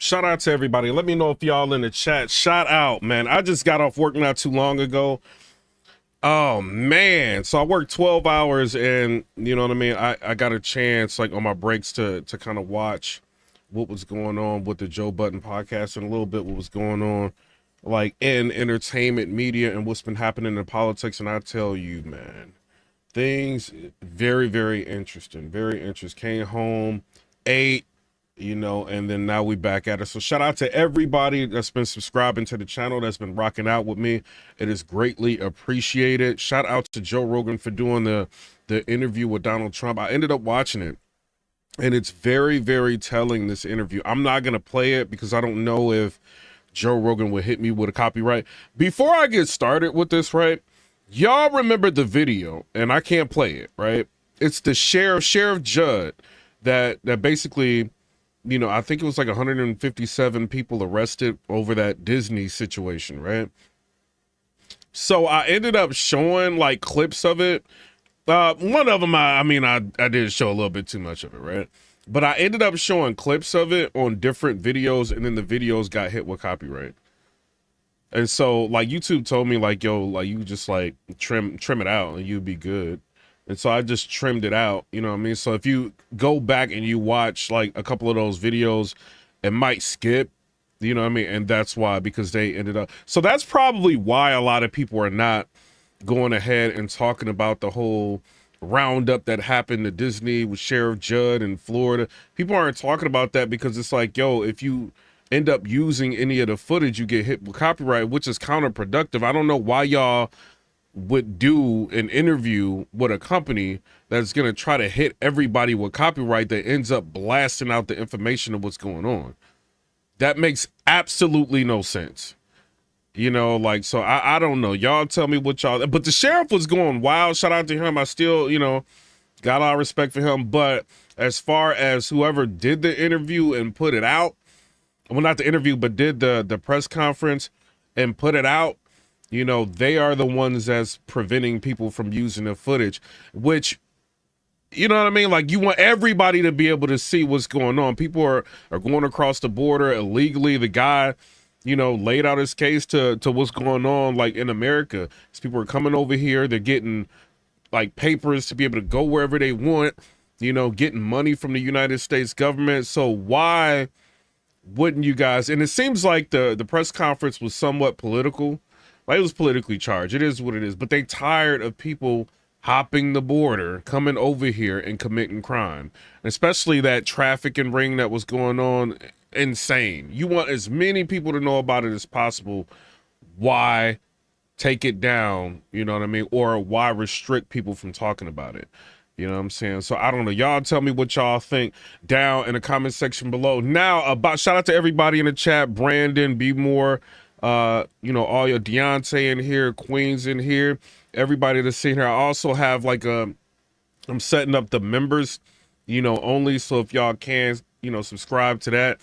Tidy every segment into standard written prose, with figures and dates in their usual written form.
Shout out to everybody. Let me know if y'all in the chat. Shout out, man. I just got off work not too long ago. Oh man. So I worked 12 hours and you know what I mean? I got a chance like on my breaks to kind of watch what was going on with the Joe Budden podcast and a little bit what was going on like in entertainment media and what's been happening in politics. And I tell you, man, things very, very interesting. Very interesting. Came home, ate, and then now we back at it. So shout out to everybody that's been subscribing to the channel, that's been rocking out with me. It is greatly appreciated. Shout out to Joe Rogan for doing the interview with Donald Trump. I ended up watching it and it's very, very telling, this interview. I'm not going to play it because I don't know if Joe Rogan would hit me with a copyright. Before I get started with this, right? Y'all remember the video, and I can't play it, right? It's the Sheriff Judd that basically, I think it was like 157 people arrested over that Disney situation, right? So I ended up showing like clips of it. One of them, I did show a little bit too much of it, right? But I ended up showing clips of it on different videos, and then the videos got hit with copyright. And so like YouTube told me like, yo, like you just like trim it out and you'd be good. And so I just trimmed it out, you know what I mean? So if you go back and you watch like a couple of those videos, it might skip, you know what I mean? And that's why, because they ended up, so that's probably why a lot of people are not going ahead and talking about the whole roundup that happened to Disney with Sheriff Judd in Florida. People aren't talking about that because it's like, yo, if you end up using any of the footage, you get hit with copyright, which is counterproductive. I don't know why y'all would do an interview with a company that's going to try to hit everybody with copyright that ends up blasting out the information of what's going on. That makes absolutely no sense. Like, so I don't know. Y'all tell me what y'all, but the sheriff was going wild. Shout out to him. I still, got a lot of respect for him. But as far as whoever did the interview and put it out, well, not the interview, but did the press conference and put it out, they are the ones that's preventing people from using the footage, which, you know what I mean? Like, you want everybody to be able to see what's going on. People are going across the border illegally. The guy, laid out his case to what's going on, like in America. These people are coming over here. They're getting like papers to be able to go wherever they want, getting money from the United States government. So why wouldn't you guys? And it seems like the press conference was somewhat political. Like, it was politically charged. It is what it is. But they tired of people hopping the border, coming over here and committing crime, especially that trafficking ring that was going on. Insane. You want as many people to know about it as possible. Why take it down? You know what I mean? Or why restrict people from talking about it? You know what I'm saying? So I don't know. Y'all tell me what y'all think down in the comment section below. Now, shout out to everybody in the chat. Brandon, Be More, all your Beyonce in here, Queens in here, everybody that's seen here. I also have like I'm setting up the members, only. So if y'all can, subscribe to that,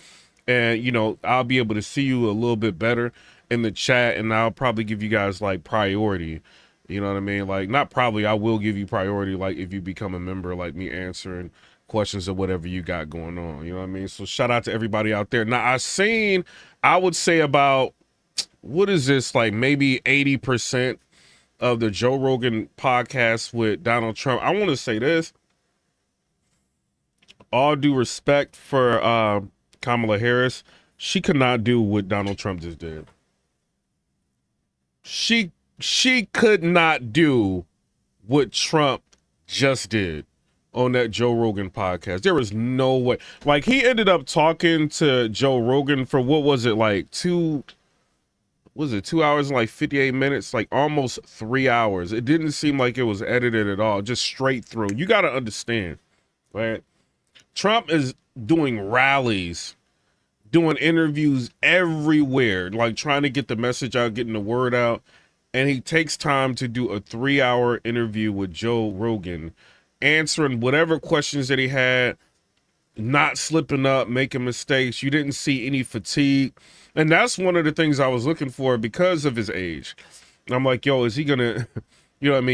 and I'll be able to see you a little bit better in the chat, and I'll probably give you guys like priority. You know what I mean? Like, not probably, I will give you priority, like if you become a member, like me answering questions or whatever you got going on. You know what I mean? So shout out to everybody out there. Now, I would say about, what is this, like maybe 80% of the Joe Rogan podcast with Donald Trump. I want to say this. All due respect for Kamala Harris, she could not do what Donald Trump just did. She could not do what Trump just did on that Joe Rogan podcast. There was no way. Like, he ended up talking to Joe Rogan for, what was it, like 2 hours and like 58 minutes, like almost 3 hours. It didn't seem like it was edited at all, just straight through. You got to understand, right? Trump is doing rallies, doing interviews everywhere, like trying to get the message out, getting the word out. And he takes time to do a 3-hour interview with Joe Rogan, answering whatever questions that he had, not slipping up, making mistakes. You didn't see any fatigue. And that's one of the things I was looking for because of his age. I'm like, yo, is he going to,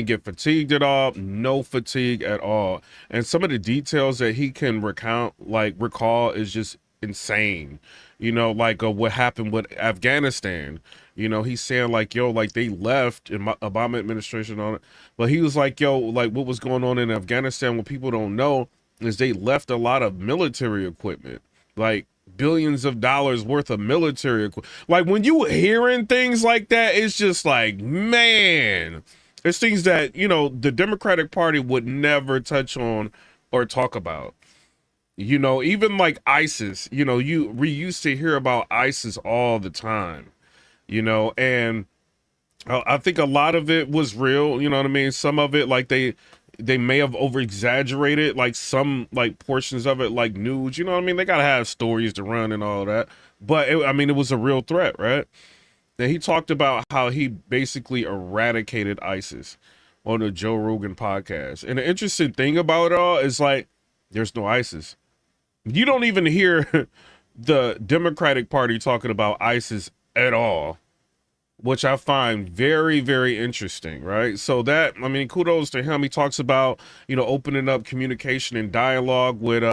get fatigued at all? No fatigue at all. And some of the details that he can recall is just insane. Like what happened with Afghanistan. He's saying like, yo, like they left in Obama administration on it, but he was like, yo, like what was going on in Afghanistan, what people don't know is they left a lot of military equipment, like billions of dollars worth of military equipment. Like when you hearing things like that, it's just like, man, it's things that, the Democratic Party would never touch on or talk about. Even like ISIS, we used to hear about ISIS all the time, and I think a lot of it was real, you know what I mean? Some of it, like they may have over exaggerated, like some like portions of it, like news, you know what I mean? They gotta have stories to run and all that. But it was a real threat, right? And he talked about how he basically eradicated ISIS on the Joe Rogan podcast. And the interesting thing about it all is like, there's no ISIS. You don't even hear the Democratic Party talking about ISIS at all, which I find very, very interesting, right? So that, kudos to him. He talks about, opening up communication and dialogue with,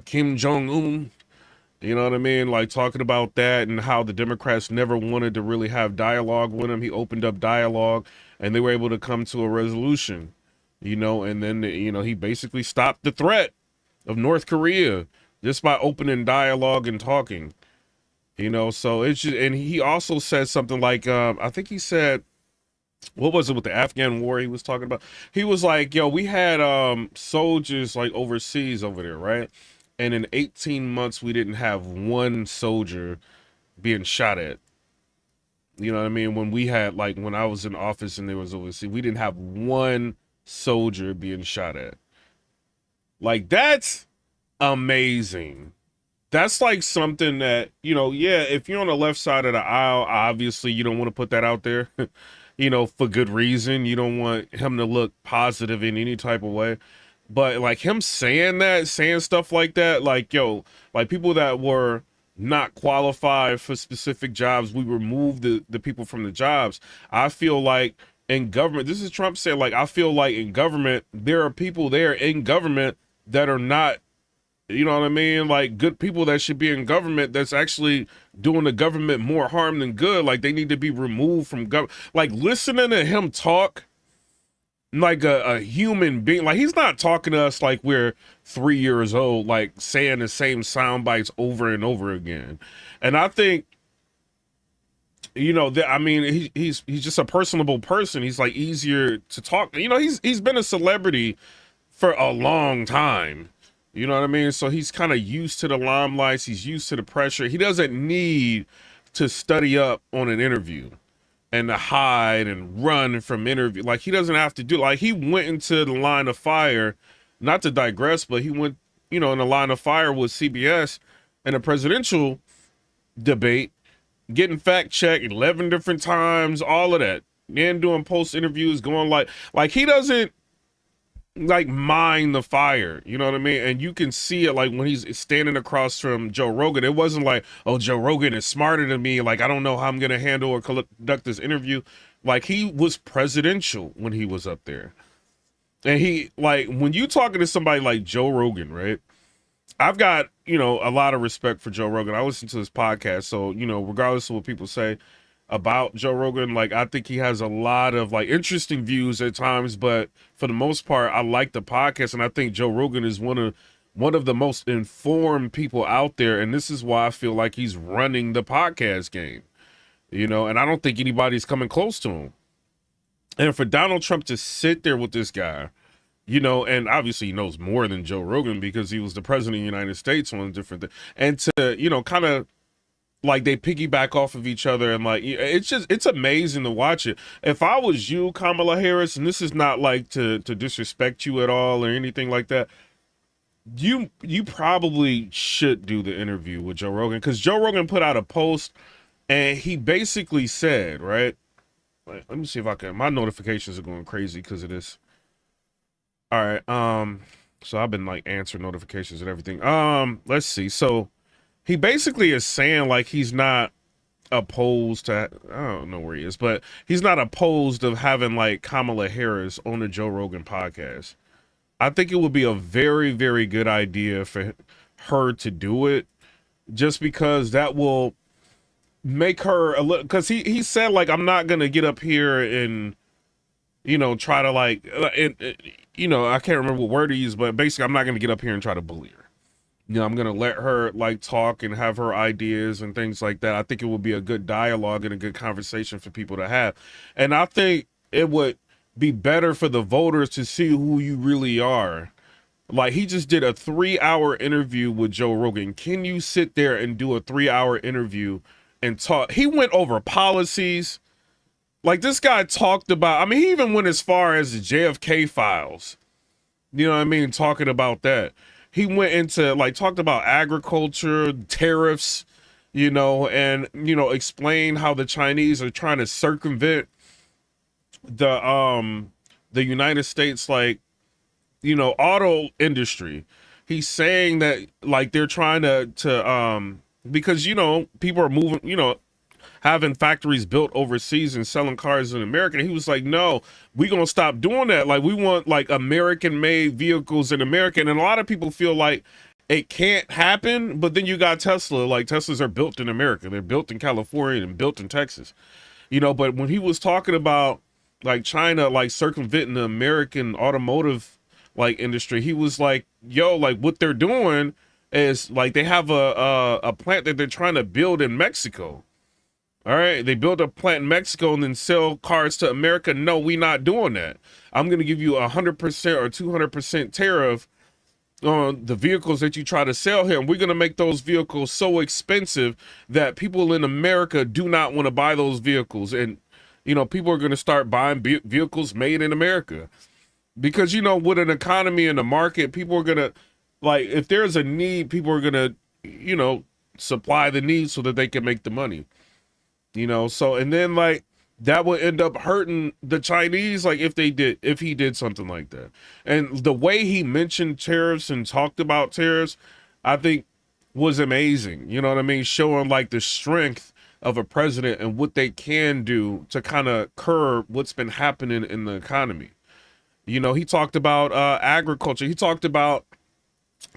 Kim Jong-un, you know what I mean? Like talking about that and how the Democrats never wanted to really have dialogue with him. He opened up dialogue and they were able to come to a resolution, and then, he basically stopped the threat of North Korea just by opening dialogue and talking, so it's just, and he also said something like, I think he said, what was it with the Afghan war he was talking about? He was like, yo, we had soldiers like overseas over there, right? And in 18 months, we didn't have one soldier being shot at. You know what I mean? When we had, like, when I was in office and there was overseas, we didn't have one soldier being shot at. Like, that's amazing. That's like something that, yeah, if you're on the left side of the aisle, obviously you don't want to put that out there, for good reason. You don't want him to look positive in any type of way. But like him saying stuff like that, like, yo, like people that were not qualified for specific jobs, we removed the people from the jobs. I feel like in government, this is Trump said, like, I feel like in government, there are people there in government that are not, you know what I mean? Like good people that should be in government that's actually doing the government more harm than good. Like they need to be removed from government. Like listening to him talk like a human being, like he's not talking to us like we're 3 years old, like saying the same sound bites over and over again. And I think, he's just a personable person. He's like easier to talk. He's been a celebrity for a long time. You know what I mean? So he's kind of used to the limelight. He's used to the pressure. He doesn't need to study up on an interview and to hide and run from interview. Like he doesn't have to do, like he went into the line of fire, not to digress, but he went, in the line of fire with CBS in a presidential debate, getting fact checked 11 different times, all of that. Then doing post interviews, going like he doesn't like mind the fire, you know what I mean? And you can see it like when he's standing across from Joe Rogan. It wasn't like, oh, Joe Rogan is smarter than me, like I don't know how I'm gonna handle or conduct this interview. Like he was presidential when he was up there. And he, like, when you talking to somebody like Joe Rogan, right? I've got, a lot of respect for Joe Rogan. I listen to his podcast, so, regardless of what people say about Joe Rogan, like I think he has a lot of like interesting views at times, but for the most part, I like the podcast, and I think Joe Rogan is one of the most informed people out there, and this is why I feel like he's running the podcast game, and I don't think anybody's coming close to him. And for Donald Trump to sit there with this guy, and obviously he knows more than Joe Rogan because he was the president of the United States on different things, and to kind of like they piggyback off of each other, and like it's amazing to watch it. If I was you, Kamala Harris, and this is not like to disrespect you at all or anything like that, you probably should do the interview with Joe Rogan, because Joe Rogan put out a post and he basically said, right? Like, let me see if I can. My notifications are going crazy because of this. All right, so I've been like answering notifications and everything. Let's see. So he basically is saying like he's not opposed to, I don't know where he is, but he's not opposed of having like Kamala Harris on the Joe Rogan podcast. I think it would be a very, very good idea her to do it, just because that will make her a little, because he said, like, I'm not gonna get up here and, you know, try to like you know, I can't remember what word he used, but basically I'm not gonna get up here and try to bully her. You know, I'm gonna let her like talk and have her ideas and things like that. I think it would be a good dialogue and a good conversation for people to have, and I think it would be better for the voters to see who you really are. Like, he just did a 3-hour interview with Joe Rogan. Can you sit there and do a 3-hour interview and talk? He went over policies. Like, this guy talked about, I mean, he even went as far as the JFK files. You know what I mean? Talking about that. He went into, like, talked about agriculture, tariffs, you know, and, you know, explained how the Chinese are trying to circumvent the United States, like, you know, auto industry. He's saying that, like, they're trying to because, you know, people are moving, you know, having factories built overseas and selling cars in America. And he was like, no, we're gonna stop doing that. Like, we want like American made vehicles in America. And a lot of people feel like it can't happen, but then you got Tesla. Like, Teslas are built in America, they're built in California and built in Texas, you know. But when he was talking about like China like circumventing the American automotive like industry, he was like, yo, like, what they're doing is like they have a plant that they're trying to build in Mexico. All right, they build a plant in Mexico and then sell cars to America. No, we not doing that. I'm going to give you 100% or 200% tariff on the vehicles that you try to sell here. And we're going to make those vehicles so expensive that people in America do not want to buy those vehicles. And, you know, people are going to start buying vehicles made in America. Because, you know, with an economy and the market, people are going to, like, if there's a need, people are going to, you know, supply the need so that they can make the money. You know, so, and then like that would end up hurting the Chinese, like if he did something like that. And the way he mentioned tariffs and talked about tariffs, I think was amazing. You know what I mean? Showing like the strength of a president and what they can do to kind of curb what's been happening in the economy. You know, he talked about agriculture. He talked about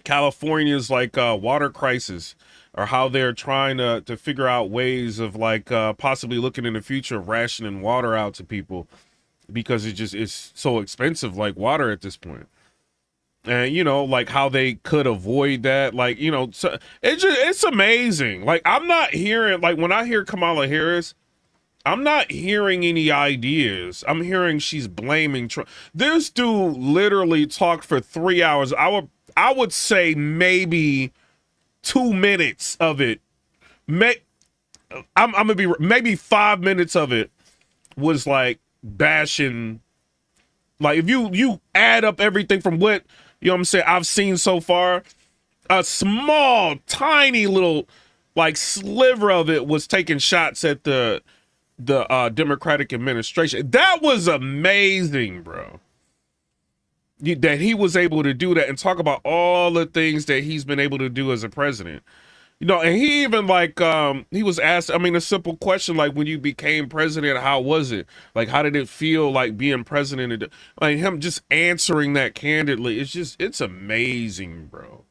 California's like water crisis, or how they're trying to figure out ways of like possibly looking in the future of rationing water out to people, because it's so expensive, like water at this point. And, you know, like how they could avoid that, like, you know, so it's amazing. Like, I'm not hearing, like, when I hear Kamala Harris, I'm not hearing any ideas. I'm hearing she's blaming Trump. This dude literally talked for 3 hours. I would say maybe 2 minutes of it. I'm gonna be, maybe 5 minutes of it was like bashing. Like, if you add up everything from what, you know what I'm saying, I've seen so far, a small, tiny little like sliver of it was taking shots at the Democratic administration. That was amazing, bro. That he was able to do that and talk about all the things that he's been able to do as a president. You know, and he even like he was asked, I mean, a simple question like, when you became president, how was it? Like, how did it feel like being president? And like him just answering that candidly, it's amazing, bro.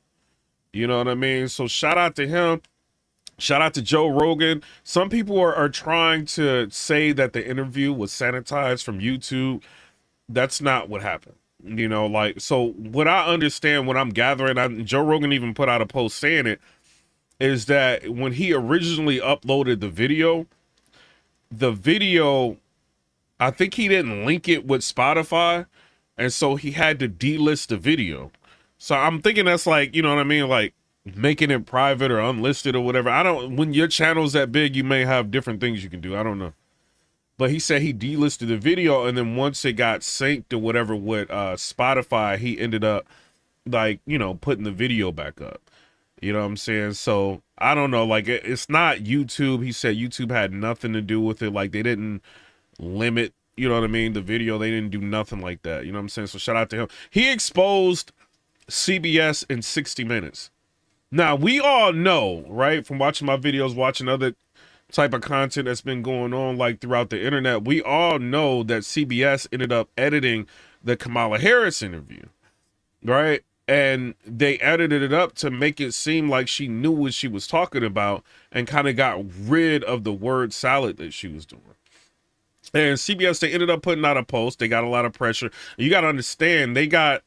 You know what I mean? So shout out to him. Shout out to Joe Rogan. Some people are trying to say that the interview was sanitized from YouTube. That's not what happened. You know, like, so what I understand, what I'm gathering, Joe Rogan even put out a post saying it, is that when he originally uploaded the video, I think he didn't link it with Spotify, and so he had to delist the video. So I'm thinking that's like, you know what I mean, like making it private or unlisted or whatever. When your channel's that big, you may have different things you can do. I don't know. But he said he delisted the video, and then once it got synced or whatever with Spotify, he ended up like, you know, putting the video back up. You know what I'm saying? So I don't know, like it's not YouTube. He said YouTube had nothing to do with it. Like, they didn't limit, you know what I mean, the video. They didn't do nothing like that. You know what I'm saying? So shout out to him. He exposed CBS in 60 Minutes. Now, we all know, right, from watching my videos, watching other type of content that's been going on like throughout the internet, we all know that CBS ended up editing the Kamala Harris interview, right? and they edited it up to make it seem like she knew what she was talking about and kind of got rid of the word salad that she was doing. And CBS, they ended up putting out a post. They got a lot of pressure. You got to understand, they got,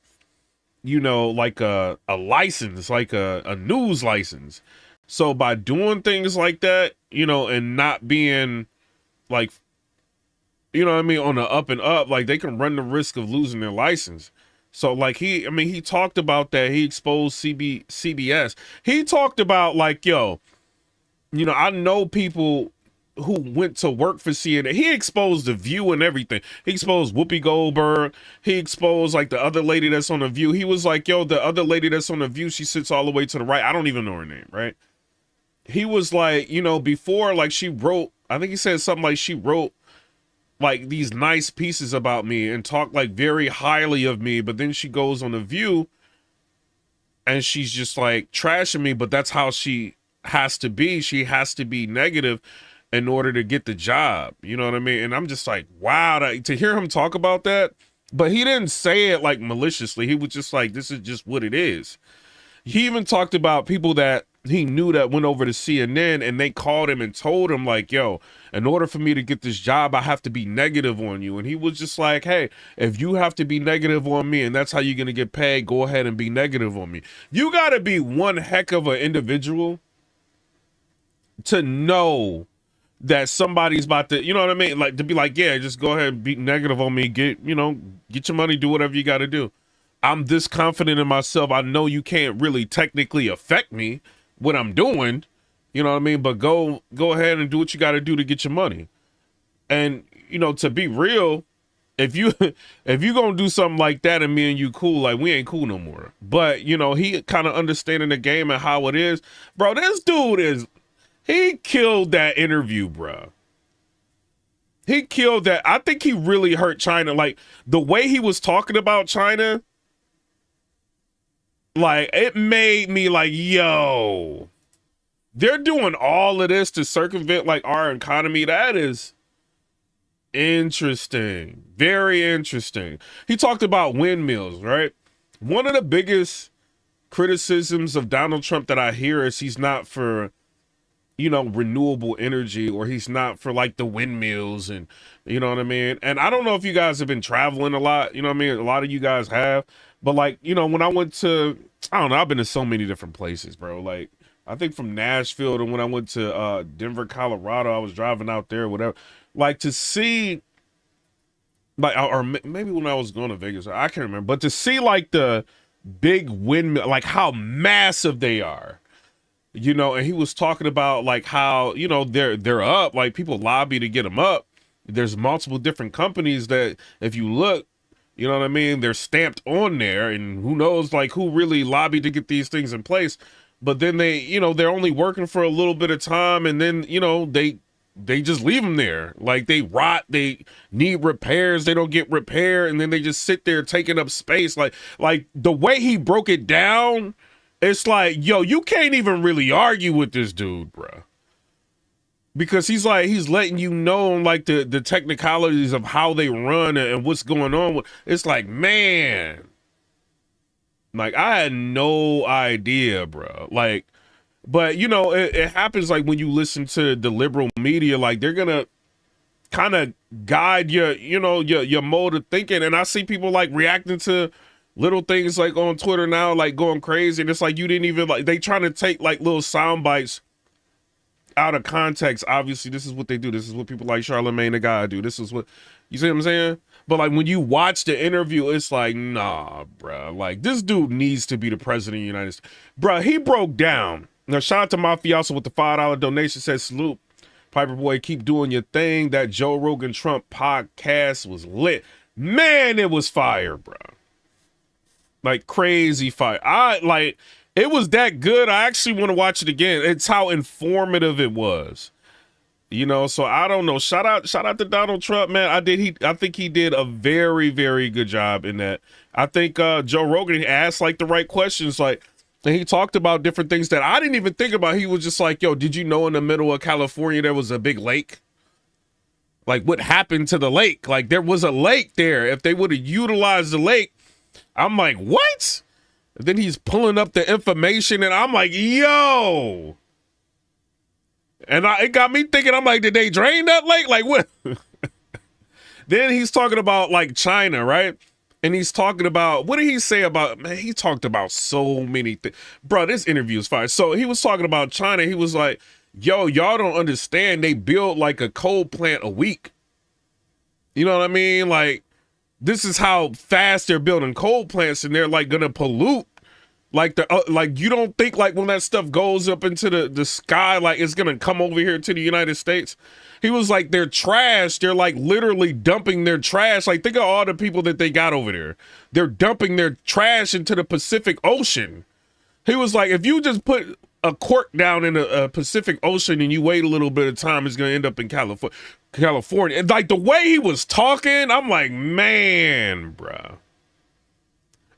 you know, like a license, like a news license. So by doing things like that, you know, and not being like, you know what I mean, on the up and up, like they can run the risk of losing their license. So like he talked about that. He exposed CBS. He talked about like, yo, you know, I know people who went to work for CNN. He exposed The View and everything. He exposed Whoopi Goldberg. He exposed like the other lady that's on The View. He was like, yo, the other lady that's on The View, she sits all the way to the right. I don't even know her name, right? He was like, you know, before, like she wrote, I think he said something like she wrote like these nice pieces about me and talked like very highly of me, but then she goes on The View and she's just like trashing me, but that's how she has to be. She has to be negative in order to get the job. You know what I mean? And I'm just like, wow, to hear him talk about that, but he didn't say it like maliciously. He was just like, this is just what it is. He even talked about people that he knew that went over to CNN and they called him and told him like, yo, in order for me to get this job, I have to be negative on you. And he was just like, hey, if you have to be negative on me and that's how you're going to get paid, go ahead and be negative on me. You got to be one heck of an individual to know that somebody's about to, you know what I mean? Like to be like, yeah, just go ahead and be negative on me. Get your money, do whatever you got to do. I'm this confident in myself. I know you can't really technically affect me, what I'm doing, you know what I mean? But go ahead and do what you got to do to get your money. And, you know, to be real, if you gonna do something like that and me and you cool, like we ain't cool no more. But, you know, he kind of understanding the game and how it is. Bro, this dude he killed that interview, bro. He killed that. I think he really hurt China. Like the way he was talking about China, like it made me like, yo, they're doing all of this to circumvent like our economy. That is interesting. Very interesting. He talked about windmills, right? One of the biggest criticisms of Donald Trump that I hear is he's not for, you know, renewable energy, or he's not for like the windmills, and you know what I mean? And I don't know if you guys have been traveling a lot, you know what I mean? A lot of you guys have, but like, you know, when I went to, I don't know, I've been to so many different places, bro. Like I think from Nashville to when I went to Denver, Colorado, I was driving out there, whatever, like to see like, or maybe when I was going to Vegas, I can't remember, but to see like the big windmill, like how massive they are. You know, and he was talking about like how, you know, they're up, like people lobby to get them up. There's multiple different companies that if you look, you know what I mean, they're stamped on there, and who knows like who really lobbied to get these things in place. But then they, you know, they're only working for a little bit of time, and then, you know, they just leave them there. Like they rot, they need repairs, they don't get repaired, and then they just sit there taking up space. Like the way he broke it down, it's like, yo, you can't even really argue with this dude, bro. Because he's letting you know like the technicalities of how they run and what's going on. It's like, man, like I had no idea, bro. Like, but you know, it happens like when you listen to the liberal media, like they're gonna kind of guide your mode of thinking. And I see people like reacting to little things like on Twitter now, like going crazy. And it's like, you didn't even like, they trying to take like little sound bites out of context. Obviously this is what they do. This is what people like Charlamagne the Guy do. This is what, you see what I'm saying? But like when you watch the interview, it's like, nah, bro, like this dude needs to be the president of the United States. Bro, he broke down. Now shout out to Mafioso with the $5 donation, says salute. Piper Boy, keep doing your thing. That Joe Rogan Trump podcast was lit. Man, it was fire, bro. Like crazy fire. It was that good. I actually want to watch it again. It's how informative it was. You know, so I don't know. Shout out to Donald Trump, man. I think he did a very, very good job in that. I think Joe Rogan asked like the right questions, like, and he talked about different things that I didn't even think about. He was just like, yo, did you know in the middle of California there was a big lake? Like what happened to the lake? Like there was a lake there. If they would have utilized the lake, I'm like, what? And then he's pulling up the information, and I'm like, yo. And it got me thinking, I'm like, did they drain that lake? Like, what? Then he's talking about, like, China, right? And he's talking about, what did he say about, man, he talked about so many things. Bro, this interview is fire. So he was talking about China. He was like, yo, y'all don't understand. They build, like, a coal plant a week. You know what I mean? Like, this is how fast they're building coal plants, and they're, like, going to pollute. Like, like, you don't think, like, when that stuff goes up into the sky, like, it's going to come over here to the United States? He was like, they're trash. They're, like, literally dumping their trash. Like, think of all the people that they got over there. They're dumping their trash into the Pacific Ocean. He was like, if you just put a cork down in a Pacific Ocean and you wait a little bit of time, it's going to end up in California. And, like, the way he was talking, I'm like, man, bruh.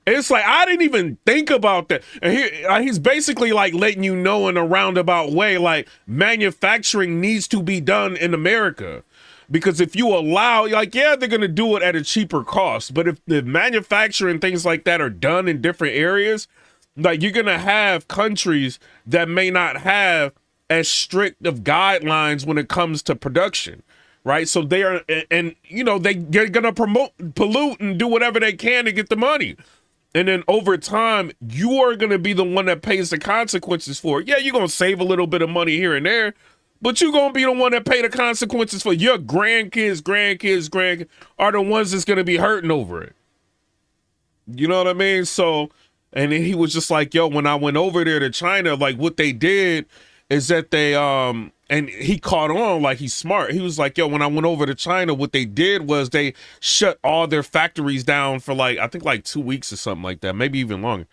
It's like, I didn't even think about that. And he's basically like letting you know in a roundabout way, like, manufacturing needs to be done in America. Because if you allow, like, yeah, they're going to do it at a cheaper cost. But if the manufacturing things like that are done in different areas, like, you're going to have countries that may not have as strict of guidelines when it comes to production. Right. So they are, and, you know, they're going to pollute and do whatever they can to get the money. And then over time, you are going to be the one that pays the consequences for it. Yeah, you're going to save a little bit of money here and there, but you're going to be the one that pay the consequences for your grandkids are the ones that's going to be hurting over it. You know what I mean? So, and then he was just like, yo, when I went over there to China, like, what they did is that they, and he caught on, like, he's smart. He was like, yo, when I went over to China, what they did was they shut all their factories down for, like, I think like 2 weeks or something like that, maybe even longer.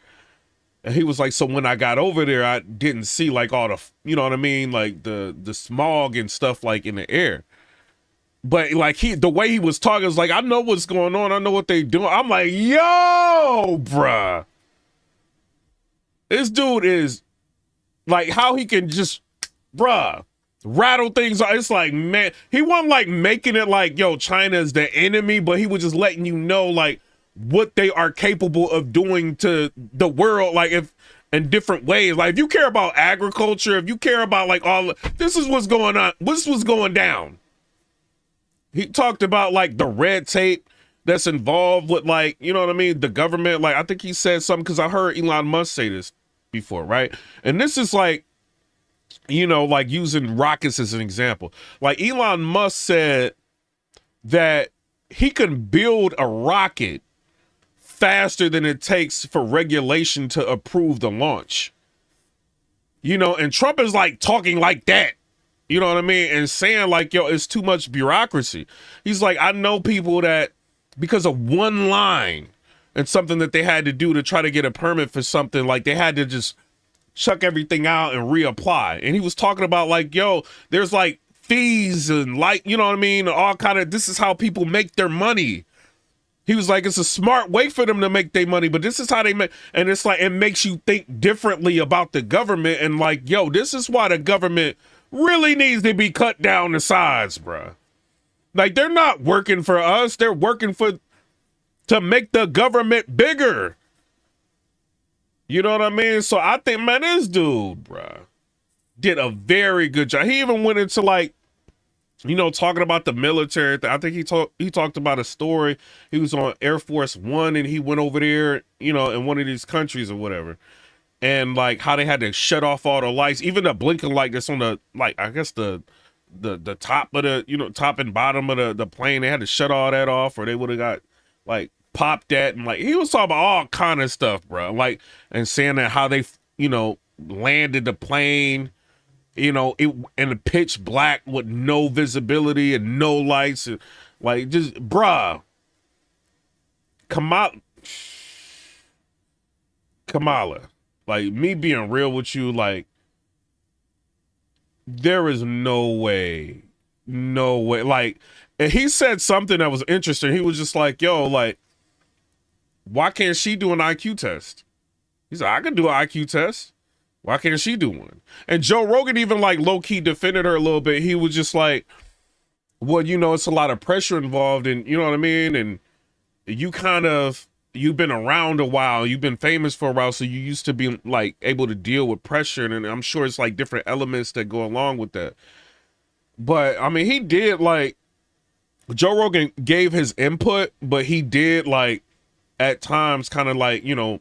And he was like, so when I got over there, I didn't see, like, all the, you know what I mean? Like the smog and stuff, like, in the air. But, like, the way he was talking was like, I know what's going on. I know what they doing. I'm like, yo, bruh. This dude is, like, how he can just, bruh, rattle things. It's like, man, he wasn't like making it like, yo, China is the enemy, but he was just letting you know, like, what they are capable of doing to the world, like, if in different ways. Like, if you care about agriculture, if you care about, like, all, this is what's going on, this was going down. He talked about, like, the red tape that's involved with, like, you know what I mean, the government. Like, I think he said something, because I heard Elon Musk say this before, right? And this is like, you know, like, using rockets as an example. Like, Elon Musk said that he can build a rocket faster than it takes for regulation to approve the launch. You know, and Trump is, like, talking like that. You know what I mean? And saying, like, yo, it's too much bureaucracy. He's like, I know people that, because of one line and something that they had to do to try to get a permit for something, like, they had to just chuck everything out and reapply. And he was talking about, like, yo, there's, like, fees and, like, you know what I mean, all kind of, this is how people make their money. He was like, it's a smart way for them to make their money, but this is how they make, and it's like, it makes you think differently about the government. And, like, yo, this is why the government really needs to be cut down to size, bruh. Like, they're not working for us, they're working to make the government bigger. You know what I mean? So I think, man, this dude, bruh, did a very good job. He even went into, like, you know, talking about the military. I think he talked about a story. He was on Air Force One and he went over there, you know, in one of these countries or whatever. And, like, how they had to shut off all the lights, even the blinking light that's on the, like, I guess the top of the, you know, top and bottom of the plane. They had to shut all that off, or they would have got, like, popped that. And, like, he was talking about all kind of stuff, bro. Like, and saying that how they, you know, landed the plane, you know, it in the pitch black with no visibility and no lights, and, like, just, bruh. Kamala, like, me being real with you, like, there is no way. Like, and he said something that was interesting. He was just like, yo, like, why can't she do an IQ test? He's like, I can do an IQ test. Why can't she do one? And Joe Rogan even, like, low-key defended her a little bit. He was just like, well, you know, it's a lot of pressure involved, and, you know what I mean? And you kind of, you've been around a while, you've been famous for a while, so you used to be like able to deal with pressure, and I'm sure it's like different elements that go along with that. But I mean, he did like Joe Rogan gave his input, but he did like at times kind of like, you know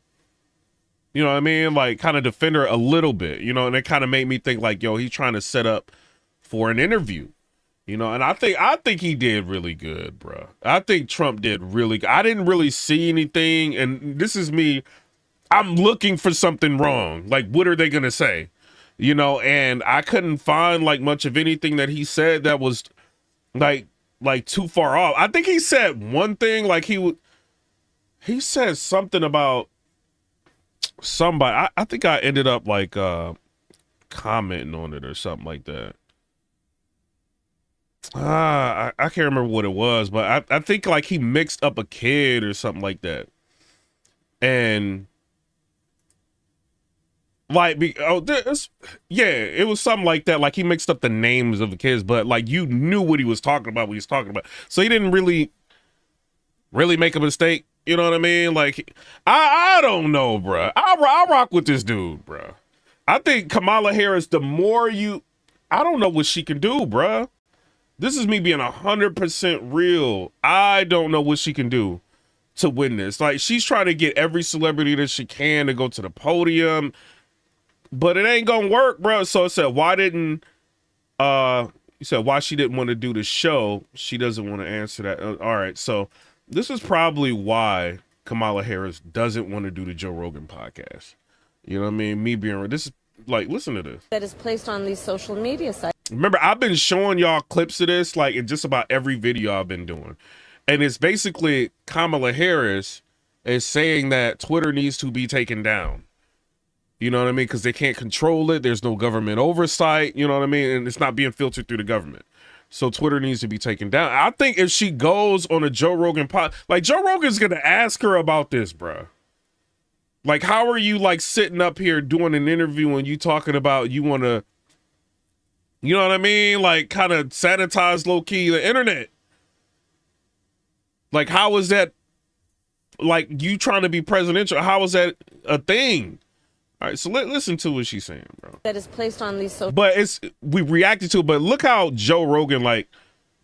what I mean? Like kind of defend her a little bit, you know, and it kind of made me think like, yo, he's trying to set up for an interview, you know, and I think he did really good, bro. I think Trump did really good. I didn't really see anything, and this is me. I'm looking for something wrong. Like, what are they going to say? You know, and I couldn't find like much of anything that he said that was like too far off. I think he said one thing, like he said something about somebody. I think I ended up like commenting on it or something like that. I can't remember what it was, but I think like he mixed up a kid or something like that. And like, it was something like that. Like he mixed up the names of the kids, but like you knew what he was talking about, what he was talking about. So he didn't really make a mistake. You know what I mean? Like, I don't know, bro. I rock with this dude, bro. I think Kamala Harris, I don't know what she can do, bro. This is me being 100% real. I don't know what she can do to win this. Like, she's trying to get every celebrity that she can to go to the podium, but it ain't gonna work, bro. So it said, why she didn't want to do the show. She doesn't want to answer that. All right, so this is probably why Kamala Harris doesn't want to do the Joe Rogan podcast. You know what I mean? Me being, this is like, listen to this. That is placed on these social media sites. Remember, I've been showing y'all clips of this, like in just about every video I've been doing. And it's basically Kamala Harris is saying that Twitter needs to be taken down. You know what I mean? Because they can't control it. There's no government oversight. You know what I mean? And it's not being filtered through the government. So Twitter needs to be taken down. I think if she goes on a Joe Rogan pod, like Joe Rogan's going to ask her about this, bro. Like, how are you like sitting up here doing an interview and you talking about you want to, you know what I mean? Like kind of sanitize low key the internet. Like, how is that like you trying to be presidential? How is that a thing? All right, so listen to what she's saying, bro. That is placed on these social. But we reacted to it, but look how Joe Rogan like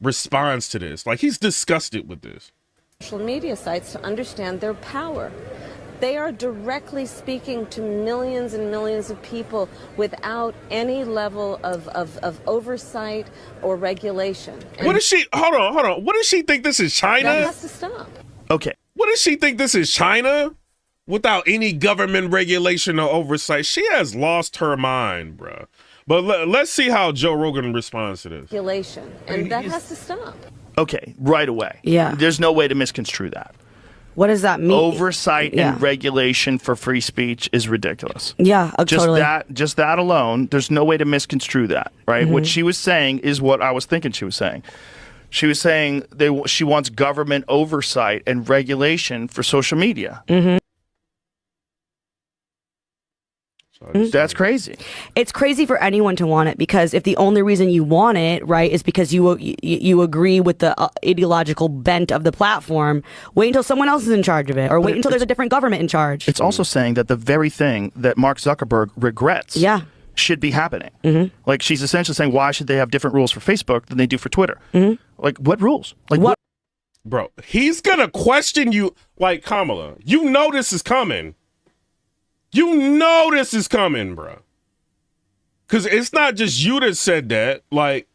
responds to this. Like he's disgusted with this. Social media sites to understand their power. They are directly speaking to millions and millions of people without any level of oversight or regulation. And what is she? Hold on. What does she think this is, China? that has to stop. Okay. What does she think this is, China? Without any government regulation or oversight, she has lost her mind, bro. But let's see how Joe Rogan responds to this. Regulation, and that has to stop. Okay, right away. Yeah. There's no way to misconstrue that. What does that mean? Oversight and regulation for free speech is ridiculous. Yeah, totally. Just that alone, there's no way to misconstrue that, right? Mm-hmm. What she was saying is what I was thinking she was saying. She was saying she wants government oversight and regulation for social media. Mm-hmm. That's crazy. It's crazy for anyone to want it, because if the only reason you want it, right, is because you agree with the ideological bent of the platform, wait until someone else is in charge of it, or wait until there's a different government in charge. It's also saying that the very thing that Mark Zuckerberg regrets should be happening. Mm-hmm. Like, she's essentially saying, why should they have different rules for Facebook than they do for Twitter? Mm-hmm. Like, what rules? Like, what? Bro, he's gonna question you. Like, Kamala, you know this is coming. You know this is coming, bro. Because it's not just you that said that. Like,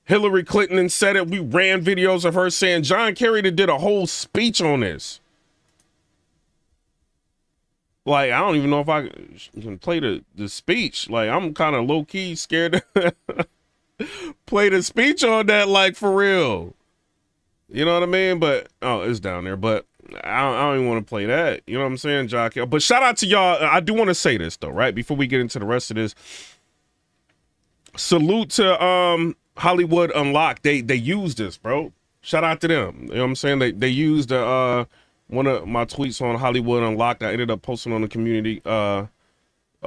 Hillary Clinton said it. We ran videos of her saying, John Kerry did a whole speech on this. Like, I don't even know if I can play the speech. Like, I'm kind of low-key scared to play the speech on that, like, for real. You know what I mean? But, oh, it's down there. But I don't even want to play that. You know what I'm saying, Jock? But shout out to y'all. I do want to say this, though, right? Before we get into the rest of this. Salute to Hollywood Unlocked. They used this, bro. Shout out to them. You know what I'm saying? They used one of my tweets on Hollywood Unlocked. I ended up posting on the community tab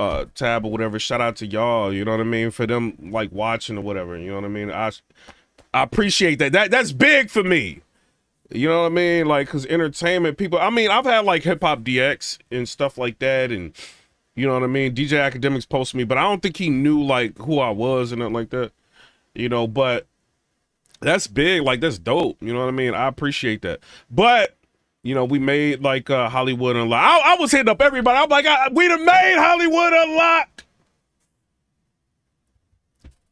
or whatever. Shout out to y'all. You know what I mean? For them, like, watching or whatever. You know what I mean? I appreciate that. That's big for me. You know what I mean? Like, cause entertainment people, I mean, I've had like Hip Hop DX and stuff like that. And you know what I mean? DJ Academics posted me, but I don't think he knew like who I was and nothing like that, you know, but that's big. Like, that's dope. You know what I mean? I appreciate that. But, you know, we made like Hollywood Unlocked. I was hitting up everybody. I'm like, we done made Hollywood Unlocked.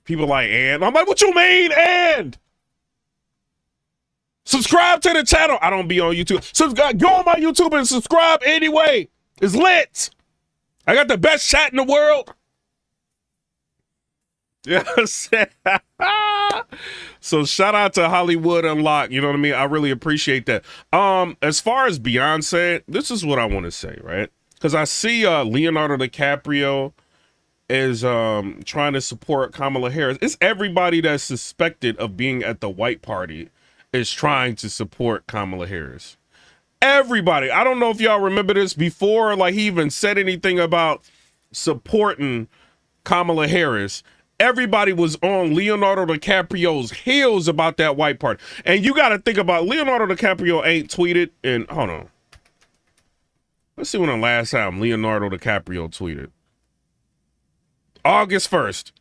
People like, and I'm like, what you mean, and? Subscribe to the channel. I don't be on YouTube. Go on my YouTube and subscribe anyway. It's lit. I got the best chat in the world. Yes. So shout out to Hollywood Unlocked. You know what I mean? I really appreciate that. As far as Beyonce, this is what I want to say, right? Because I see Leonardo DiCaprio is trying to support Kamala Harris. It's everybody that's suspected of being at the white party is trying to support Kamala Harris. Everybody. I don't know if y'all remember this before, like he even said anything about supporting Kamala Harris. Everybody was on Leonardo DiCaprio's heels about that white party. And you got to think about Leonardo DiCaprio ain't tweeted in, hold on. Let's see when the last time Leonardo DiCaprio tweeted. August 1st.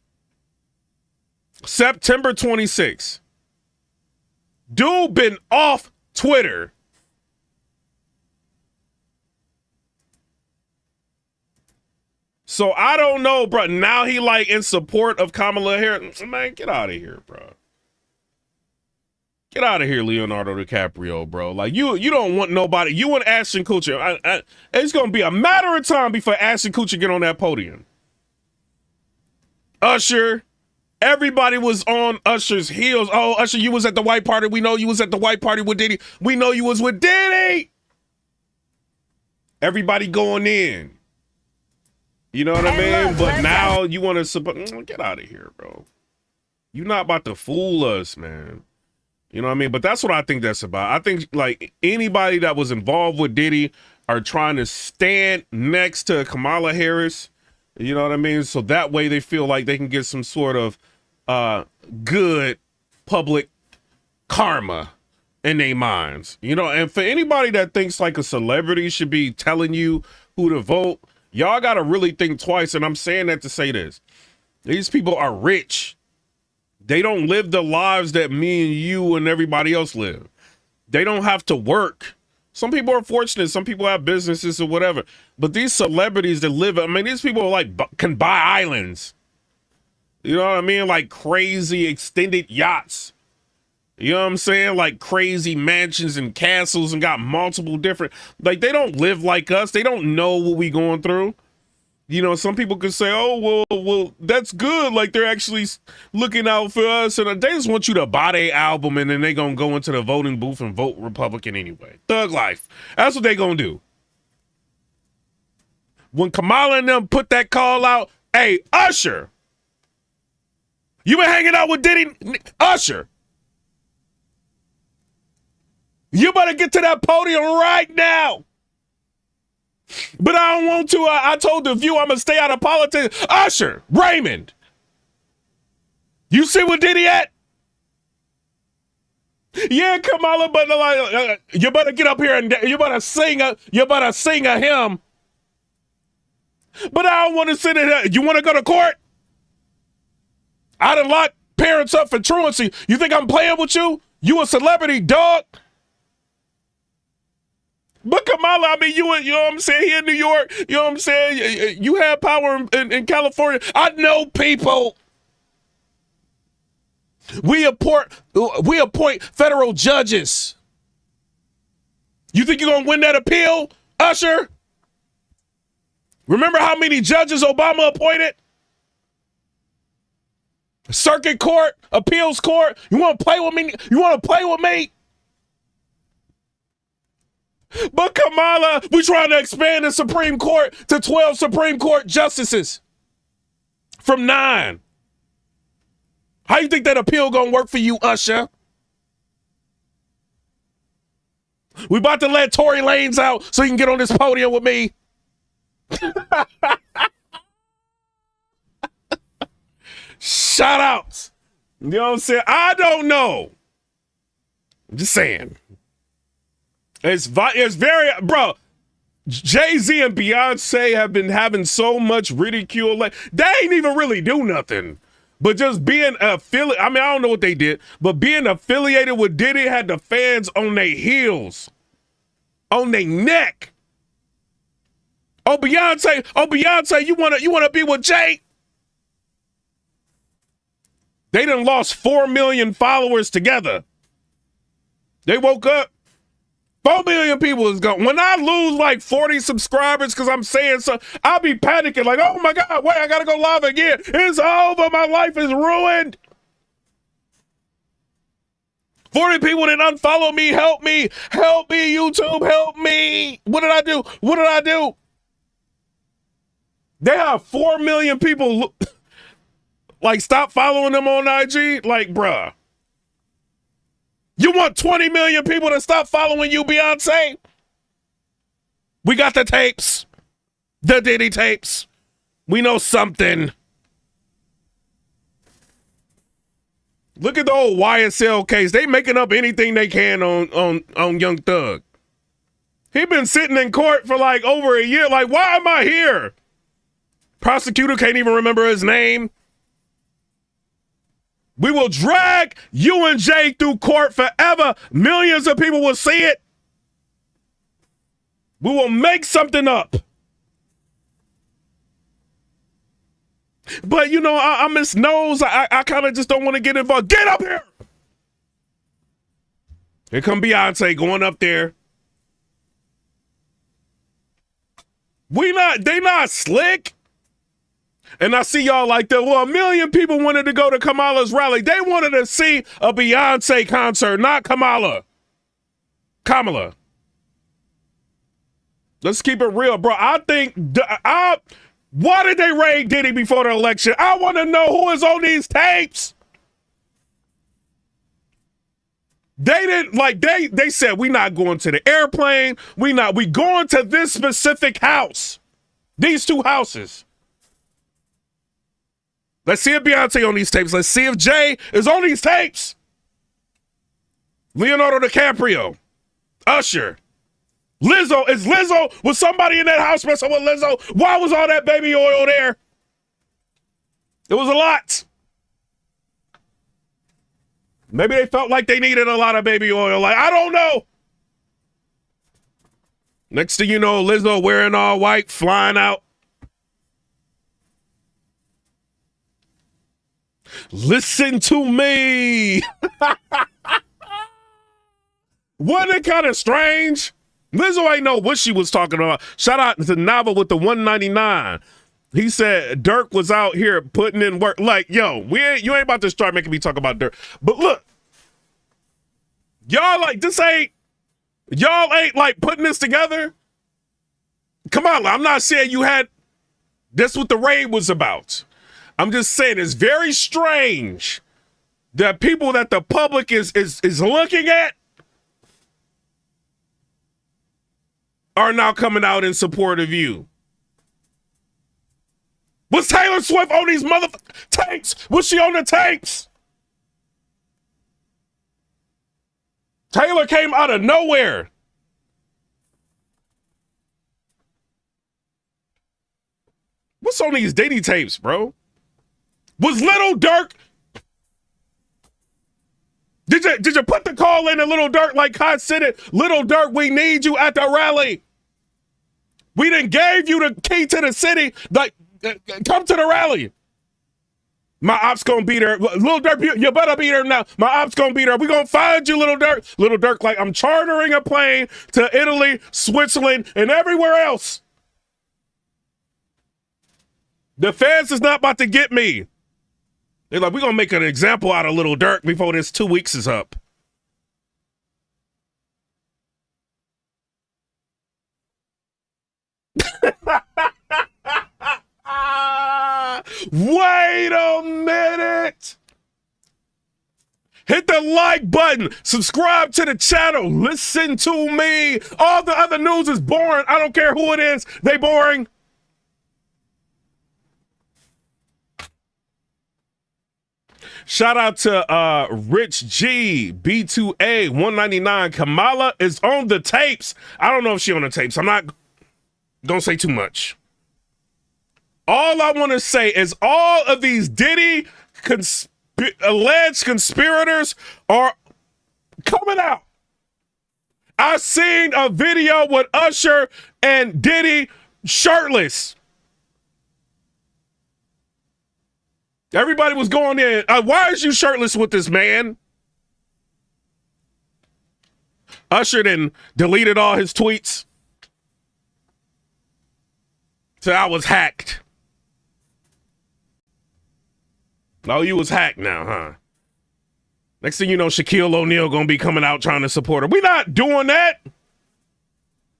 September 26th. Dude been off Twitter. So I don't know, bro. Now he like in support of Kamala Harris. Man, get out of here, bro. Get out of here, Leonardo DiCaprio, bro. Like you don't want nobody. You and Ashton Kutcher. It's gonna be a matter of time before Ashton Kutcher get on that podium. Usher. Everybody was on Usher's heels. Oh, Usher, you was at the white party. We know you was at the white party with Diddy. We know you was with Diddy. Everybody going in. You know what I mean? But now you want to support. Get out of here, bro. You're not about to fool us, man. You know what I mean? But that's what I think that's about. I think like anybody that was involved with Diddy are trying to stand next to Kamala Harris. You know what I mean? So that way they feel like they can get some sort of good public karma in their minds. You know, and for anybody that thinks like a celebrity should be telling you who to vote, y'all got to really think twice. And I'm saying that to say this. These people are rich. They don't live the lives that me and you and everybody else live. They don't have to work. Some people are fortunate. Some people have businesses or whatever. But these celebrities that live, I mean, these people like can buy islands. You know what I mean? Like crazy extended yachts. You know what I'm saying? Like crazy mansions and castles and got multiple different, like they don't live like us. They don't know what we going through. You know, some people could say, oh, well, that's good. Like they're actually looking out for us. And they just want you to buy their album and then they going to go into the voting booth and vote Republican anyway. Thug life. That's what they going to do. When Kamala and them put that call out, hey, Usher, you been hanging out with Diddy? Usher, you better get to that podium right now. But I don't want to. I told the View I'm going to stay out of politics. Usher, Raymond, you see what Diddy at? Yeah, Kamala, but like, you better get up here and you better sing a hymn. But I don't want to sit in here. You want to go to court? I done locked parents up for truancy. You think I'm playing with you? You a celebrity, dog? But Kamala, I mean, you know what I'm saying, here in New York, you know what I'm saying, you have power in California. I know people. We appoint federal judges. You think you're going to win that appeal, Usher? Remember how many judges Obama appointed? Circuit court, appeals court. You want to play with me? You want to play with me? But Kamala, we trying to expand the Supreme Court to 12 Supreme Court justices from 9. How you think that appeal gonna work for you, Usher? We about to let Tory Lanez out so you can get on this podium with me. Shout outs. You know what I'm saying? I don't know. I'm just saying. It's very, bro. Jay-Z and Beyonce have been having so much ridicule. Like, they ain't even really do nothing. But just being affiliated, I mean, I don't know what they did, but being affiliated with Diddy had the fans on their heels, on their neck. Oh, Beyonce, you wanna be with Jay? They done lost 4 million followers together. They woke up, 4 million people is gone. When I lose like 40 subscribers because I'm saying so, I'll be panicking like, oh my God, wait, I gotta go live again. It's over, my life is ruined. 40 people didn't unfollow me, help me, YouTube, help me. What did I do? They have 4 million people like stop following them on IG, like bruh. You want 20 million people to stop following you, Beyonce? We got the tapes. The Diddy tapes. We know something. Look at the old YSL case. They making up anything they can on Young Thug. He been sitting in court for like over a year. Like, why am I here? Prosecutor can't even remember his name. We will drag you and Jay through court forever. Millions of people will see it. We will make something up. But, you know, I miss Nose. I kind of just don't want to get involved. Get up here. Here come Beyonce going up there. They not slick. And I see y'all like that. Well, 1 million people wanted to go to Kamala's rally. They wanted to see a Beyonce concert, not Kamala. Kamala. Let's keep it real, bro. I think, why did they raid Diddy before the election? I want to know who is on these tapes. They didn't, like, they said, we not going to the airplane. We going to this specific house. These two houses. Let's see if Beyonce on these tapes. Let's see if Jay is on these tapes. Leonardo DiCaprio. Usher. Lizzo. Is Lizzo? Was somebody in that house messing with Lizzo? Why was all that baby oil there? It was a lot. Maybe they felt like they needed a lot of baby oil. Like, I don't know. Next thing you know, Lizzo wearing all white, flying out. Listen to me. Wasn't it kind of strange? Lizzo ain't know what she was talking about. Shout out to Nava with the 199. He said Dirk was out here putting in work. Like, yo, you ain't about to start making me talk about Dirk. But look, y'all ain't like putting this together. Come on, I'm not saying you had, that's what the raid was about. I'm just saying it's very strange that people that the public is looking at are now coming out in support of you. Was Taylor Swift on these tapes? Was she on the tapes? Taylor came out of nowhere. What's on these Diddy tapes, bro? Was Little Dirk? Did you put the call in to Little Dirk like Kai said it? Little Dirk, we need you at the rally. We done gave you the key to the city. Like, come to the rally. My ops gonna be there. Little Dirk, you better be there now. My ops gonna be there. We gonna find you, Little Dirk. Little Dirk, like, I'm chartering a plane to Italy, Switzerland, and everywhere else. The fans is not about to get me. They're like, we're going to make an example out of Little Dirk before this 2 weeks is up. Wait a minute. Hit the like button. Subscribe to the channel. Listen to me. All the other news is boring. I don't care who it is. They boring. Shout out to Rich G, B2A, 199. Kamala is on the tapes. I don't know if she on the tapes. I'm not gonna say too much. All I want to say is all of these Diddy alleged conspirators are coming out. I seen a video with Usher and Diddy shirtless. Everybody was going in. Why is you shirtless with this man? Usher then deleted all his tweets. So I was hacked. Oh, you was hacked now, huh? Next thing you know, Shaquille O'Neal gonna be coming out trying to support her. We not doing that.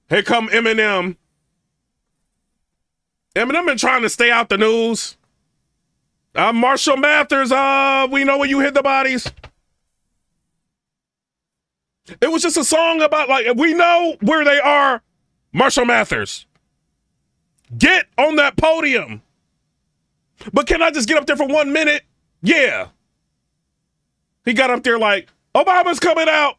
Here come Eminem. Eminem been trying to stay out the news. Marshall Mathers, we know where you hid the bodies. It was just a song about, like, we know where they are, Marshall Mathers. Get on that podium. But can I just get up there for 1 minute? Yeah. He got up there like, Obama's coming out.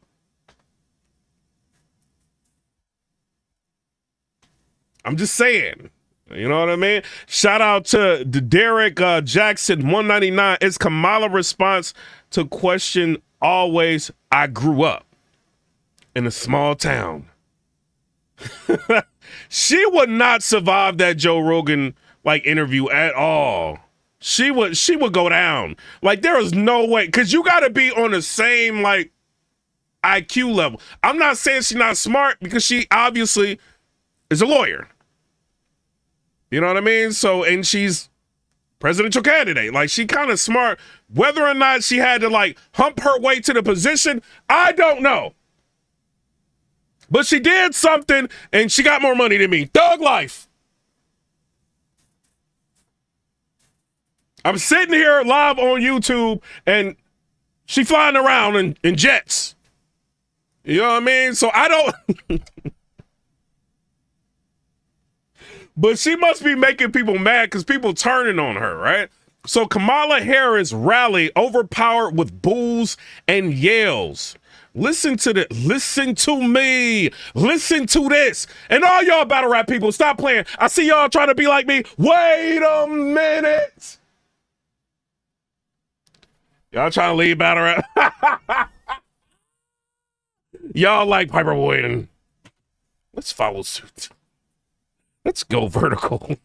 I'm just saying. You know what I mean? Shout out to Derek Jackson, 199. It's Kamala response to question always, I grew up in a small town. She would not survive that Joe Rogan interview at all. She would go down. There is no way, because you got to be on the same IQ level. I'm not saying she's not smart, because she obviously is a lawyer. You know what I mean? So, and she's presidential candidate. She kind of smart. Whether or not she had to hump her way to the position, I don't know. But she did something, and she got more money than me. Thug life. I'm sitting here live on YouTube, and she flying around in jets. You know what I mean? So I don't... But she must be making people mad because people turning on her, right? So Kamala Harris rally overpowered with boos and yells. Listen to this. Listen to me. Listen to this. And all y'all battle rap people, stop playing. I see y'all trying to be like me. Wait a minute. Y'all trying to leave battle rap. Y'all like Piper Boyd. Let's follow suit. Let's go vertical.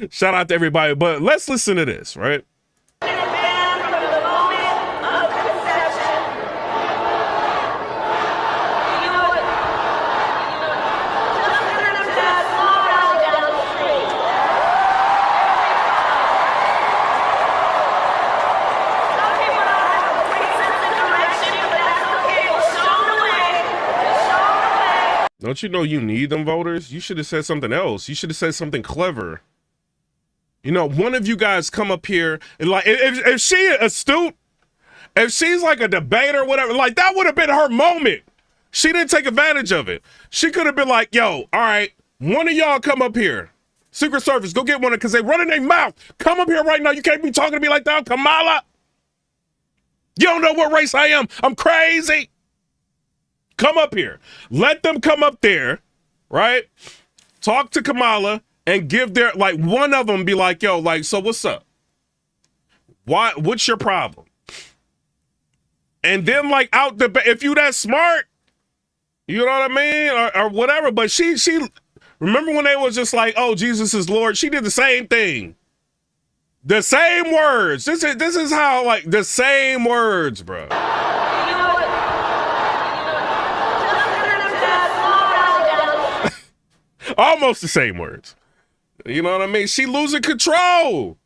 Shout out to everybody, but let's listen to this, right? Don't you know you need them voters? You should have said something else. You should have said something clever. You know, one of you guys come up here and if she astute, if she's a debater or whatever, that would have been her moment. She didn't take advantage of it. She could have been like, yo, all right, one of y'all come up here. Secret Service, go get one because they run in their mouth. Come up here right now. You can't be talking to me like that, Kamala. You don't know what race I am. I'm crazy. Come up here. Let them come up there, right? Talk to Kamala and give their, one of them be like, yo, so what's up? What's your problem? And then, out the, if you that smart, you know what I mean? Or whatever. But she, remember when they was just oh, Jesus is Lord? She did the same thing. The same words. This is how, the same words, bro. Almost the same words. You know what I mean? She losing control.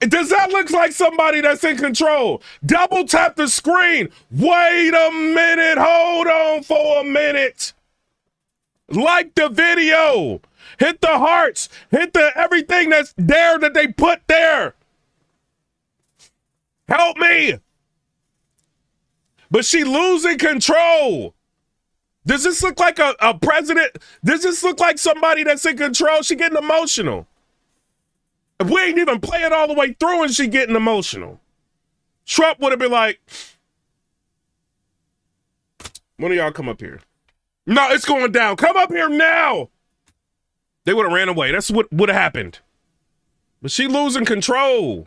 Does that look like somebody that's in control? Double tap the screen. Wait a minute. Hold on for a minute. Like the video. Hit the hearts. Hit the everything that's there that they put there. Help me. But she losing control. Does this look like a president? Does this look like somebody that's in control? She getting emotional. If we ain't even play it all the way through and she getting emotional, Trump would have been like, one of y'all come up here. No, it's going down. Come up here now. They would have ran away. That's what would have happened. But she losing control.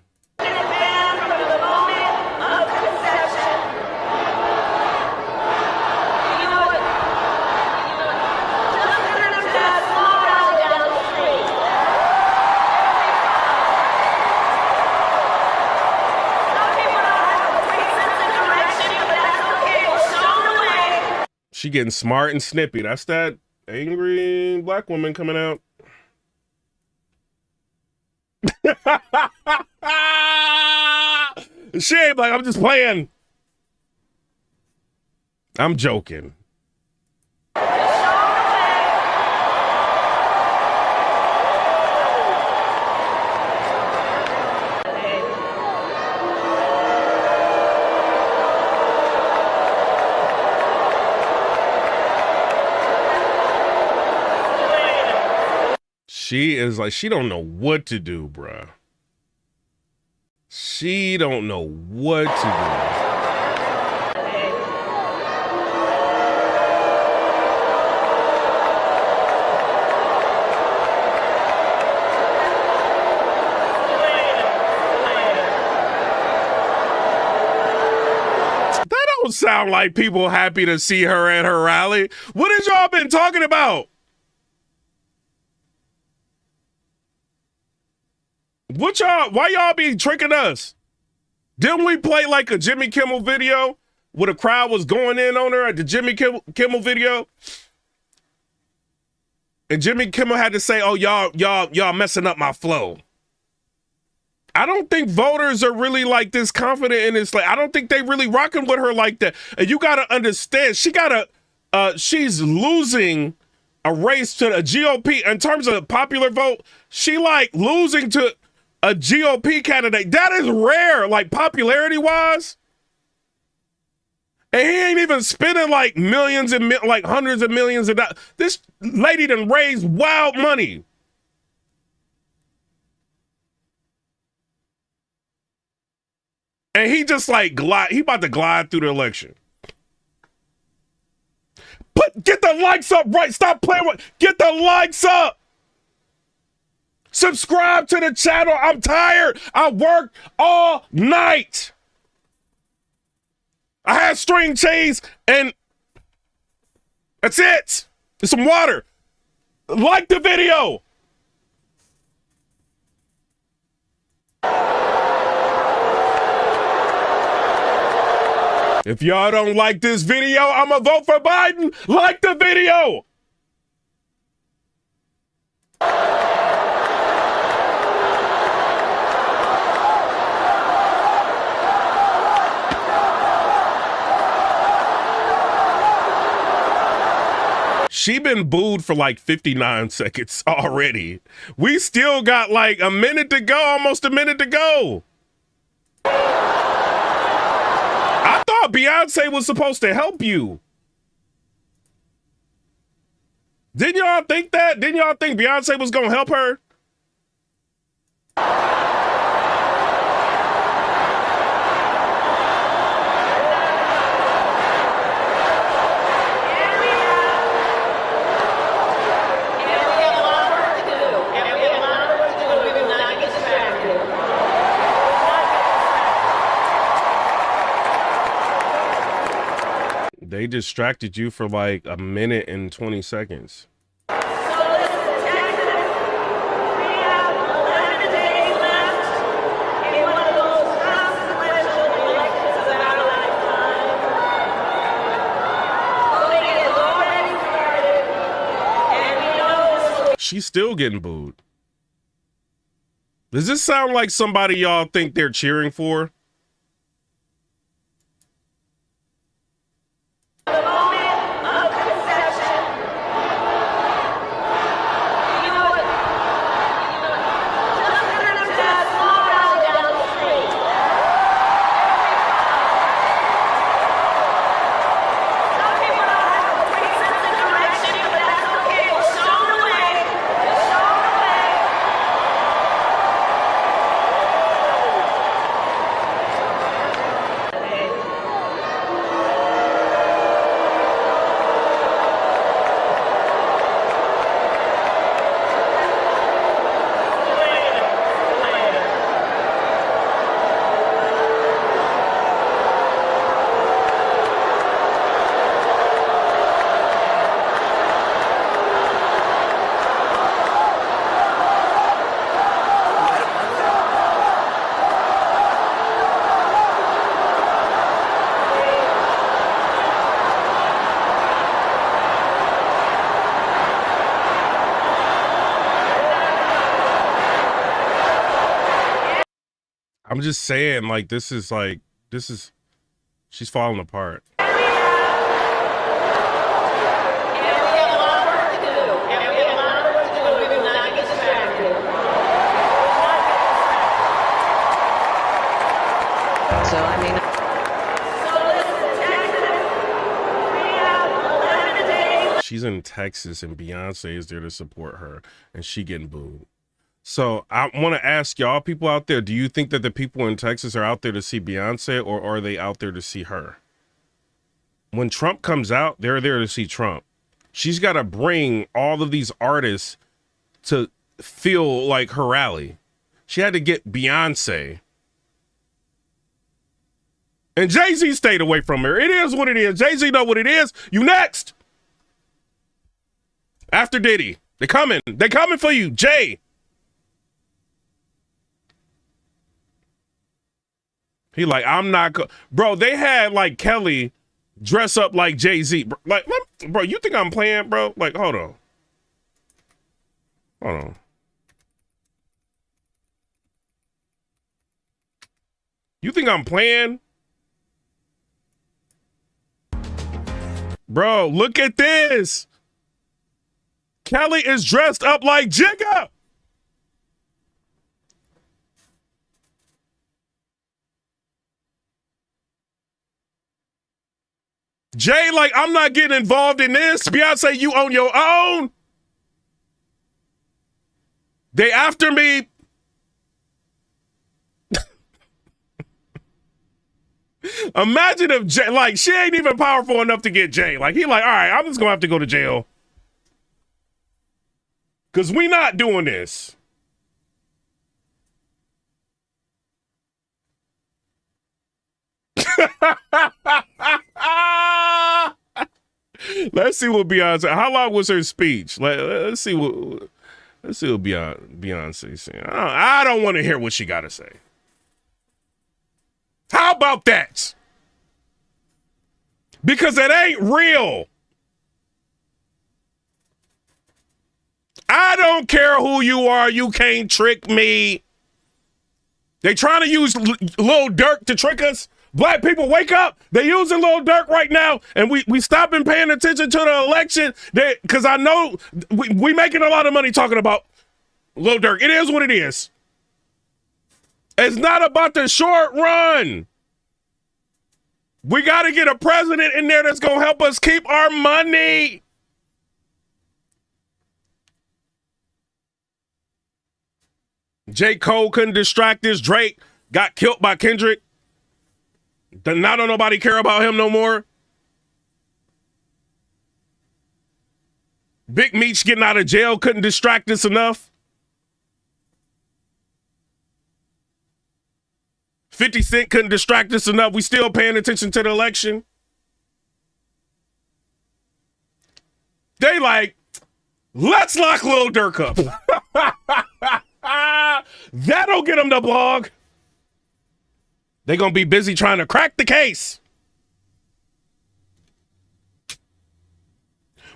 She getting smart and snippy. That's that angry black woman coming out. She ain't like, I'm just playing. I'm joking. She is like, she don't know what to do, bruh. She don't know what to do. That don't sound like people happy to see her at her rally. What has y'all been talking about? Why y'all be tricking us? Didn't we play like a Jimmy Kimmel video where the crowd was going in on her at the Jimmy Kimmel video? And Jimmy Kimmel had to say, oh, y'all messing up my flow. I don't think voters are really like this confident in this. Like, I don't think they really rocking with her like that. And you got to understand, she's losing a race to the GOP in terms of the popular vote. She like losing to a GOP candidate. That is rare, like popularity wise. And he ain't even spending like millions and like hundreds of millions of dollars. This lady done raised wild money. And he just like he about to glide through the election. Get the likes up, right? Stop playing with, get the likes up. Subscribe to the channel. I'm tired. I worked all night. I had string cheese and that's it. There's some water. Like the video. If y'all don't like this video, I'm gonna vote for Biden. Like the video. She been booed for like 59 seconds already. We still got like a minute to go, almost a minute to go. I thought Beyonce was supposed to help you. Didn't y'all think that? Didn't y'all think Beyonce was gonna help her? They distracted you for like a minute and 20 seconds. So listen, Texas, we have 11 days left in one of those consequential elections of our lifetime. Voting is already started, and we know this will be. She's still getting booed. Does this sound like somebody y'all think they're cheering for? I'm just saying, like, this is, she's falling apart. So, I mean, She's in Texas and Beyonce is there to support her and she getting booed. So I want to ask y'all people out there, do you think that the people in Texas are out there to see Beyonce or are they out there to see her? When Trump comes out, they're there to see Trump. She's got to bring all of these artists to feel like her rally. She had to get Beyonce. And Jay-Z stayed away from her. It is what it is. Jay-Z know what it is. You next. After Diddy. They coming. They coming for you. Jay. He like, I'm not bro, they had like Kelly dress up like Jay-Z. Like, bro, you think I'm playing, bro? Like, hold on. Hold on. You think I'm playing? Bro, look at this. Kelly is dressed up like Jigga. Jay, like, I'm not getting involved in this. Beyonce, you on your own. They after me. Imagine if Jay, like, she ain't even powerful enough to get Jay. Like, he like, all right, I'm just gonna have to go to jail. Cause we not doing this. Let's see what Beyonce. How long was her speech? Let's see what Beyonce saying. I don't want to hear what she got to say. How about that? Because it ain't real. I don't care who you are. You can't trick me. They trying to use Lil Durk to trick us. Black people, wake up. They using Lil Durk right now, and we stopping paying attention to the election because I know we making a lot of money talking about Lil Durk. It is what it is. It's not about the short run. We got to get a president in there that's going to help us keep our money. J. Cole couldn't distract us. Drake got killed by Kendrick. Now don't nobody care about him no more. Big Meech getting out of jail couldn't distract us enough. 50 Cent couldn't distract us enough. We still paying attention to the election. They like, let's lock Lil Durk up. That'll get them to blog. They're going to be busy trying to crack the case.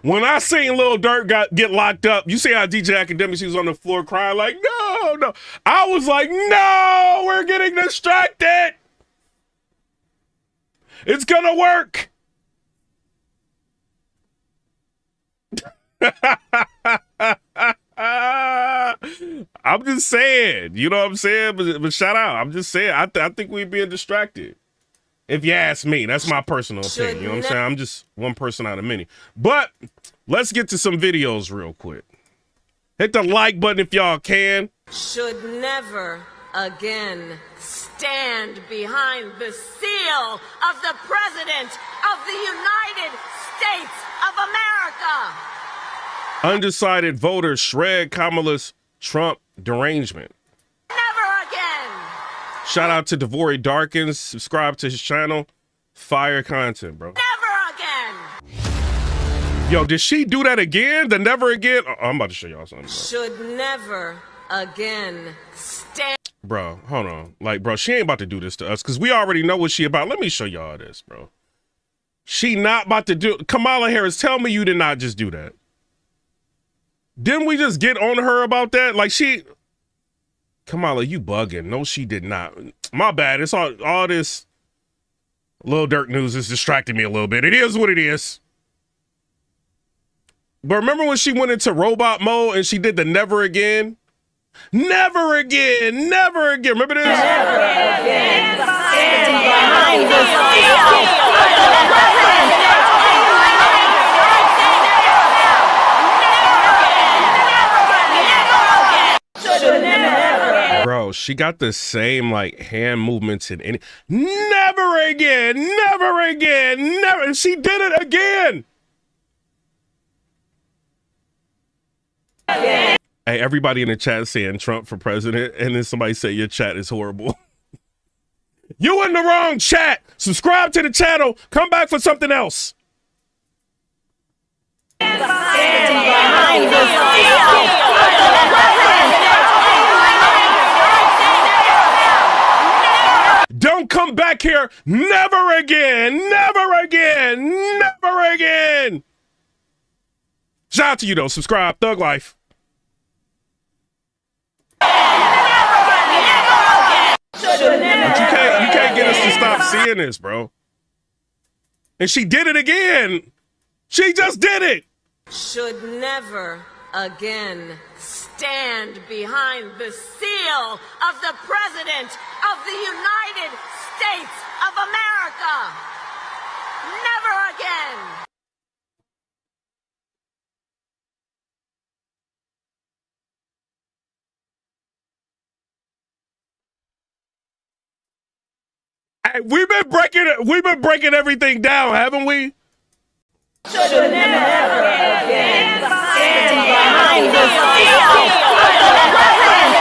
When I seen Lil Durk get locked up, you see how DJ Academics, he was on the floor crying like, no. I was like, no, we're getting distracted. It's going to work. I'm just saying, you know what I'm saying? But shout out. I'm just saying, I think we're being distracted. If you ask me, that's my personal opinion. You know what I'm saying? I'm just one person out of many. But let's get to some videos real quick. Hit the like button if y'all can. should never again stand behind the seal of the President of the United States of America. Undecided voters shred Kamala's Trump derangement. Never again. Shout out to Devory Darkins. Subscribe to his channel. Fire content, bro. Never again. Yo, did she do that again? The never again? Oh, I'm about to show y'all something, bro. Should never again stand. Bro, hold on. Like, bro, she ain't about to do this to us because we already know what she about. Let me show y'all this, bro. She not about to do. Kamala Harris, tell me you did not just do that. Didn't we just get on her about that? Like, she. Kamala, you bugging. No, she did not. My bad. It's all this Lil Durk news is distracting me a little bit. It is what it is. But remember when she went into robot mode and she did the never again? Never again, never again. Remember this? Never again. Bro, she got the same like hand movements in any. Never again, never again, never. And she did it again. Hey, everybody in the chat saying Trump for president, and then somebody say your chat is horrible. You in the wrong chat. Subscribe to the channel. Come back for something else. Don't come back here. Never again. Never again. Never again. Shout out to you though. Subscribe. Thug Life. But you can't get us to stop seeing this, bro. And she did it again. She just did it. Should never again stand behind the seal of the President of the United States of America. Never again. Hey, we've been breaking everything down, haven't we? Should never again stand behind the seal of the President.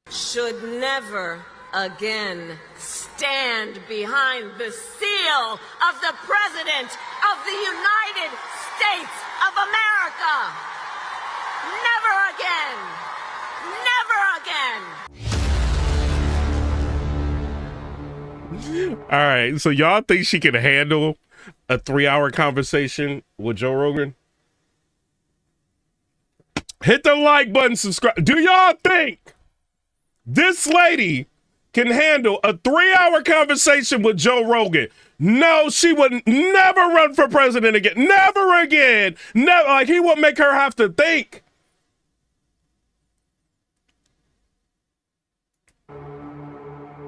Should never again stand behind the seal of the President of the United States of America. Never again. Never again. All right, so y'all think she can handle a 3-hour conversation with Joe Rogan? Hit the like button, subscribe. Do y'all think this lady can handle a 3-hour conversation with Joe Rogan? No, she would never run for president again. Never again. Never. Like, he would make her have to think.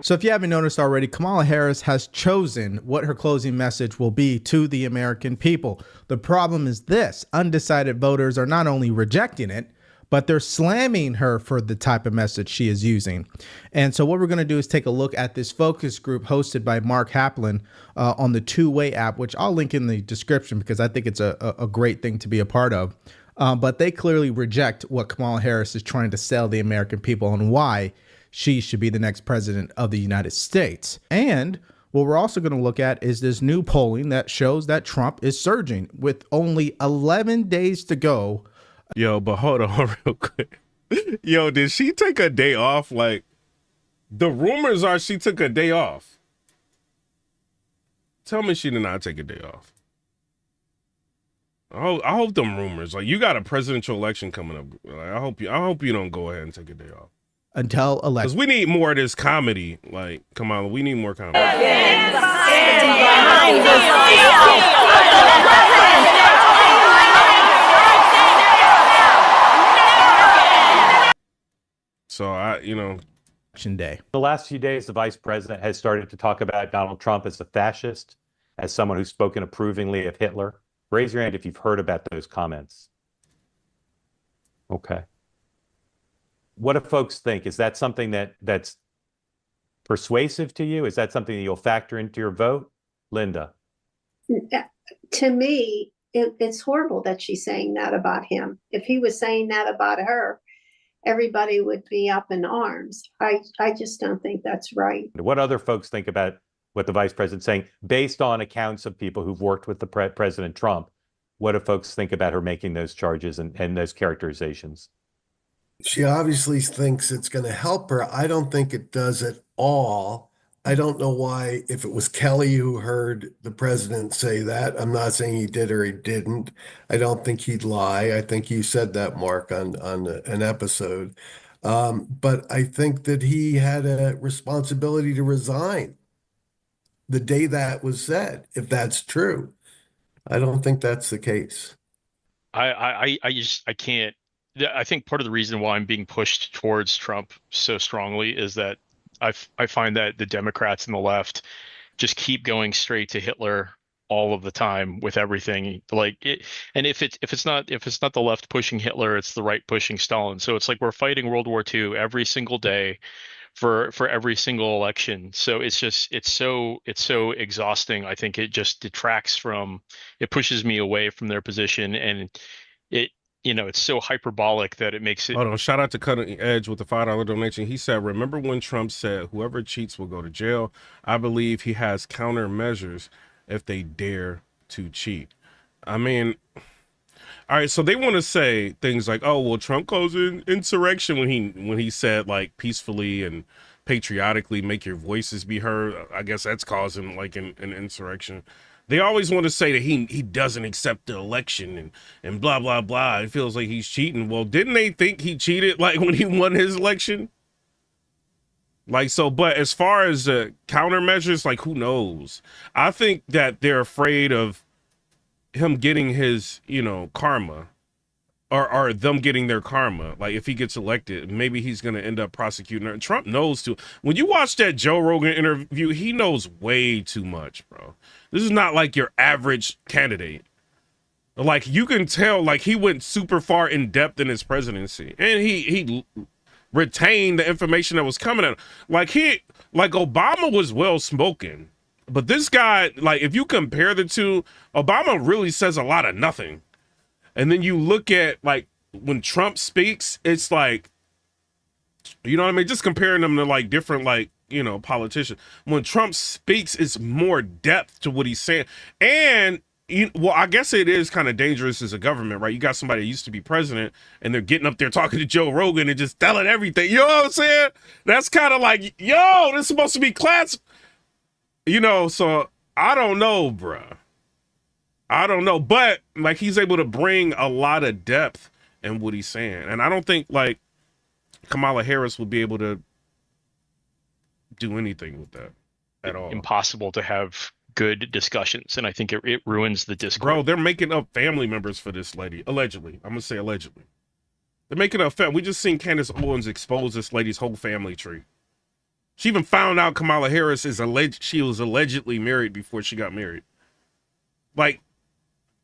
So if you haven't noticed already, Kamala Harris has chosen what her closing message will be to the American people. The problem is this: undecided voters are not only rejecting it, but they're slamming her for the type of message she is using. And so what we're going to do is take a look at this focus group hosted by Mark Haplin on the Two-Way app, which I'll link in the description because I think it's a great thing to be a part of. But they clearly reject what Kamala Harris is trying to sell the American people and why she should be the next president of the United States. And what we're also going to look at is this new polling that shows that Trump is surging with only 11 days to go. Yo, but hold on real quick. Yo, did she take a day off? Like, the rumors are she took a day off. Tell me she did not take a day off. I hope them rumors. Like, you got a presidential election coming up. Like, I hope you don't go ahead and take a day off. Until election. Because we need more of this comedy. Like, come on, we need more comedy. So Election day. The last few days, the vice president has started to talk about Donald Trump as a fascist, as someone who's spoken approvingly of Hitler. Raise your hand if you've heard about those comments. Okay. What do folks think? Is that something that's persuasive to you? Is that something that you'll factor into your vote? Linda? To me, it's horrible that she's saying that about him. If he was saying that about her, everybody would be up in arms. I just don't think that's right. What other folks think about what the vice president's saying based on accounts of people who've worked with the President Trump? What do folks think about her making those charges and those characterizations? She obviously thinks it's going to help her. I don't think it does at all. I don't know why, if it was Kelly who heard the president say that, I'm not saying he did or he didn't. I don't think he'd lie. I think you said that, Mark, on an episode. But I think that he had a responsibility to resign the day that was said, if that's true. I don't think that's the case. I can't. I think part of the reason why I'm being pushed towards Trump so strongly is that I find that the Democrats and the left just keep going straight to Hitler all of the time with everything. Like it, and if it's not the left pushing Hitler, it's the right pushing Stalin. So it's like we're fighting World War II every single day for every single election. So it's so exhausting. I think it just detracts from, it pushes me away from their position, and it's so hyperbolic that it makes it. Hold on, shout out to Cutting Edge with the $5 donation. He said, remember when Trump said whoever cheats will go to jail? I believe he has countermeasures if they dare to cheat. I mean, all right, so they want to say things like, oh, well, Trump calls in insurrection when he said, like, peacefully and patriotically make your voices be heard. I guess that's causing like an insurrection. They always want to say that he doesn't accept the election and blah, blah, blah. It feels like he's cheating. Well, didn't they think he cheated like when he won his election? Like, so, but as far as countermeasures, like, who knows? I think that they're afraid of him getting his, karma or them getting their karma. Like, if he gets elected, maybe he's going to end up prosecuting her. Trump knows too. When you watch that Joe Rogan interview, he knows way too much, bro. This is not like your average candidate. Like, you can tell, like, he went super far in depth in his presidency, and he retained the information that was coming at him. Like, Obama was well spoken, but this guy, like, if you compare the two, Obama really says a lot of nothing. And then you look at, like, when Trump speaks, it's like, you know what I mean? Just comparing them to, like, different, like, politicians. When Trump speaks, it's more depth to what he's saying. And, well, I guess it is kind of dangerous as a government, right? You got somebody that used to be president, and they're getting up there talking to Joe Rogan and just telling everything. You know what I'm saying? That's kind of like, yo, this is supposed to be class. So I don't know, bruh. I don't know. But, like, he's able to bring a lot of depth in what he's saying. And I don't think, like, Kamala Harris will be able to do anything with that at all. Impossible to have good discussions, and I think it ruins the discourse. Bro, they're making up family members for this lady, allegedly. I'm gonna say allegedly. They're making up we just seen Candace Owens expose this lady's whole family tree. She even found out Kamala Harris she was allegedly married before she got married. Like,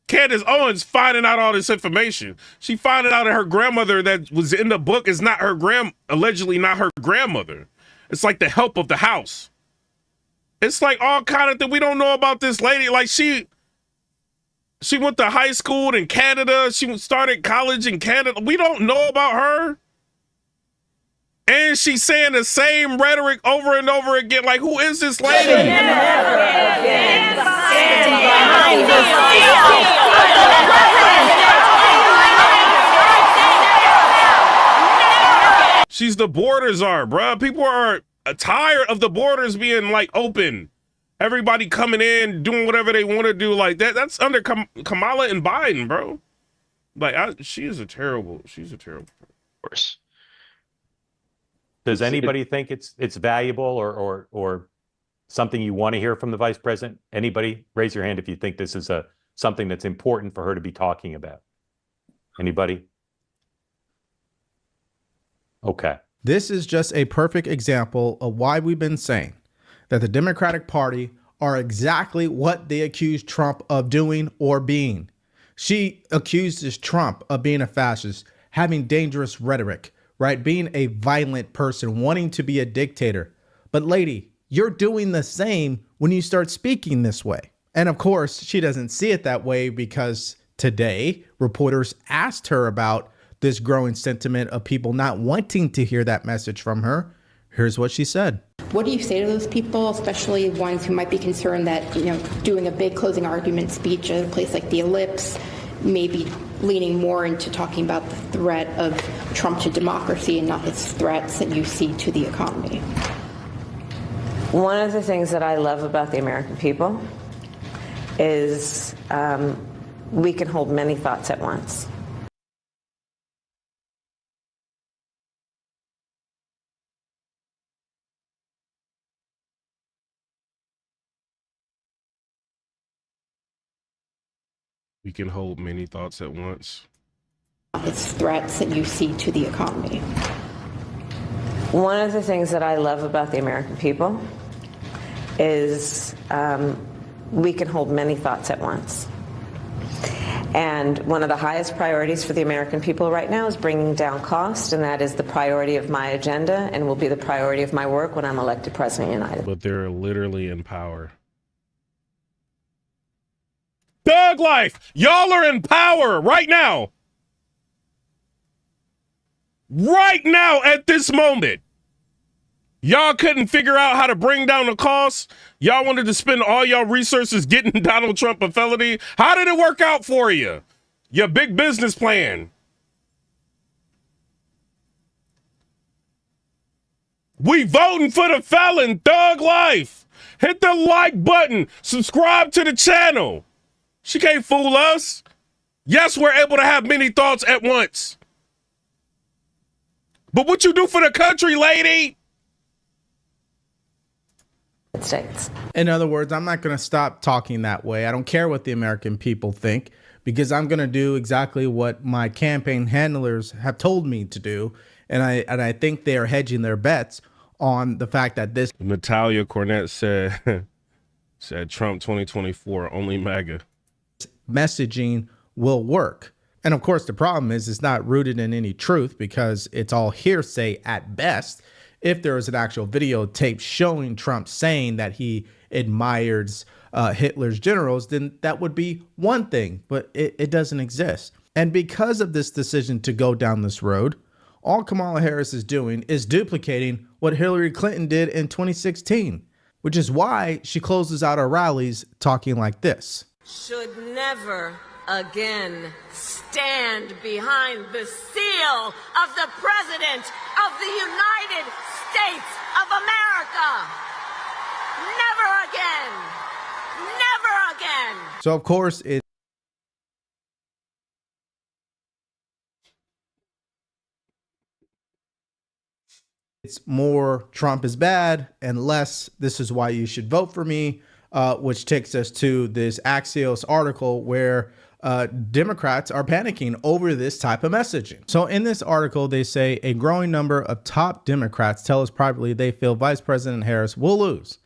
Candace Owens finding out all this information. She finding out that her grandmother that was in the book is not allegedly not her grandmother. It's like the help of the house. It's like all kind of thing. We don't know about this lady. Like, she went to high school in Canada. She started college in Canada. We don't know about her. And she's saying the same rhetoric over and over again. Like, who is this lady? She's the border czar, bruh. People are tired of the borders being, like, open. Everybody coming in, doing whatever they want to do. Like, that's under Kamala and Biden, bro. Like, she's a terrible person. Does anybody think it's valuable or something you want to hear from the vice president? Anybody? Raise your hand if you think this is something that's important for her to be talking about. Anybody? Okay. This is just a perfect example of why we've been saying that the Democratic Party are exactly what they accused Trump of doing or being. She accuses Trump of being a fascist, having dangerous rhetoric, right? Being a violent person, wanting to be a dictator. But lady, you're doing the same when you start speaking this way. And of course, she doesn't see it that way because today reporters asked her about this growing sentiment of people not wanting to hear that message from her. Here's what she said. What do you say to those people, especially ones who might be concerned that, doing a big closing argument speech at a place like the Ellipse, maybe leaning more into talking about the threat of Trump to democracy and not the threats that you see to the economy? One of the things that I love about the American people is we can hold many thoughts at once. We can hold many thoughts at once. It's threats that you see to the economy. One of the things that I love about the American people is we can hold many thoughts at once. And one of the highest priorities for the American people right now is bringing down cost, and that is the priority of my agenda and will be the priority of my work when I'm elected President of the United States. But they're literally in power. Thug life! Y'all are in power right now. Right now at this moment. Y'all couldn't figure out how to bring down the costs. Y'all wanted to spend all y'all resources getting Donald Trump a felony. How did it work out for you? Your big business plan. We voting for the felon, Thug Life. Hit the like button. Subscribe to the channel. She can't fool us. Yes, we're able to have many thoughts at once. But what you do for the country, lady? States. In other words, I'm not going to stop talking that way. I don't care what the American people think, because I'm going to do exactly what my campaign handlers have told me to do. And I think they are hedging their bets on the fact that this. Natalia Cornett said Trump 2024, only MAGA. Messaging will work. And of course, the problem is it's not rooted in any truth, because it's all hearsay at best. If there was an actual videotape showing Trump saying that he admires Hitler's generals, then that would be one thing, but it doesn't exist. And because of this decision to go down this road, all Kamala Harris is doing is duplicating what Hillary Clinton did in 2016, which is why she closes out her rallies talking like this. Should never again stand behind the seal of the President of the United States of America. Never again. Never again. So, of course, it's more Trump is bad and less this is why you should vote for me, which takes us to this Axios article where Democrats are panicking over this type of messaging. So in this article, they say a growing number of top Democrats tell us privately they feel Vice President Harris will lose,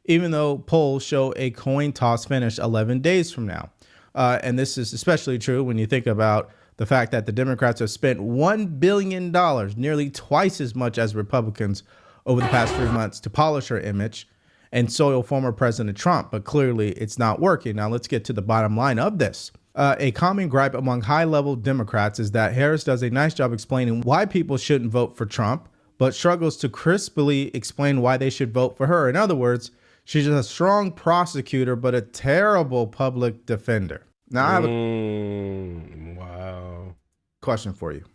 even though polls show a coin toss finish 11 days from now. And this is especially true when you think about the fact that the Democrats have spent $1 billion, nearly twice as much as Republicans over the past 3 months to polish her image and soil former President Trump. But clearly it's not working. Now let's get to the bottom line of this. A common gripe among high-level Democrats is that Harris does a nice job explaining why people shouldn't vote for Trump, but struggles to crisply explain why they should vote for her. In other words, she's a strong prosecutor, but a terrible public defender. Now, I have a question for you.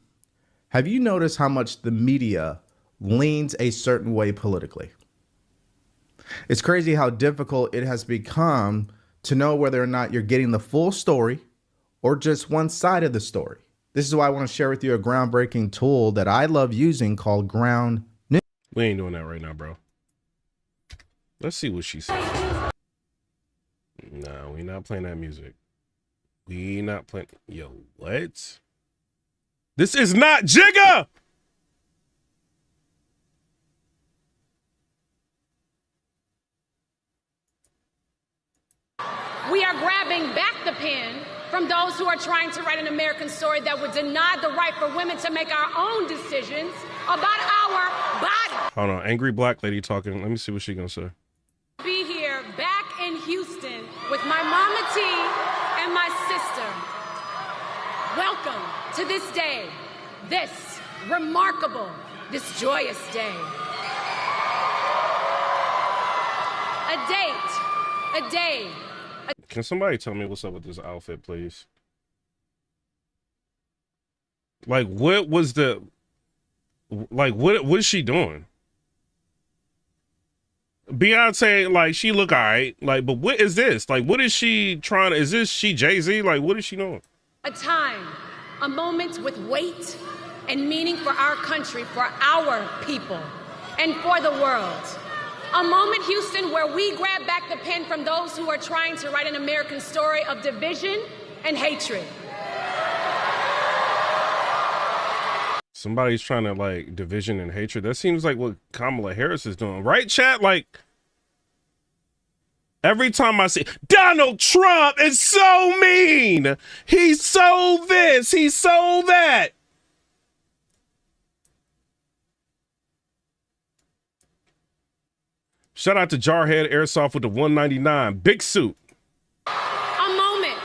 Have you noticed how much the media leans a certain way politically? It's crazy how difficult it has become to know whether or not you're getting the full story or just one side of the story. This is why I want to share with you a groundbreaking tool that I love using called Ground News. We ain't doing that right now, bro. Let's see what she says. No, we not playing that music. We not playing. Yo, what? This is not Jigga! We are grabbing back the pen from those who are trying to write an American story that would deny the right for women to make our own decisions about our body. Hold on, angry black lady talking. Let me see what she gonna say. Be here back in Houston with my mama T and my sister. Welcome to this day, this remarkable, this joyous day. A day. Can somebody tell me what's up with this outfit, please? Like, what was the... Like, what is she doing? Beyonce, like, she look all right. Like, but what is this? Like, what is she trying to, is this she Jay-Z? Like, what is she doing? A time, a moment with weight and meaning for our country, for our people, and for the world. A moment, Houston, where we grab back the pen from those who are trying to write an American story of division and hatred. Somebody's trying to, like, division and hatred. That seems like what Kamala Harris is doing. Right, chat? Like, every time I see Donald Trump is so mean. He's so this. He's so that. Shout out to Jarhead Airsoft with the 199. Big suit. A moment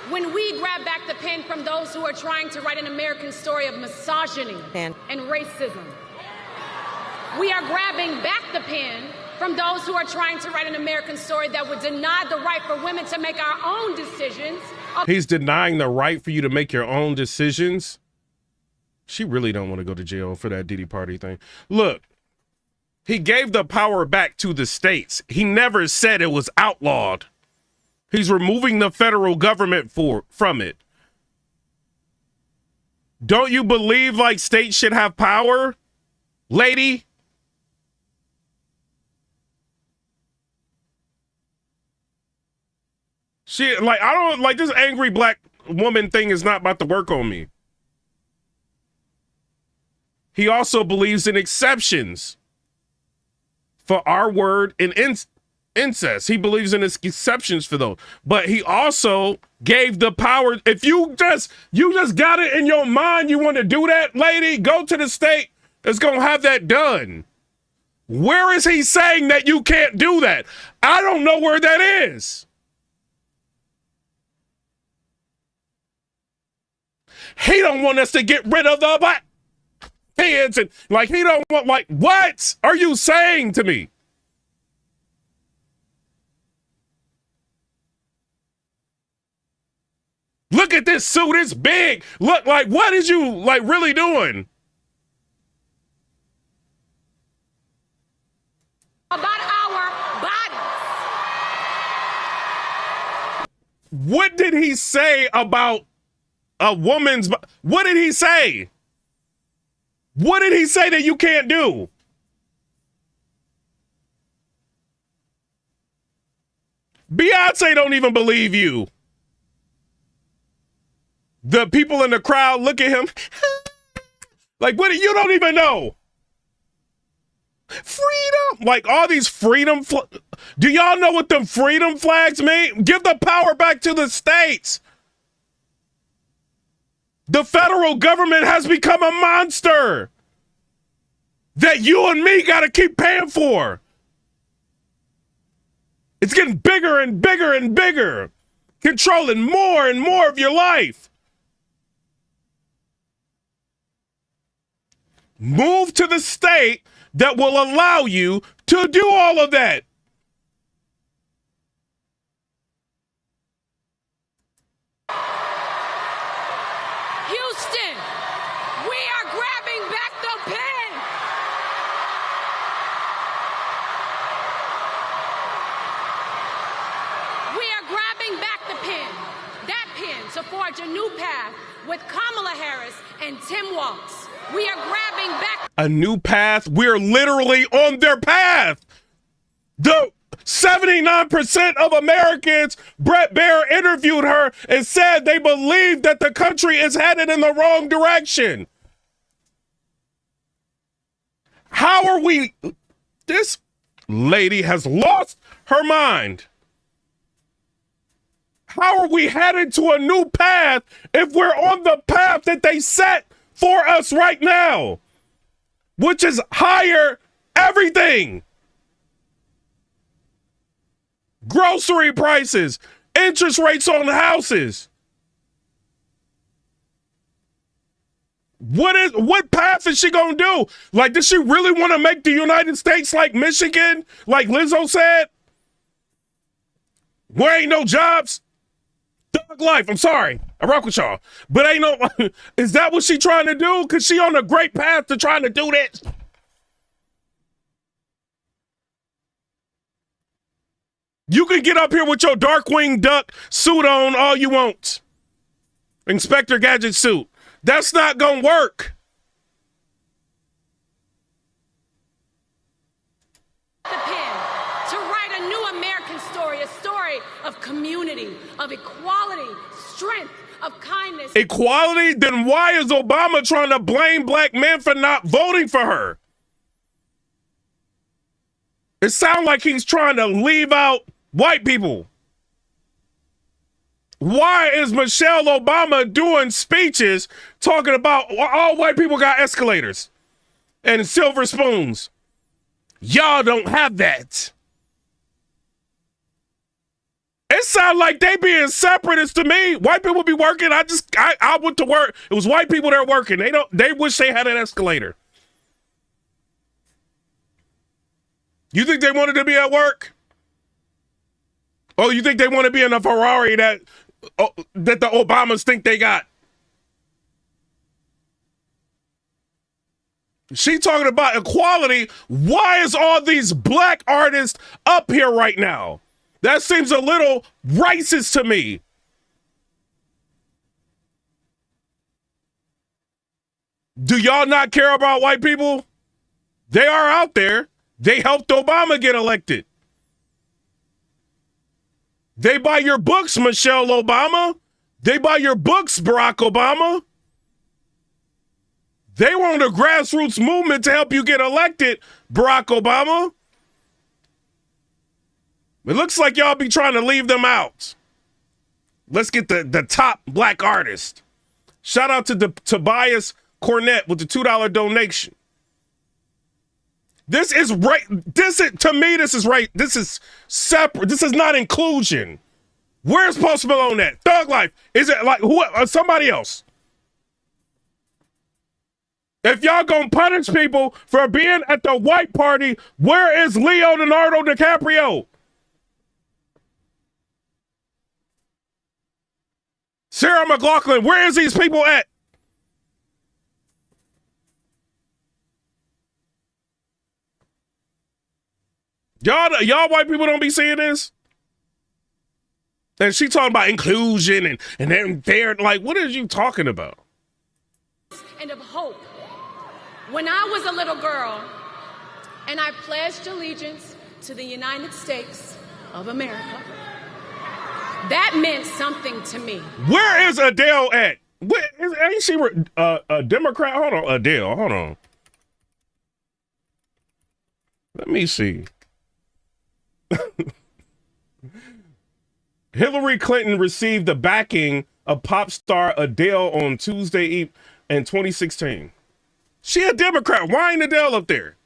when we grab back the pen from those who are trying to write an American story of misogyny and racism. We are grabbing back the pen from those who are trying to write an American story that would deny the right for women to make our own decisions. He's denying the right for you to make your own decisions. She really don't want to go to jail for that Diddy party thing. Look, he gave the power back to the states. He never said it was outlawed. He's removing the federal government from it. Don't you believe like states should have power, lady? She, like, I don't, like, this angry black woman thing is not about to work on me. He also believes in exceptions for our word and incest. He believes in exceptions for those. But he also gave the power. If you just got it in your mind you want to do that, lady, go to the state that's going to have that done. Where is he saying that you can't do that? I don't know where that is. He don't want us to get rid of the black kids, and like he don't want, like, what are you saying to me? Look at this suit, it's big. Look, like, what is you like really doing? About our bodies. What did he say about a woman's, what did he say? What did he say that you can't do? Beyonce don't even believe you. The people in the crowd look at him like, what, you don't even know. Freedom, like all these freedom, do y'all know what them freedom flags mean? Give the power back to the states. The federal government has become a monster that you and me got to keep paying for. It's getting bigger and bigger and bigger, controlling more and more of your life. Move to the state that will allow you to do all of that. Houston, we are grabbing back the pen. We are grabbing back the pen. That pen to forge a new path with Kamala Harris and Tim Walz. We are grabbing back a new path. We're literally on their path. The 79% of Americans, Brett Baer interviewed her and said they believe that the country is headed in the wrong direction. How are we? This lady has lost her mind. How are we headed to a new path if we're on the path that they set for us right now, which is higher everything? Grocery prices, interest rates on houses. What path is she gonna do? Like, does she really want to make the United States like Michigan, like Lizzo said? Where ain't no jobs? Thug life, I'm sorry. I rock with y'all. But ain't no, is that what she trying to do? Cause she on a great path to trying to do this. You can get up here with your Darkwing Duck suit on all you want. Inspector Gadget suit. That's not going to work. The pen to write a new American story, a story of community, of equality, strength, of kindness. Equality? Then why is Obama trying to blame black men for not voting for her? It sounds like he's trying to leave out white people. Why is Michelle Obama doing speeches talking about all white people got escalators and silver spoons? Y'all don't have that. It sounds like they being separatists to me. White people be working. I went to work. It was white people that are working. They wish they had an escalator. You think they wanted to be at work? Oh, you think they want to be in a Ferrari that the Obamas think they got? She talking about equality. Why is all these black artists up here right now? That seems a little racist to me. Do y'all not care about white people? They are out there. They helped Obama get elected. They buy your books, Michelle Obama. They buy your books, Barack Obama. They want a grassroots movement to help you get elected, Barack Obama. It looks like y'all be trying to leave them out. Let's get the top black artist. Shout out to Tobias Cornett with the $2 donation. This is right. To me, this is right. This is separate. This is not inclusion. Where's Post Malone at? Thug Life. Is it like who? Somebody else? If y'all gonna punish people for being at the white party, where is Leonardo DiCaprio? Sarah McLachlan, where is these people at? Y'all white people don't be seeing this? And she talking about inclusion and then they're like, what are you talking about? And of hope. When I was a little girl and I pledged allegiance to the United States of America, that meant something to me. Where is Adele at? Ain't she a Democrat? Hold on, Adele, hold on. Let me see. Hillary Clinton received the backing of pop star Adele on Tuesday in 2016. She a Democrat. Why ain't Adele up there?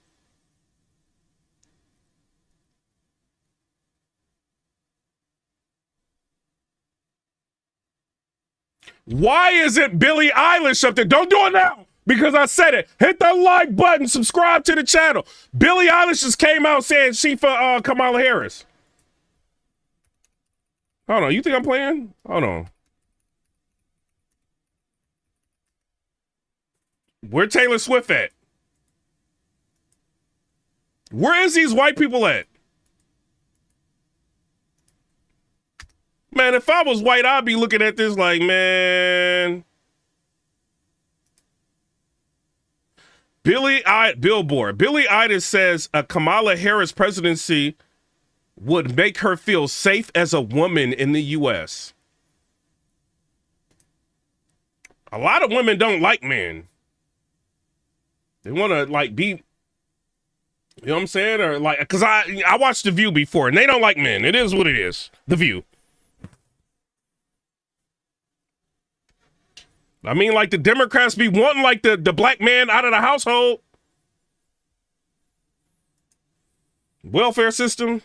Why isn't Billie Eilish up there? Don't do it now because I said it. Hit the like button. Subscribe to the channel. Billie Eilish just came out saying she for Kamala Harris. Hold on. You think I'm playing? Hold on. Where Taylor Swift at? Where is these white people at? Man, if I was white, I'd be looking at this like, man. Billboard. Billie Eilish says a Kamala Harris presidency would make her feel safe as a woman in the U.S. A lot of women don't like men. They want to like be, you know what I'm saying? Or like, because I watched The View before and they don't like men. It is what it is. The View. I mean, like the Democrats be wanting like the black man out of the household. Welfare system.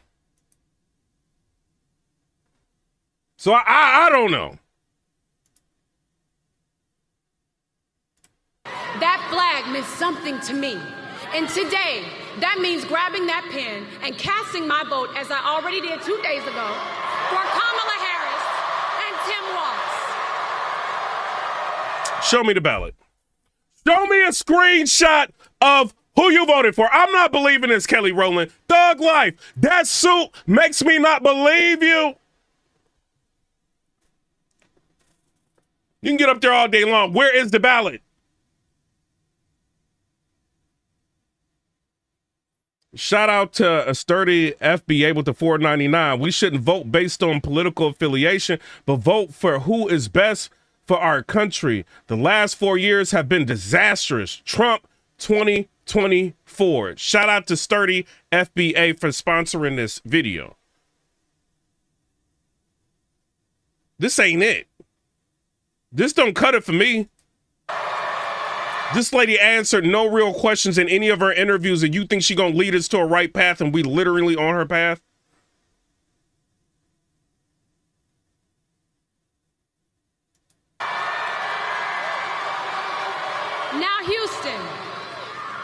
So I don't know. That flag meant something to me. And today, that means grabbing that pen and casting my vote, as I already did 2 days ago, for Kamala Harris and Tim Walz. Show me the ballot. Show me a screenshot of Who you voted for? I'm not believing this, Kelly Rowland. Thug life. That suit makes me not believe you. You can get up there all day long. Where is the ballot? Shout out to a sturdy FBA with the $4.99. We shouldn't vote based on political affiliation, but vote for who is best for our country. The last 4 years have been disastrous. Trump 2024. Shout out to sturdy FBA for sponsoring this video. This ain't it. This don't cut it for me. This lady answered no real questions in any of her interviews, and you think she gonna lead us to a right path and we literally on her path? Now, Houston,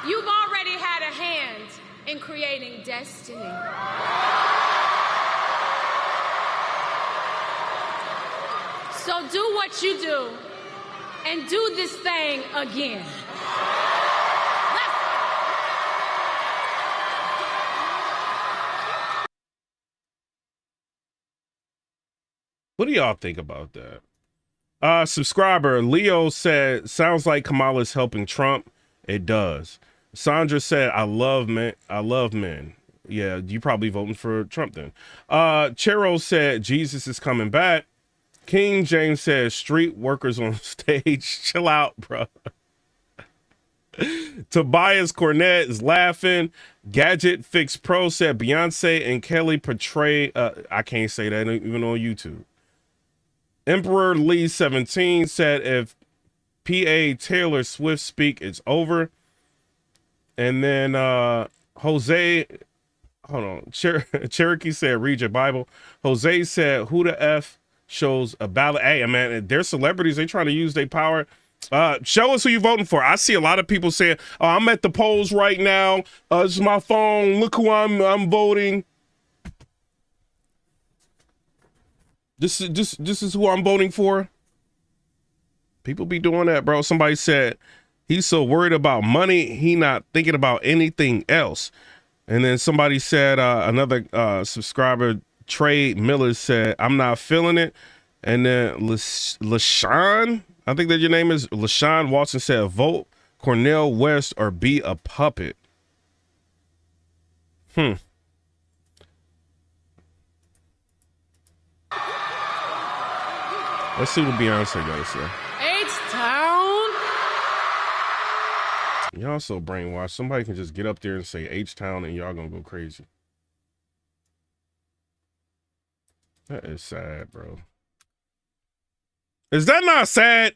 you've already had a hand in creating destiny. So do what you do and do this thing again. What do y'all think about that? Subscriber Leo said, sounds like Kamala's helping Trump. It does. Sandra said, I love men. Yeah, you probably voting for Trump then. Chero said, Jesus is coming back. King James says, street workers on stage. Chill out, bro. Tobias Cornett is laughing. Gadget Fix Pro said, Beyonce and Kelly portray, I can't say that even on YouTube. Emperor Lee 17 said, if P.A. Taylor Swift speak, it's over. And then Jose, hold on. Cherokee said, read your Bible. Jose said, who the F shows a ballot? Hey, man, they're celebrities. They trying to use their power. Show us who you voting for. I see a lot of people saying, oh, I'm at the polls right now. This is my phone. Look who I'm voting. This is who I'm voting for. People be doing that, bro. Somebody said he's so worried about money, he not thinking about anything else. And then somebody said, another subscriber, Trey Miller, said, I'm not feeling it. And then LaShawn, I think that your name is LaShawn Watson, said, vote Cornel West or be a puppet. Let's see what Beyonce got to say. H-Town. Y'all so brainwashed. Somebody can just get up there and say H-Town and y'all gonna go crazy. That is sad, bro. Is that not sad?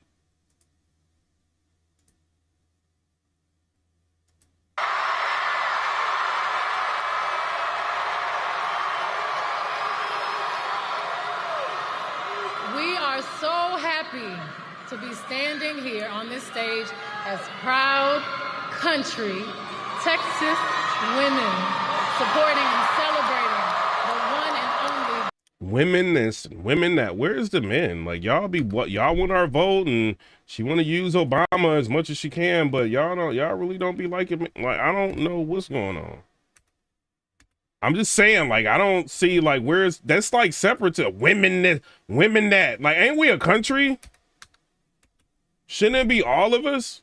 We are so happy to be standing here on this stage as proud country Texas women, supporting and celebrating the one and only Women that where's the men? Like y'all want our vote and she want to use Obama as much as she can, but y'all really don't be liking me. Like I don't know what's going on. I'm just saying, like, I don't see, like, that's like separate to women that, like, ain't we a country? Shouldn't it be all of us?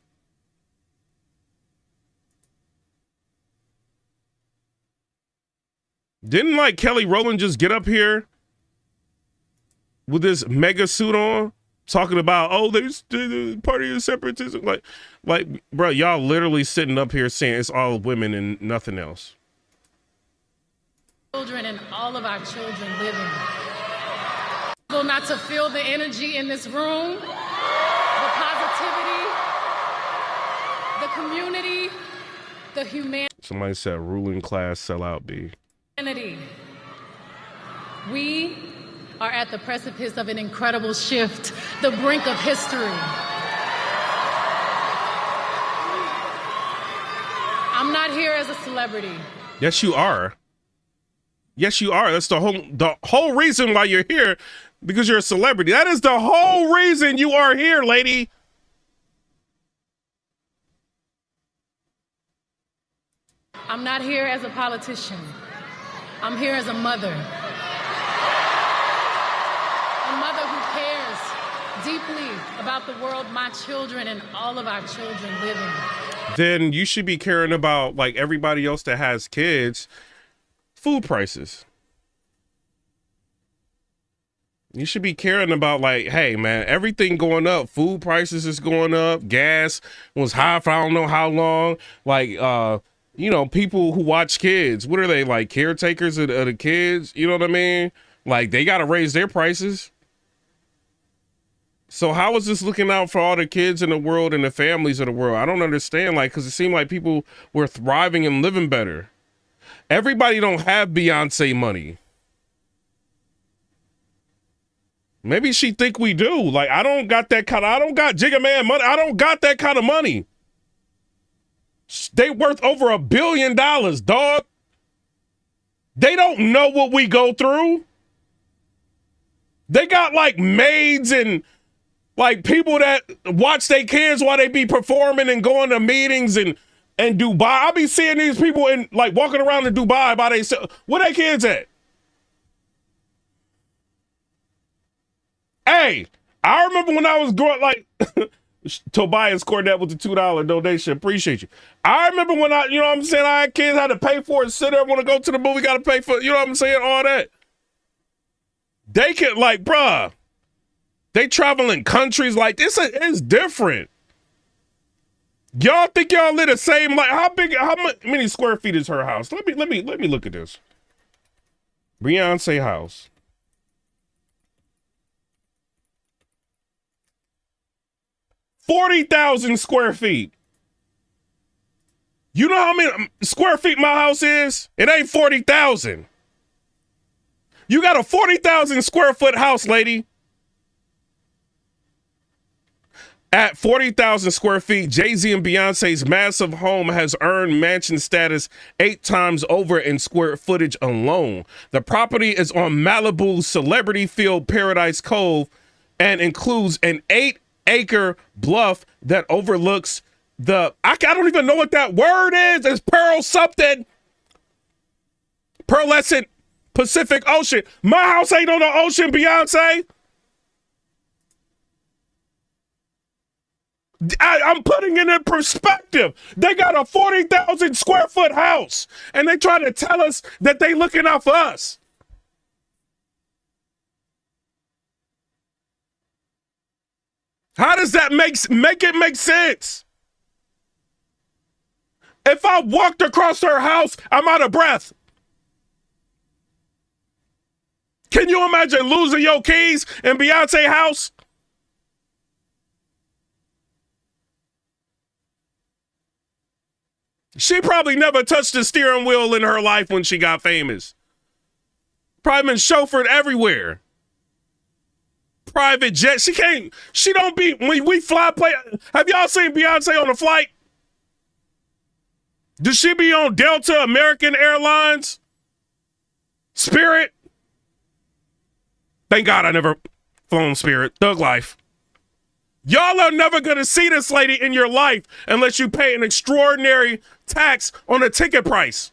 Didn't, like, Kelly Rowland just get up here with this mega suit on, talking about, oh, there's the party of separatism? Like, bro, y'all literally sitting up here saying it's all women and nothing else. children and all of our children living. Not to feel the energy in this room, the positivity, the community, the humanity. Somebody said ruling class sellout B. We are at the precipice of an incredible shift, the brink of history. I'm not here as a celebrity. Yes, you are. Yes, you are. That's the whole reason why you're here, because you're a celebrity. That is the whole reason you are here, lady. I'm not here as a politician. I'm here as a mother. A mother who cares deeply about the world my children and all of our children live in. Then you should be caring about, like everybody else that has kids, food prices. You should be caring about, like, hey man, everything going up. Food prices is going up. Gas was high for I don't know how long. Like, you know, people who watch kids, what are they, like caretakers of the kids? You know what I mean? Like, they got to raise their prices. So how is this looking out for all the kids in the world and the families of the world? I don't understand, like, because it seemed like people were thriving and living better. Everybody don't have Beyonce money. Maybe she think we do. Like, I don't got Jigga Man money. I don't got that kind of money. They worth over $1 billion, dog. They don't know what we go through. They got like maids and like people that watch their kids while they be performing and going to meetings and Dubai. I be seeing these people in like walking around in Dubai by themselves. Where they kids at? Hey, I remember when I was growing, like, Tobias Cornett with the $2 donation. Appreciate you. I remember when you know what I'm saying, I had kids had to pay for it, sit there, want to go to the movie, got to pay for it, you know what I'm saying, all that. They can, like, bruh, they travel in countries like this. It's different. Y'all think y'all live the same, like, how many square feet is her house? Let me look at this. Beyonce house. 40,000 square feet. You know how many square feet my house is? It ain't 40,000. You got a 40,000 square foot house, lady. At 40,000 square feet, Jay-Z and Beyonce's massive home has earned mansion status 8 times over in square footage alone. The property is on Malibu's celebrity-filled Paradise Cove and includes an 8-acre bluff that overlooks I don't even know what that word is. It's pearl something. Pearlescent Pacific Ocean. My house ain't on the ocean, Beyonce. I'm putting it in perspective. They got a 40,000 square foot house and they try to tell us that they looking out for us. How does that make it make sense? If I walked across her house, I'm out of breath. Can you imagine losing your keys in Beyonce's house? She probably never touched the steering wheel in her life when she got famous. Probably been chauffeured everywhere. Private jet. She don't be, when we fly, have y'all seen Beyonce on a flight? Does she be on Delta, American Airlines, Spirit? Thank God I never flown Spirit. Thug life. Y'all are never going to see this lady in your life unless you pay an extraordinary tax on the ticket price.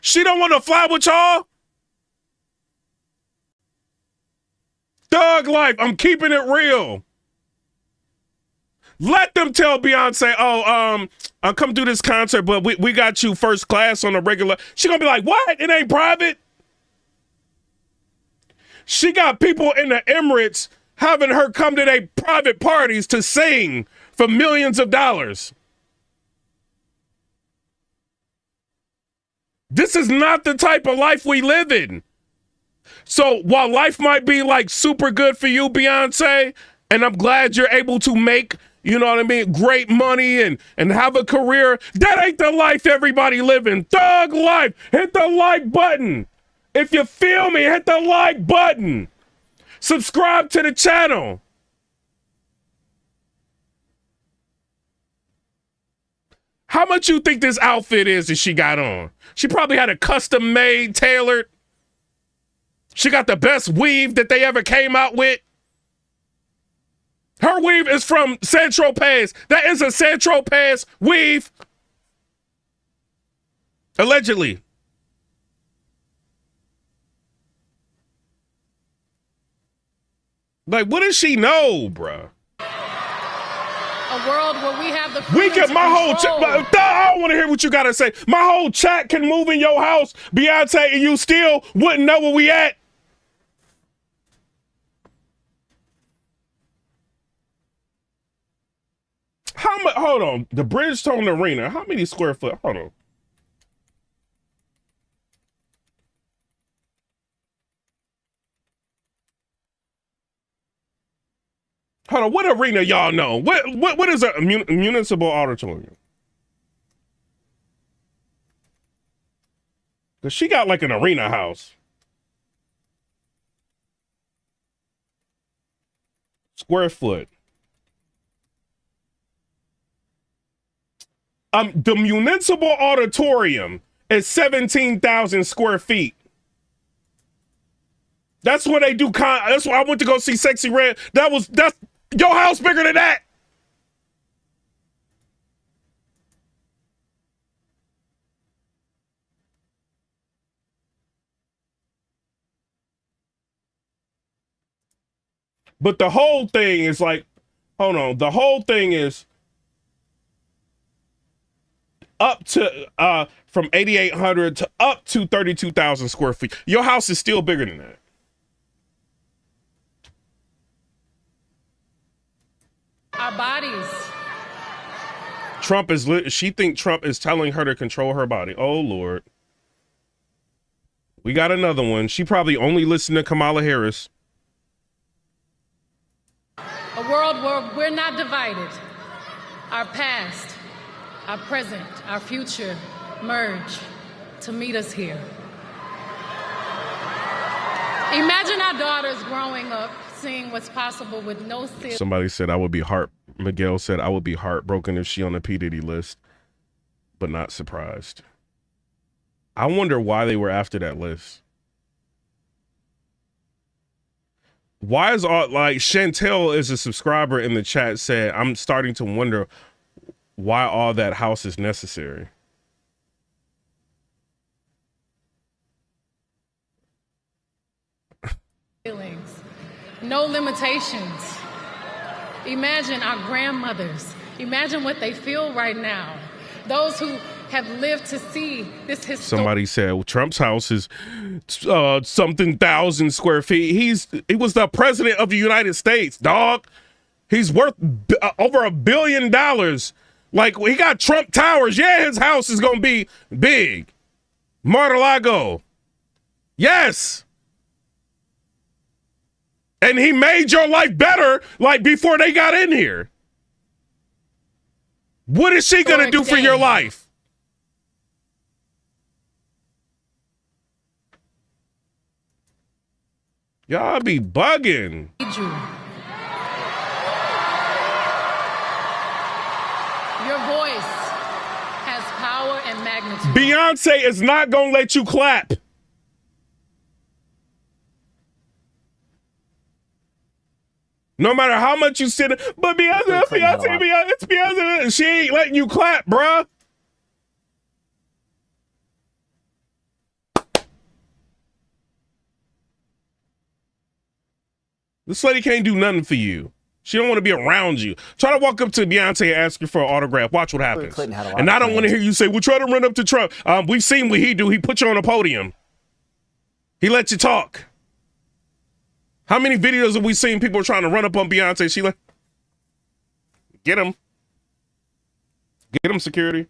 She don't want to fly with y'all? Thug life. I'm keeping it real. Let them tell Beyonce, I'll come do this concert, but we got you first class on a regular. She gonna be like, what? It ain't private? She got people in the Emirates having her come to their private parties to sing for millions of dollars. This is not the type of life we live in. So while life might be like super good for you, Beyonce, and I'm glad you're able to make, you know what I mean, great money and have a career, that ain't the life everybody living. Thug life. Hit the like button. If you feel me, hit the like button. Subscribe to the channel. How much you think this outfit is that she got on? She probably had a custom made, tailored. She got the best weave that they ever came out with. Her weave is from Saint-Tropez. That is a Saint-Tropez weave. Allegedly. Like, what does she know, bruh? A world where we have the We freedom can, my whole I don't want to hear what you gotta say. My whole chat can move in your house, Beyonce, and you still wouldn't know where we at. How much? Hold on. The Bridgestone Arena. How many square foot? Hold on. Hold on. What arena y'all know? What is a municipal auditorium? Cause she got like an arena house. Square foot. The municipal auditorium is 17,000 square feet. That's where they do that's why I went to go see Sexy Red. That's your house bigger than that. But the whole thing is like, hold on, the whole thing is up to from 8,800 to up to 32,000 square feet. Your house is still bigger than that. Our bodies. She think Trump is telling her to control her body. Oh Lord. We got another one. She probably only listened to Kamala Harris. A world where we're not divided. Our past, our present, our future merge to meet us here. Imagine our daughters growing up seeing what's possible with no fear. Somebody said Miguel said I would be heartbroken if she on the P. Diddy list, but not surprised. I wonder why they were after that list. Why is all like Chantel is a subscriber in the chat said, I'm starting to wonder why all that house is necessary. Feelings, no limitations. Imagine our grandmothers. Imagine what they feel right now. Those who have lived to see this history. Somebody said well, Trump's house is something thousand square feet. He was the president of the United States, dog. He's worth over $1 billion. Like he got Trump Towers. Yeah, his house is gonna be big. Mar-a-Lago. Yes. And he made your life better like before they got in here. What is she gonna do for your life? Y'all be bugging. Your voice has power and magnitude. Beyonce is not gonna let you clap. No matter how much you sit, but Beyonce, it's Beyonce. She ain't letting you clap, bruh. This lady can't do nothing for you. She don't want to be around you. Try to walk up to Beyonce and ask her for an autograph. Watch what happens. And I don't want to hear you say, well, try to run up to Trump. We've seen what he do. He put you on a podium. He lets you talk. How many videos have we seen people trying to run up on Beyonce? She like, get him. Get him, security.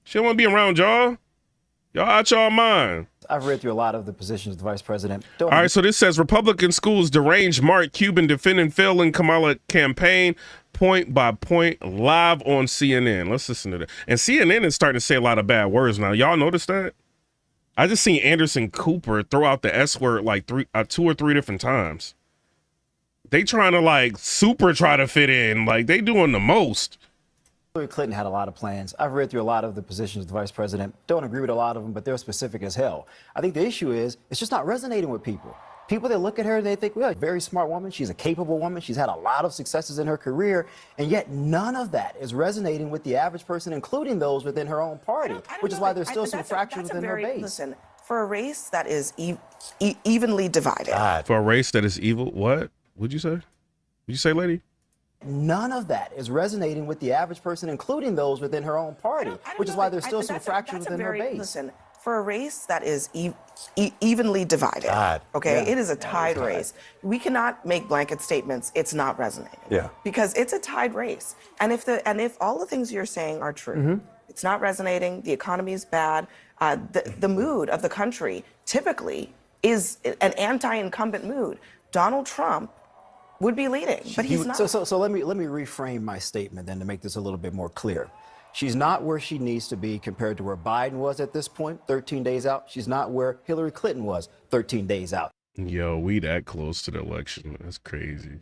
She don't want to be around y'all. Y'all out y'all mind. I've read through a lot of the positions of the vice president. All right, so this says Republican schools deranged Mark Cuban defending failing Kamala campaign point by point live on CNN. Let's listen to that. And CNN is starting to say a lot of bad words now. Y'all notice that? I just seen Anderson Cooper throw out the S word like 2 or 3 different times. They trying to like super try to fit in. Like they doing the most. Hillary Clinton had a lot of plans. I've read through a lot of the positions of the vice president. Don't agree with a lot of them, but they're specific as hell. I think the issue is it's just not resonating with people. People that look at her, they think, well, very smart woman. She's a capable woman. She's had a lot of successes in her career. And yet none of that is resonating with the average person, including those within her own party, which is why there's still some fractures within her base. Listen, for a race that is evenly divided. God. For a race that is evil, what would you say? Would you say, lady? None of that is resonating with the average person, including those within her own party, which is why there's still some fractures within her base. Listen, for a race that is evenly divided, God. okay, Yeah. it is a tied race. We cannot make blanket statements. It's not resonating. Yeah. Because it's a tied race, and if all the things you're saying are true, it's not resonating. The economy is bad. The mood of the country typically is an anti-incumbent mood. Donald Trump would be leading, but he's not. So let me reframe my statement then to make this a little bit more clear. She's not where she needs to be compared to where Biden was at this point, 13 days out. She's not where Hillary Clinton was 13 days out. Yo, we that close to the election. That's crazy.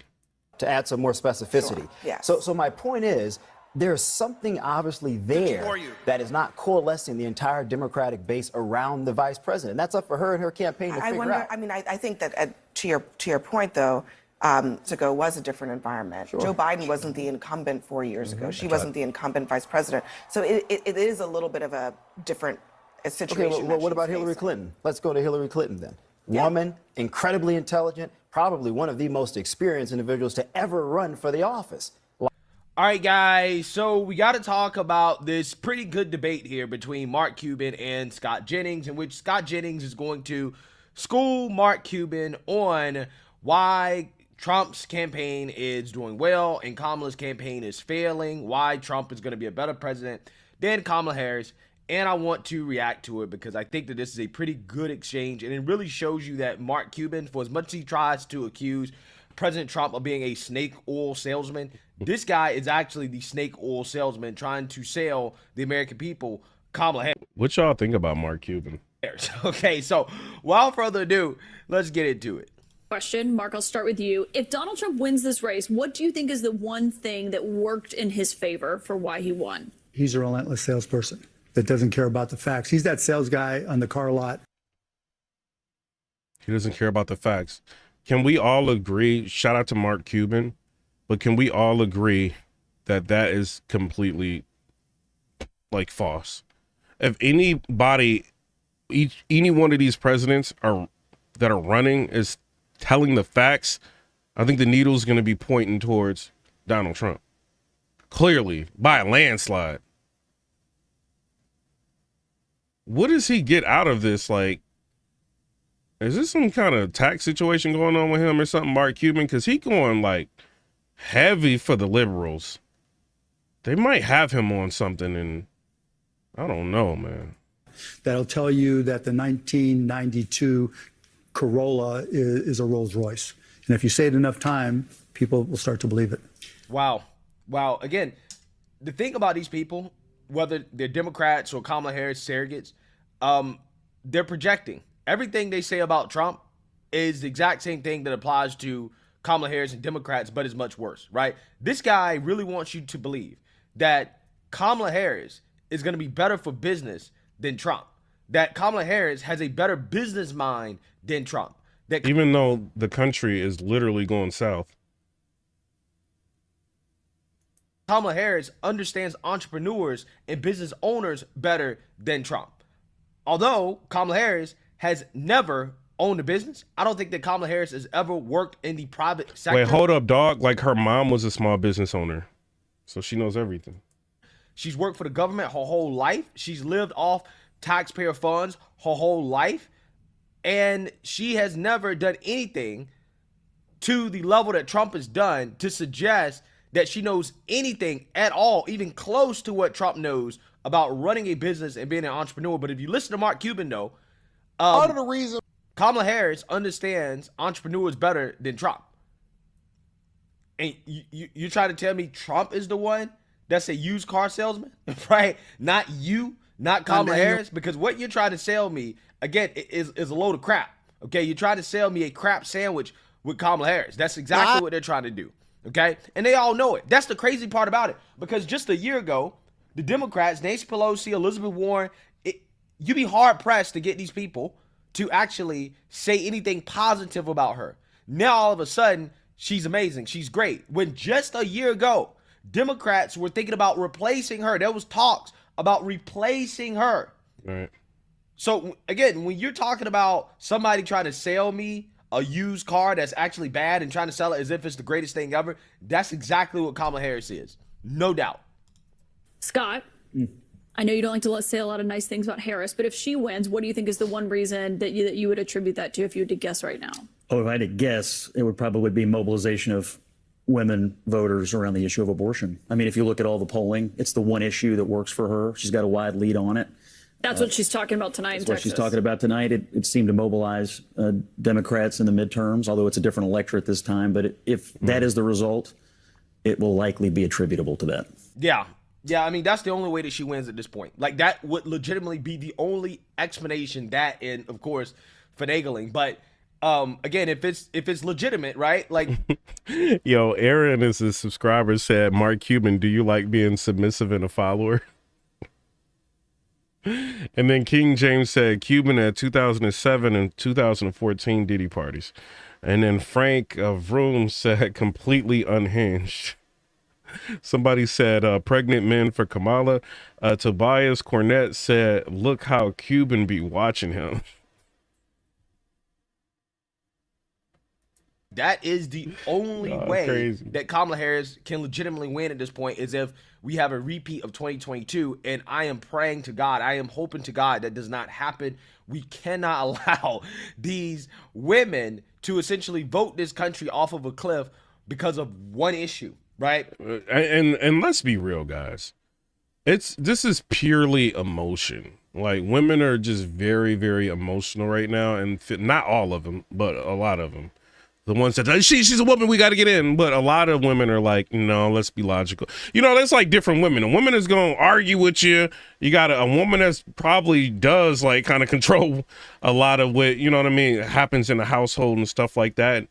To add some more specificity. Sure. Yes. So my point is, there's something obviously there that is not coalescing the entire Democratic base around the vice president. That's up for her and her campaign to figure out. I mean, I think that to your point though, ago was a different environment. Sure. Joe Biden wasn't the incumbent 4 years ago. She wasn't the incumbent vice president. So it is a little bit of a different situation. Okay, well, what about Hillary Clinton? Let's go to Hillary Clinton then. Yeah. Woman, incredibly intelligent, probably one of the most experienced individuals to ever run for the office. All right, guys, so we got to talk about this pretty good debate here between Mark Cuban and Scott Jennings, in which Scott Jennings is going to school Mark Cuban on why Trump's campaign is doing well and Kamala's campaign is failing, why Trump is going to be a better president than Kamala Harris. And I want to react to it because I think that this is a pretty good exchange, and it really shows you that Mark Cuban, for as much as he tries to accuse President Trump of being a snake oil salesman, this guy is actually the snake oil salesman trying to sell the American people Kamala Harris. What y'all think about Mark Cuban? Okay, so without further ado, let's get into it. Question, Mark, I'll start with you. If Donald Trump wins this race, what do you think is the one thing that worked in his favor for why he won? He's a relentless salesperson that doesn't care about the facts. He's that sales guy on the car lot. He doesn't care about the facts. Can we all agree, shout out to Mark Cuban, but can we all agree that that is completely like false? If anybody, any one of these presidents that are running is telling the facts, I think the needle's going to be pointing towards Donald Trump. Clearly, by a landslide. What does he get out of this? Like, is this some kind of tax situation going on with him or something, Mark Cuban? Because he going like heavy for the liberals. They might have him on something, and I don't know, man. That'll tell you that the 1992 Corolla is a Rolls Royce. And if you say it enough time, people will start to believe it. Wow. Again, the thing about these people, whether they're Democrats or Kamala Harris surrogates, they're projecting. Everything they say about Trump is the exact same thing that applies to Kamala Harris and Democrats, but is much worse, right? This guy really wants you to believe that Kamala Harris is going to be better for business than Trump, that Kamala Harris has a better business mind than Trump. That even though the country is literally going south. Kamala Harris understands entrepreneurs and business owners better than Trump. Although Kamala Harris has never owned a business, I don't think that Kamala Harris has ever worked in the private sector. Wait, hold up, dog. Like, her mom was a small business owner, so she knows everything. She's worked for the government her whole life. She's lived off taxpayer funds her whole life. And she has never done anything to the level that Trump has done to suggest that she knows anything at all, even close to what Trump knows about running a business and being an entrepreneur. But if you listen to Mark Cuban, though, part of the reason Kamala Harris understands entrepreneurs better than Trump. And you try to tell me Trump is the one that's a used car salesman, right? Not you, not Kamala Harris, because what you're trying to sell me, again, is a load of crap. Okay, you're trying to sell me a crap sandwich with Kamala Harris. That's exactly what they're trying to do. Okay, and they all know it. That's the crazy part about it, because just a year ago, the Democrats, Nancy Pelosi, Elizabeth Warren, you'd be hard pressed to get these people to actually say anything positive about her. Now all of a sudden, she's amazing. She's great. When just a year ago, Democrats were thinking about replacing her. There was talks about replacing her. Right. So again, when you're talking about somebody trying to sell me a used car that's actually bad and trying to sell it as if it's the greatest thing ever, that's exactly what Kamala Harris is. No doubt. Scott, I know you don't like to say a lot of nice things about Harris, but if she wins, what do you think is the one reason that you would attribute that to if you had to guess right now? Oh, if I had to guess, it would probably be mobilization of women voters around the issue of abortion. I mean, if you look at all the polling, it's the one issue that works for her. She's got a wide lead on it. That's what she's talking about tonight in That's what Texas. she's talking about tonight. It seemed to mobilize Democrats in the midterms, although it's a different electorate this time. But if that is the result, it will likely be attributable to that. Yeah. Yeah, I mean, that's the only way that she wins at this point. Like, that would legitimately be the only explanation, that and, of course, finagling. But, again, if it's legitimate, right? Like, Yo, Aaron is a subscriber, said, Mark Cuban, do you like being submissive and a follower? And then King James said, Cuban at 2007 and 2014 Diddy parties. And then Frank of Room said, completely unhinged. Somebody said, pregnant men for Kamala. Tobias Cornett said, look how Cuban be watching him. that is the only way crazy. that Kamala Harris can legitimately win at this point, is if we have a repeat of 2022. And I am praying to God, I am hoping to God that does not happen. We cannot allow these women to essentially vote this country off of a cliff because of one issue, right? And let's be real, guys. This is purely emotion. Like, women are just very, very emotional right now, and not all of them, but a lot of them. The ones that she's a woman, we got to get in. But a lot of women are like, no, let's be logical. You know, that's like different women. A woman is going to argue with you. You got a woman that's probably does like kind of control a lot of what, you know what I mean, happens in the household and stuff like that.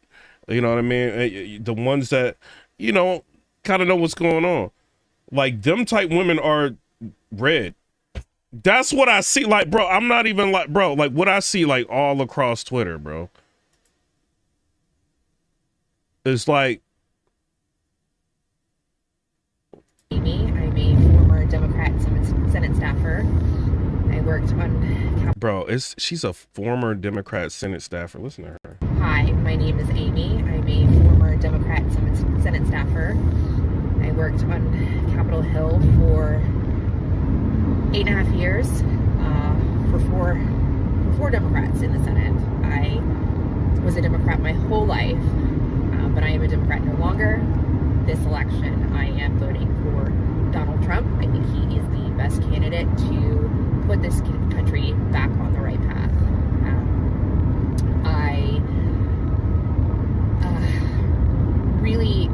You know what I mean? The ones that, you know, kind of know what's going on. Like, them type women are red. That's what I see. Like, bro, I'm not even like, bro, like what I see like all across Twitter, bro. It's like, Amy, I'm a former Democrat Senate staffer. I worked on... Bro, she's a former Democrat Senate staffer. Listen to her. Hi, my name is Amy. I'm a former Democrat Senate staffer. I worked on Capitol Hill for 8.5 years for four Democrats in the Senate. I was a Democrat my whole life. But I am a Democrat no longer. This election, I am voting for Donald Trump. I think he is the best candidate to put this country back on the right path. I really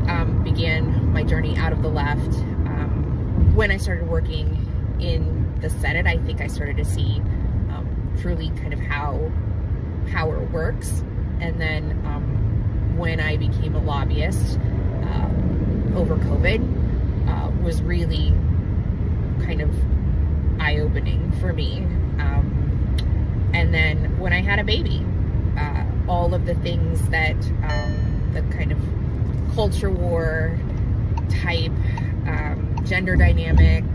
began my journey out of the left when I started working in the Senate. I think I started to see truly kind of how power works. And then when I became a lobbyist over COVID, was really kind of eye-opening for me. And then when I had a baby, all of the things that the kind of culture war type, gender dynamics,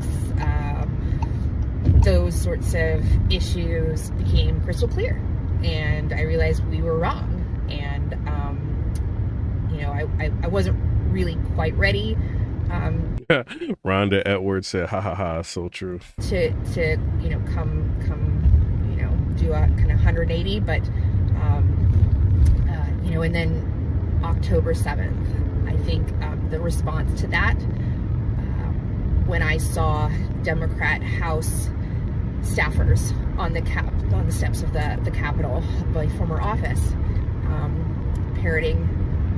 those sorts of issues became crystal clear. And I realized we were wrong. And you know, I wasn't really quite ready. Rhonda Edwards said, ha ha ha, so true. To you know, come you know, do a kind of 180, but you know, and then October 7th, I think the response to that, when I saw Democrat House staffers on the steps of the Capitol, my former office, parroting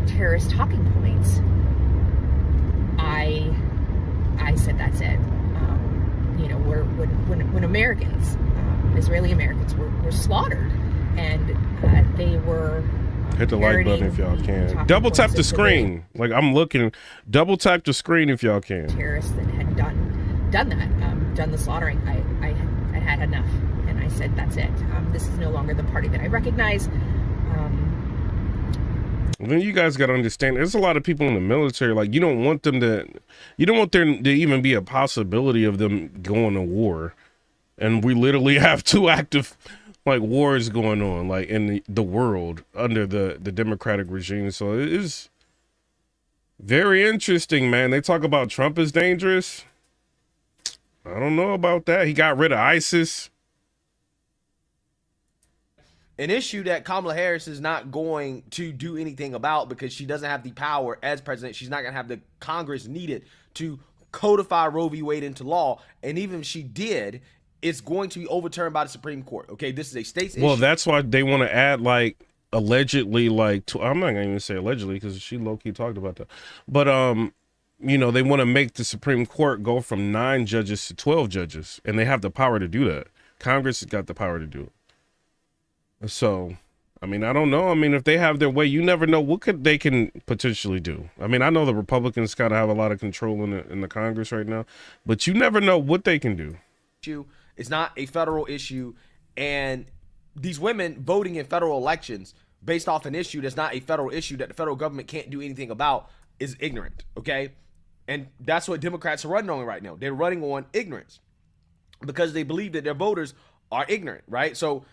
terrorist talking points, I said, that's it. You know, when Americans, Israeli Americans, were slaughtered, and they were hit the like button if y'all can. Double tap the screen. Like, I'm looking. Double tap the screen if y'all can. Terrorists that had done the slaughtering. I had enough, and I said, that's it. This is no longer the party that I recognize. Then you guys got to understand, there's a lot of people in the military, like, you don't want there to even be a possibility of them going to war. And we literally have 2 active, like, wars going on, like, in the world under the Democratic regime. So it is very interesting, man. They talk about Trump is dangerous. I don't know about that. He got rid of ISIS. An issue that Kamala Harris is not going to do anything about because she doesn't have the power as president. She's not going to have the Congress needed to codify Roe v. Wade into law. And even if she did, it's going to be overturned by the Supreme Court. Okay, this is a state's issue. Well, that's why they want to add, like, allegedly, like, I'm not going to even say allegedly because she low-key talked about that. But, you know, they want to make the Supreme Court go from 9 judges to 12 judges. And they have the power to do that. Congress has got the power to do it. So, I mean, I don't know. I mean, if they have their way, you never know what they can potentially do. I mean, I know the Republicans kind of have a lot of control in the Congress right now, but you never know what they can do. It's not a federal issue, and these women voting in federal elections based off an issue that's not a federal issue that the federal government can't do anything about is ignorant, okay? And that's what Democrats are running on right now. They're running on ignorance because they believe that their voters are ignorant, right? So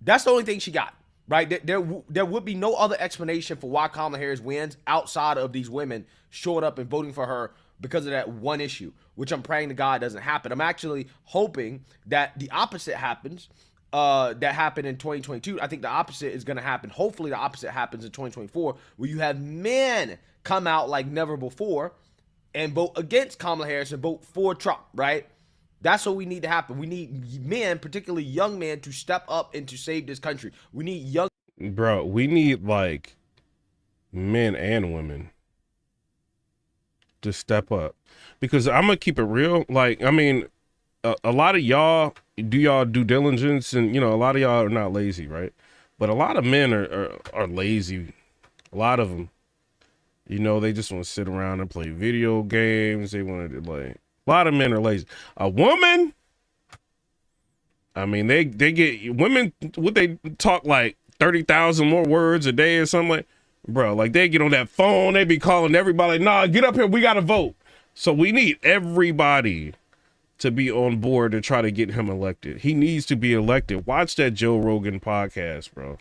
that's the only thing she got, right? There would be no other explanation for why Kamala Harris wins outside of these women showing up and voting for her because of that one issue, which I'm praying to God doesn't happen. I'm actually hoping that the opposite happens, that happened in 2022. I think the opposite is going to happen. Hopefully the opposite happens in 2024, where you have men come out like never before and vote against Kamala Harris and vote for Trump, right? That's what we need to happen. We need men, particularly young men, to step up and to save this country. We need young. Bro, we need, like, men and women to step up. Because I'm going to keep it real. Like, I mean, a lot of y'all do y'all due diligence, and, you know, a lot of y'all are not lazy, right? But a lot of men are lazy. A lot of them. You know, they just want to sit around and play video games. They want to, like... A lot of men are lazy. A woman, I mean, they get women. Would they talk like 30,000 more words a day or something? Like, bro, like they get on that phone. They be calling everybody. Nah, get up here. We got to vote. So we need everybody to be on board to try to get him elected. He needs to be elected. Watch that Joe Rogan podcast, bro.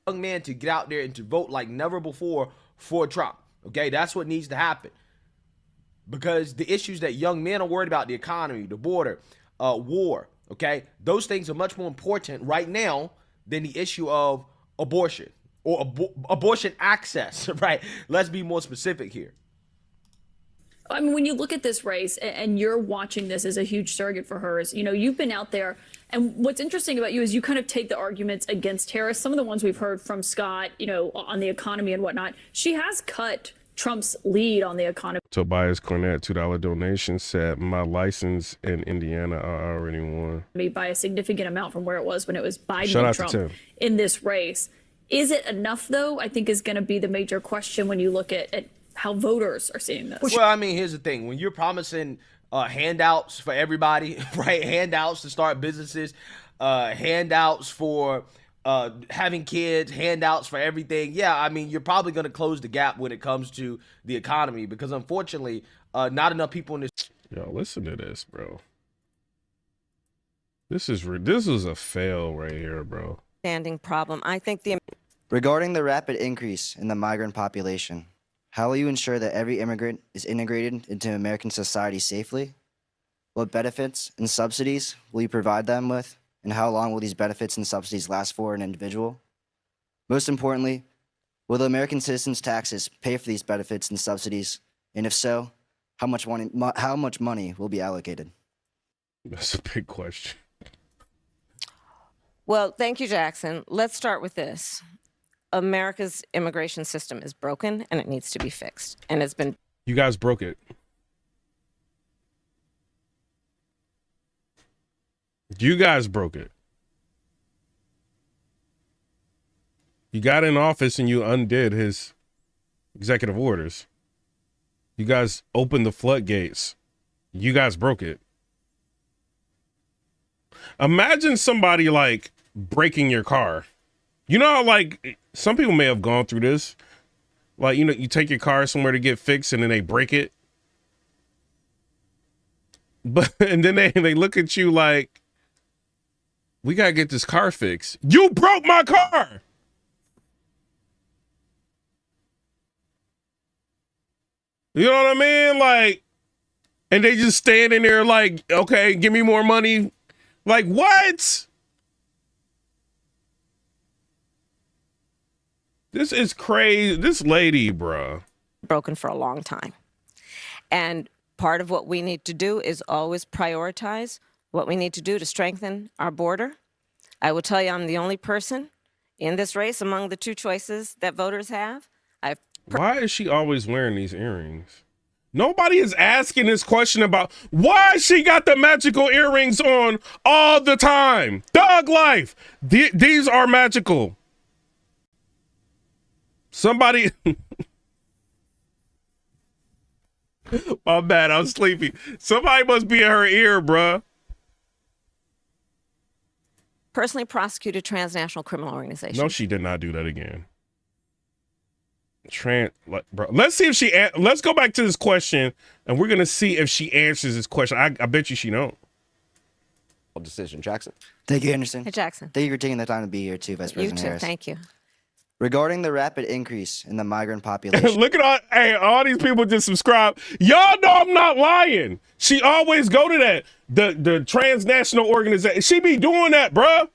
Young men to get out there and to vote like never before for Trump. Okay, that's what needs to happen. Because the issues that young men are worried about, the economy, the border, war, okay? Those things are much more important right now than the issue of abortion or abortion access, right? Let's be more specific here. I mean, when you look at this race and you're watching this as a huge surrogate for hers, you know, you've been out there. And what's interesting about you is you kind of take the arguments against Harris. Some of the ones we've heard from Scott, you know, on the economy and whatnot, she has cut Trump's lead on the economy. Tobias Cornett, $2 donation, said, my license in Indiana, I already won. By a significant amount from where it was when it was Biden Shout and out Trump to Tim. in this race. Is it enough, though? I think is going to be the major question when you look at how voters are seeing this. Well, I mean, here's the thing. When you're promising handouts for everybody, right? Handouts to start businesses, handouts for having kids, handouts for everything. Yeah, I mean, you're probably going to close the gap when it comes to the economy because unfortunately, not enough people in this. Yo, listen to this, bro. This is a fail right here, bro. Standing problem. I think Regarding the rapid increase in the migrant population, how will you ensure that every immigrant is integrated into American society safely? What benefits and subsidies will you provide them with? And how long will these benefits and subsidies last for an individual? Most importantly, will the American citizens' taxes pay for these benefits and subsidies? And if so, how much money will be allocated? That's a big question. Well, thank you, Jackson. Let's start with this. America's immigration system is broken and it needs to be fixed. And it's been. You guys broke it. You guys broke it. You got in office and you undid his executive orders. You guys opened the floodgates. You guys broke it. Imagine somebody like breaking your car. You know how like some people may have gone through this. Like, you know, you take your car somewhere to get fixed and then they break it. But and then they look at you like, we gotta get this car fixed. You broke my car. You know what I mean? Like, and they just standing there like, okay, give me more money. Like, what? This is crazy. This lady, bruh. Broken for a long time. And part of what we need to do is always prioritize what we need to do to strengthen our border. I will tell you, I'm the only person in this race among the two choices that voters have. Why is she always wearing these earrings? Nobody is asking this question about why she got the magical earrings on all the time. Thug life. These are magical. Somebody. My bad, I'm sleepy. Somebody must be in her ear, bruh. Personally prosecuted transnational criminal organizations. No, she did not do that again. Bro, let's see if she. Let's go back to this question, and we're gonna see if she answers this question. I bet you she don't. Decision, Jackson. Thank you, Anderson. Hey, Jackson. Thank you for taking the time to be here too, Vice You President too. Harris. Thank you. Regarding the rapid increase in the migrant population. Look at all these people just subscribe. Y'all know I'm not lying. She always go to that. The transnational organization. She be doing that, bruh.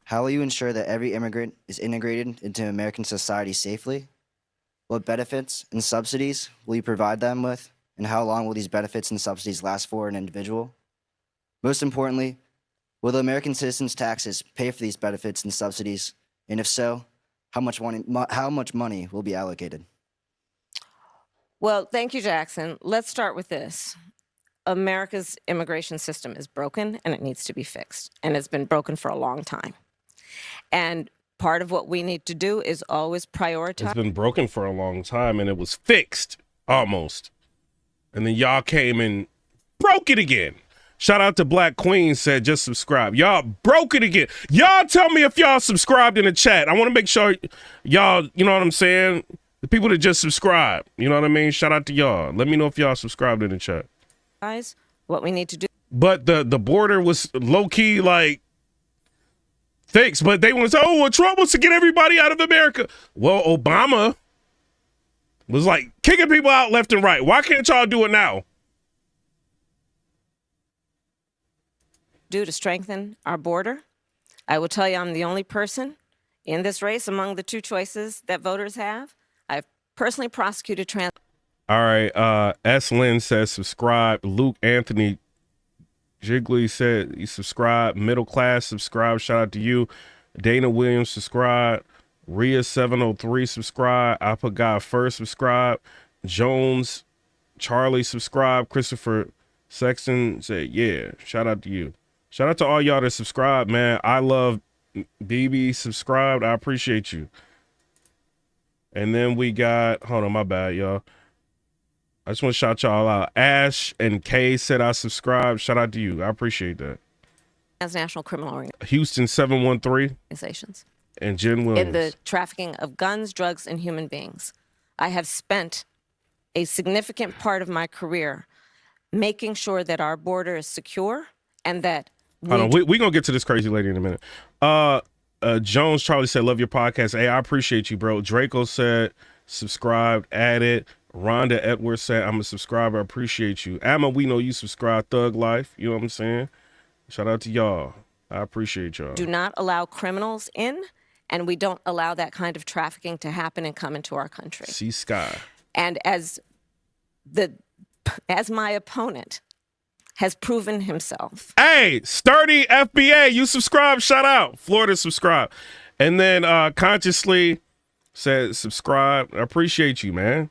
How will you ensure that every immigrant is integrated into American society safely? What benefits and subsidies will you provide them with? And how long will these benefits and subsidies last for an individual? Most importantly, will the American citizens' taxes pay for these benefits and subsidies? And if so, how much money will be allocated? Well, thank you, Jackson. Let's start with this. America's immigration system is broken and it needs to be fixed. And it's been broken for a long time. And part of what we need to do is always prioritize. It's been broken for a long time and it was fixed almost. And then y'all came and broke it again. Shout out to Black Queen said, just subscribe. Y'all broke it again. Y'all tell me if y'all subscribed in the chat. I want to make sure y'all, you know what I'm saying? The people that just subscribe, you know what I mean? Shout out to y'all. Let me know if y'all subscribed in the chat. What we need to do. But the border was low key like fixed, but they want to say, oh, well, Trump wants to get everybody out of America. Well, Obama was like kicking people out left and right. Why can't y'all do it now? Do to strengthen our border. I will tell you, I'm the only person in this race among the two choices that voters have. I've personally prosecuted All right. S. Lynn says subscribe. Luke Anthony Jiggly said you subscribe. Middle class subscribe. Shout out to you. Dana Williams subscribe. Rhea 703 subscribe. I put God first subscribe. Jones Charlie subscribe. Christopher Sexton said yeah. Shout out to you. Shout out to all y'all that subscribe, man. I love BB subscribed. I appreciate you. And then we got, hold on, my bad, y'all. I just want to shout y'all out. Ash and Kay said I subscribed. Shout out to you. I appreciate that. transnational criminal Houston 713. Organizations. And Jen Williams. In the trafficking of guns, drugs, and human beings. I have spent a significant part of my career making sure that our border is secure and that Hold on, we're going to get to this crazy lady in a minute. Jones Charlie said, love your podcast. Hey, I appreciate you, bro. Draco said, subscribed, added. Rhonda Edwards said, I'm a subscriber. I appreciate you. Amma, we know you subscribe. Thug Life. You know what I'm saying? Shout out to y'all. I appreciate y'all. Do not allow criminals in, and we don't allow that kind of trafficking to happen and come into our country. See Sky. And as my opponent has proven himself. Hey, Sturdy FBA, you subscribe, shout out. Florida subscribe. And then Consciously said subscribe. I appreciate you, man.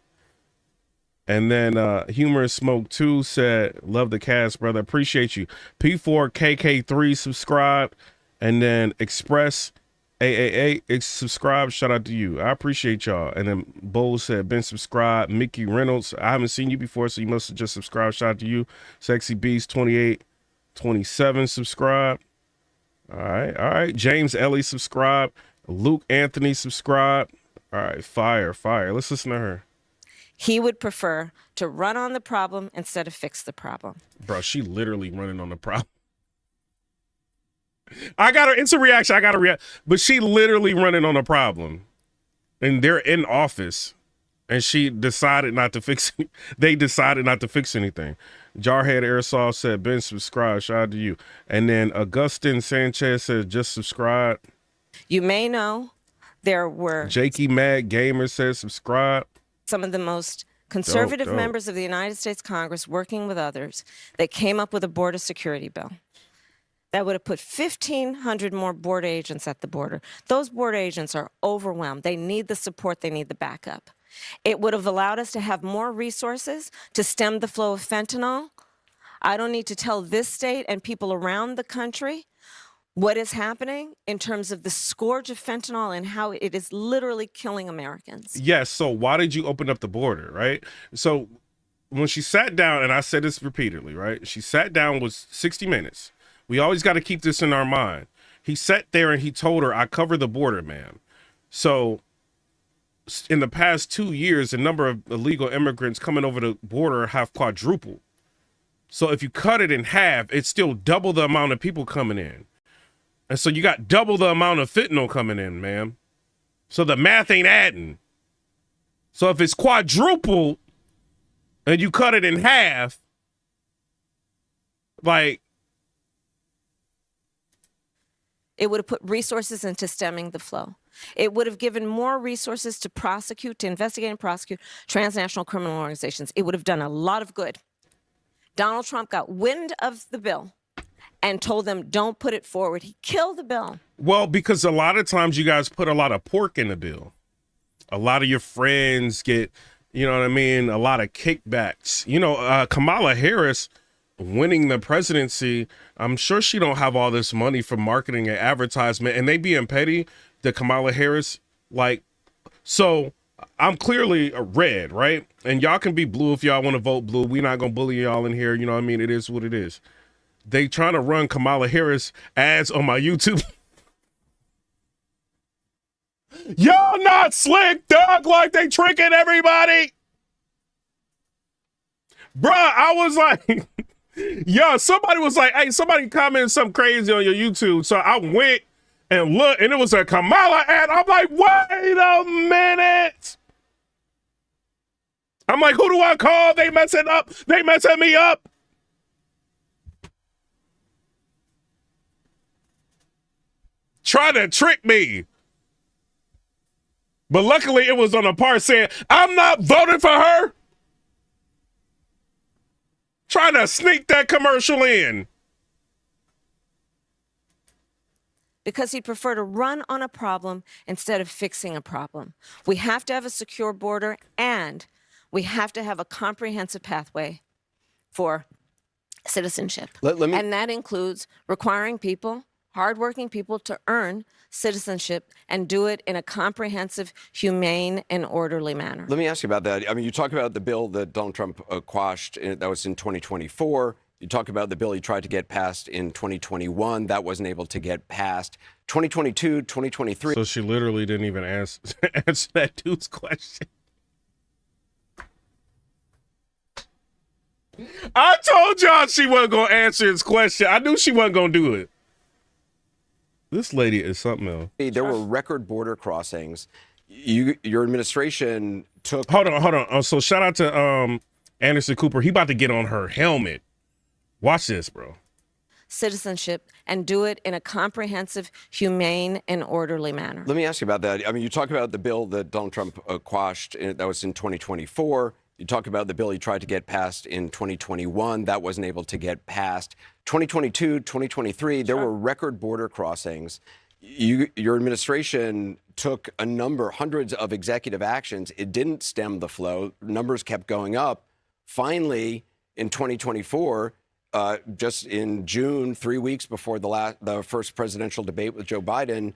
And then Humorous Smoke 2 said, love the cast, brother. Appreciate you. P4KK3 subscribed. And then Express AAA subscribe. Shout out to you. I appreciate y'all. And then Bull said, been subscribed. Mickey Reynolds, I haven't seen you before, so you must have just subscribed. Shout out to you. Sexy Beast 28 27 subscribe. All right. James Ellie subscribe. Luke Anthony subscribe. All right, fire. Let's listen to her. He would prefer to run on the problem instead of fix the problem. Bro, she literally running on the problem. I got her instant reaction. I got to react. But she literally running on a problem. And they're in office. And she decided not to fix it. They decided not to fix anything. Jarhead Aerosol said, Ben, subscribe. Shout out to you. And then Augustin Sanchez said, just subscribe. You may know there were Jakey Mad Gamer says, subscribe. some of the most conservative Dope. members of the United States Congress working with others that came up with a border security bill. That would have put 1,500 more border agents at the border. Those border agents are overwhelmed. They need the support. They need the backup. It would have allowed us to have more resources to stem the flow of fentanyl. I don't need to tell this state and people around the country what is happening in terms of the scourge of fentanyl and how it is literally killing Americans. Yes, so why did you open up the border, right? So when she sat down, and I said this repeatedly, right? She sat down was 60 Minutes. We always got to keep this in our mind. He sat there and he told her, I cover the border, ma'am. So in the past 2 years, the number of illegal immigrants coming over the border have quadrupled. So if you cut it in half, it's still double the amount of people coming in. And so you got double the amount of fentanyl coming in, ma'am. So the math ain't adding. So if it's quadrupled and you cut it in half, like, It would have put resources into stemming the flow. It would have given more resources to prosecute, to investigate and prosecute transnational criminal organizations. It would have done a lot of good. Donald Trump got wind of the bill and told them, don't put it forward. He killed the bill. well, because a lot of times you guys put a lot of pork in the bill. A lot of your friends get, you know what I mean, a lot of kickbacks. You know, Kamala Harris winning the presidency, I'm sure she don't have all this money for marketing and advertisement, and they being petty to Kamala Harris, like, so I'm clearly a red, right? And y'all can be blue if y'all want to vote blue. We're not gonna bully y'all in here, you know what I mean? It is what it is. They trying to run Kamala Harris ads on my YouTube. Y'all not slick, dog, like they tricking everybody. Bruh, I was like, yo, somebody was like, hey, somebody commented something crazy on your YouTube. So I went and looked, and it was a Kamala ad. I'm like, wait a minute. I'm like, who do I call? They messing up. They messing me up. Try to trick me. But luckily it was on a part saying, I'm not voting for her. Trying to sneak that commercial in. Because he'd prefer to run on a problem instead of fixing a problem. We have to have a secure border, and we have to have a comprehensive pathway for citizenship. And that includes requiring people, hardworking people, to earn citizenship and do it in a comprehensive, humane, and orderly manner. Let me ask you about that. I mean, you talk about the bill that Donald Trump quashed, that was in 2024. You talk about the bill he tried to get passed in 2021. That wasn't able to get passed. 2022, 2023. So she literally didn't even answer that dude's question. I told y'all she wasn't going to answer his question. I knew she wasn't going to do it. This lady is something else. There were record border crossings. Your administration took... Hold on. So shout out to Anderson Cooper. He about to get on her helmet. Watch this, bro. Citizenship and do it in a comprehensive, humane, and orderly manner. Let me ask you about that. I mean, you talk about the bill that Donald Trump quashed, that was in 2024. You talk about the bill he tried to get passed in 2021. That wasn't able to get passed. 2022, 2023, there were record border crossings. Your administration took hundreds of executive actions. It didn't stem the flow. Numbers kept going up. Finally, in 2024, just in June, 3 weeks before the first presidential debate with Joe Biden,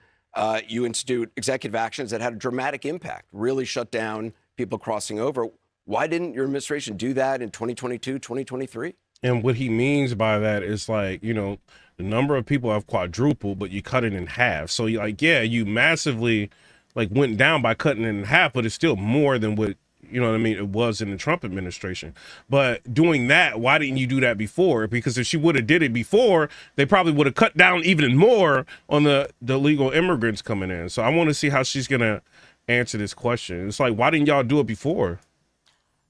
you institute executive actions that had a dramatic impact, really shut down people crossing over. Why didn't your administration do that in 2022, 2023? And what he means by that is like, you know, the number of people have quadrupled, but you cut it in half. So like, yeah, you massively like went down by cutting it in half, but it's still more than what, you know what I mean, it was in the Trump administration. But doing that, why didn't you do that before? Because if she would have did it before, they probably would have cut down even more on the legal immigrants coming in. So I want to see how she's going to answer this question. It's like, why didn't y'all do it before?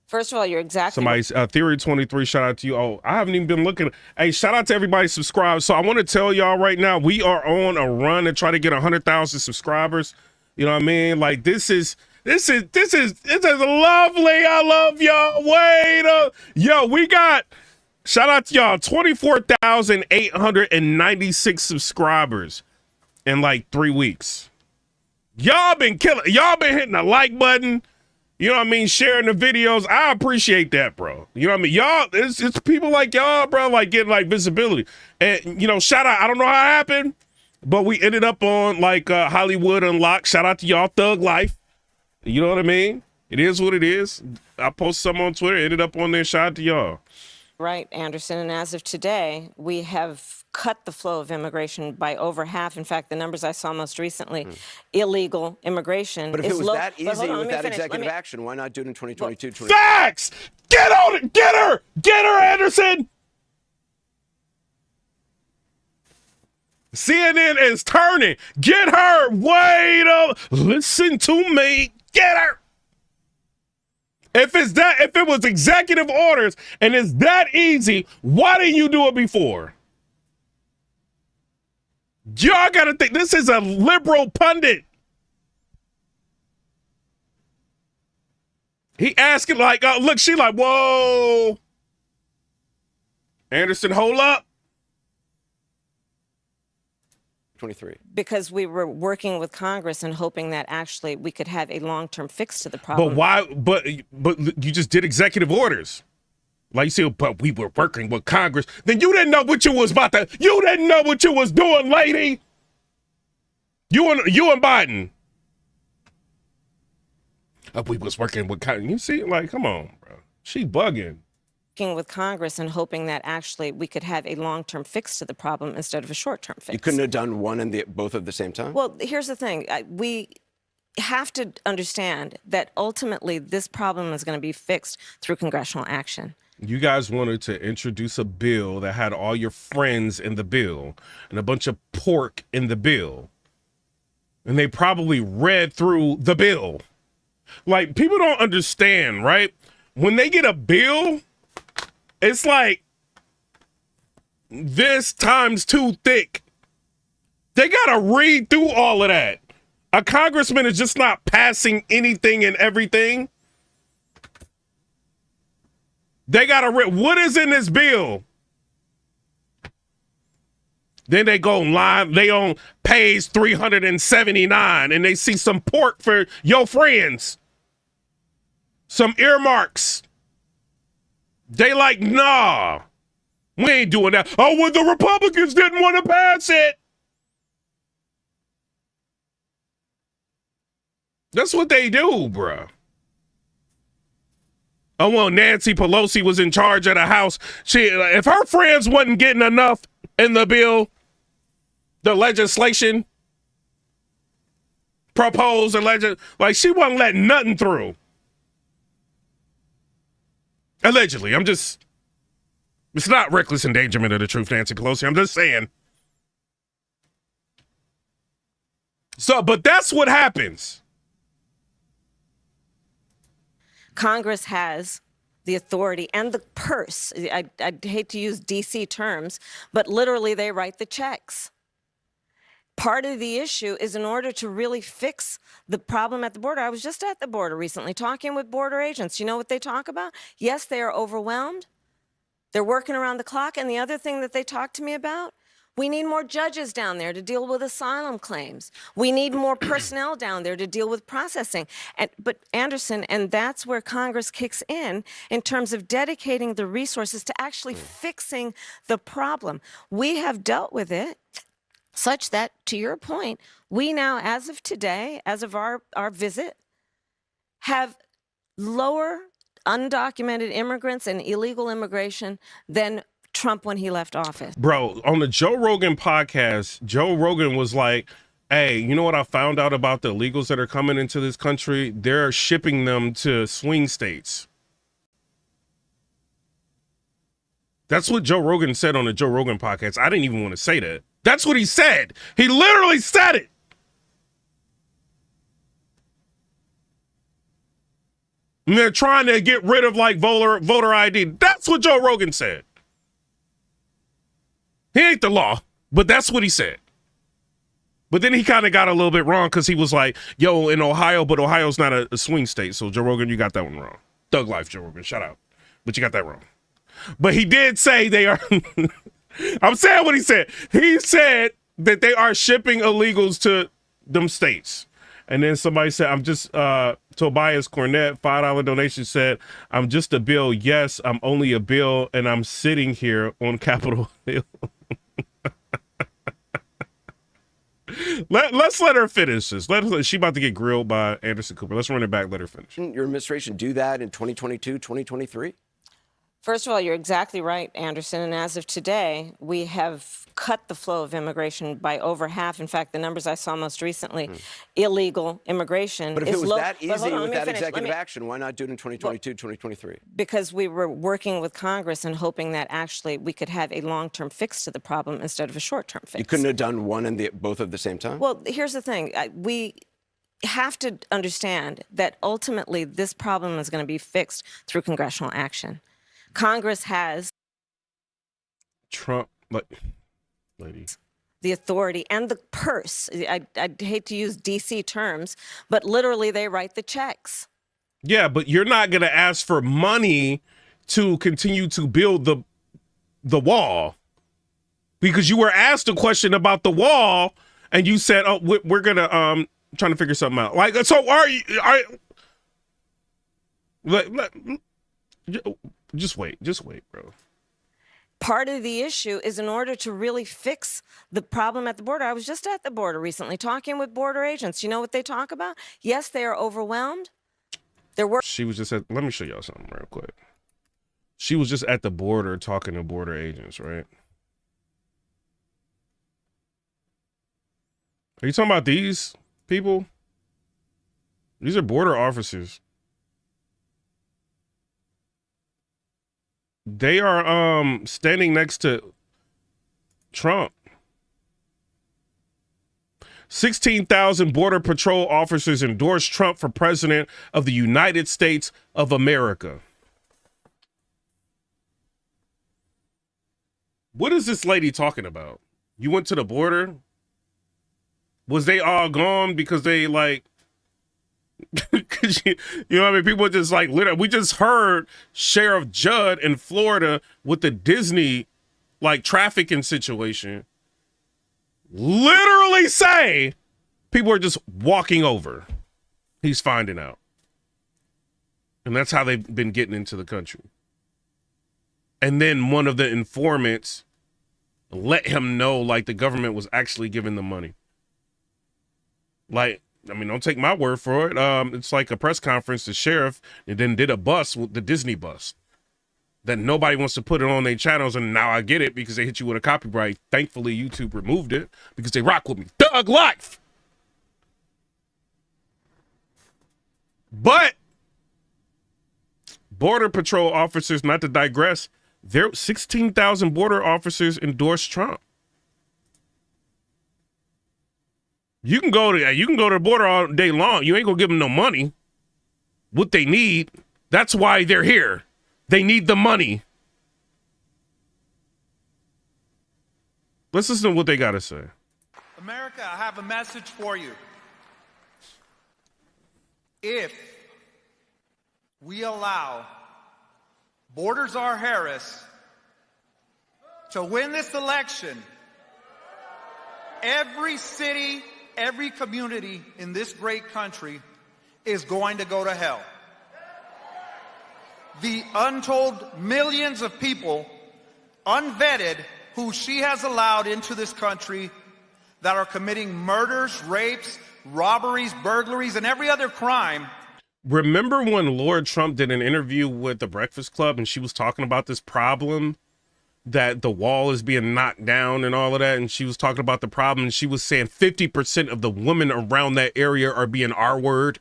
First of all, you're exactly Somebody's Theory 23, shout out to you. Oh, I haven't even been looking. Hey, shout out to everybody subscribed. So I want to tell y'all right now, we are on a run to try to get 100,000 subscribers. You know what I mean? Like this is lovely. I love y'all. Wait up. Yo, we got, shout out to y'all, 24,896 subscribers in like 3 weeks. Y'all been killing. Y'all been hitting the like button. You know what I mean? Sharing the videos. I appreciate that, bro. You know what I mean? Y'all, it's people like y'all, bro, like getting like visibility. And, you know, shout out. I don't know how it happened, but we ended up on like Hollywood Unlocked. Shout out to y'all, Thug Life. You know what I mean? It is what it is. I posted something on Twitter, ended up on there. Shout out to y'all. right, Anderson. And as of today, we have cut the flow of immigration by over half. In fact, the numbers I saw most recently, illegal immigration But if it is was low. that But hold easy on, let with me that finish. Let executive me- action, why not do it in 2022? Facts! Get on it! Get her! Get her, Anderson! CNN is turning. Get her! Wait up! Listen to me. Get her! If it was executive orders and it's that easy, why didn't you do it before? Y'all gotta think, this is a liberal pundit. He asking like, look, she like, whoa. Anderson, hold up. 23. Because we were working with Congress and hoping that actually we could have a long-term fix to the problem. But why, but you just did executive orders. Like you said, but we were working with Congress. Then you didn't know what you was about to, you didn't know what you was doing, lady. You and Biden. We was working with Congress. You see, like, come on, bro. She bugging. Working with Congress and hoping that actually we could have a long-term fix to the problem instead of a short-term fix. You couldn't have done one and both at the same time? Well, here's the thing. We have to understand that ultimately this problem is going to be fixed through congressional action. You guys wanted to introduce a bill that had all your friends in the bill and a bunch of pork in the bill. And they probably read through the bill. Like, people don't understand, right? When they get a bill, it's like this times 2 thick. They got to read through all of that. A congressman is just not passing anything and everything. They got to read what is in this bill. Then they go live, they on page 379 and they see some pork for your friends. Some earmarks. They like, nah, we ain't doing that. Oh, well, the Republicans didn't want to pass it. That's what they do, bruh. Oh, well, Nancy Pelosi was in charge of the House. If her friends wasn't getting enough in the bill, the legislation proposed, like she wasn't letting nothing through. Allegedly, it's not reckless endangerment of the truth, Nancy Pelosi. I'm just saying. So, but that's what happens. Congress has the authority and the purse. I hate to use DC terms, but literally they write the checks. Part of the issue is in order to really fix the problem at the border. I was just at the border recently talking with border agents. You know what they talk about? Yes, they are overwhelmed. They're working around the clock. And the other thing that they talk to me about, we need more judges down there to deal with asylum claims. We need more personnel down there to deal with processing. But Anderson, and that's where Congress kicks in terms of dedicating the resources to actually fixing the problem. We have dealt with it such that, to your point, we now, as of today, as of our visit, have lower undocumented immigrants and illegal immigration than Trump when he left office. Bro, on the Joe Rogan podcast, Joe Rogan was like, hey, you know what I found out about the illegals that are coming into this country? They're shipping them to swing states. That's what Joe Rogan said on the Joe Rogan podcast. I didn't even want to say that. That's what he said. He literally said it. And they're trying to get rid of like voter ID. That's what Joe Rogan said. He ain't the law, but that's what he said. But then he kind of got a little bit wrong because he was like, yo, in Ohio, but Ohio's not a swing state. So Joe Rogan, you got that one wrong. Thug life, Joe Rogan, shout out. But you got that wrong. But he did say they are, I'm saying what he said. He said that they are shipping illegals to them states. And then somebody said, I'm just, Tobias Cornett, $5 donation said, I'm just a bill. Yes, I'm only a bill, and I'm sitting here on Capitol Hill. Let's let her finish this. She about to get grilled by Anderson Cooper. Let's run it back. Let her finish. Your administration do that in 2022, 2023? First of all, you're exactly right, Anderson. And as of today, we have cut the flow of immigration by over half. In fact, the numbers I saw most recently, illegal immigration. But if is it was low. that easy But hold on, with let me that finish. executive action, why not do it in 2022, 2023? Because we were working with Congress and hoping that actually we could have a long-term fix to the problem instead of a short-term fix. You couldn't have done one and both at the same time? Well, here's the thing. We have to understand that ultimately this problem is going to be fixed through congressional action. Congress has Trump, lady, the authority and the purse. I'd hate to use DC terms, but literally they write the checks. Yeah, but you're not going to ask for money to continue to build the wall because you were asked a question about the wall and you said, oh, we're going to trying to figure something out. Like, so are you just wait, bro. Part of the issue is in order to really fix the problem at the border. I was just at the border recently talking with border agents. You know what they talk about? Yes, they are overwhelmed. She was just let me show y'all something real quick. She was just at the border talking to border agents, right? Are you talking about these people? These are border officers. They are standing next to Trump. 16,000 Border Patrol officers endorse Trump for president of the United States of America. What is this lady talking about? You went to the border? Was they all gone because they like, you know what I mean? People just like, literally, we just heard Sheriff Judd in Florida with the Disney like trafficking situation literally say people are just walking over. He's finding out. And that's how they've been getting into the country. And then one of the informants let him know like the government was actually giving them money. Like, I mean, don't take my word for it. It's like a press conference, the sheriff, and then did a bus with the Disney bus that nobody wants to put it on their channels. And now I get it because they hit you with a copyright. Thankfully, YouTube removed it because they rock with me. Thug life. But Border Patrol officers, not to digress, there 16,000 border officers endorsed Trump. You can go to the border all day long. You ain't gonna give them no money. What they need, that's why they're here. They need the money. Let's listen to what they gotta say. America, I have a message for you. If we allow Borders R. Harris to win this election, every city, every community in this great country is going to go to hell. The untold millions of people, unvetted, who she has allowed into this country that are committing murders, rapes, robberies, burglaries, and every other crime. Remember when Laura Trump did an interview with the Breakfast Club and she was talking about this problem that the wall is being knocked down and all of that, and she was talking about the problem, and she was saying 50% of the women around that area are being R-word.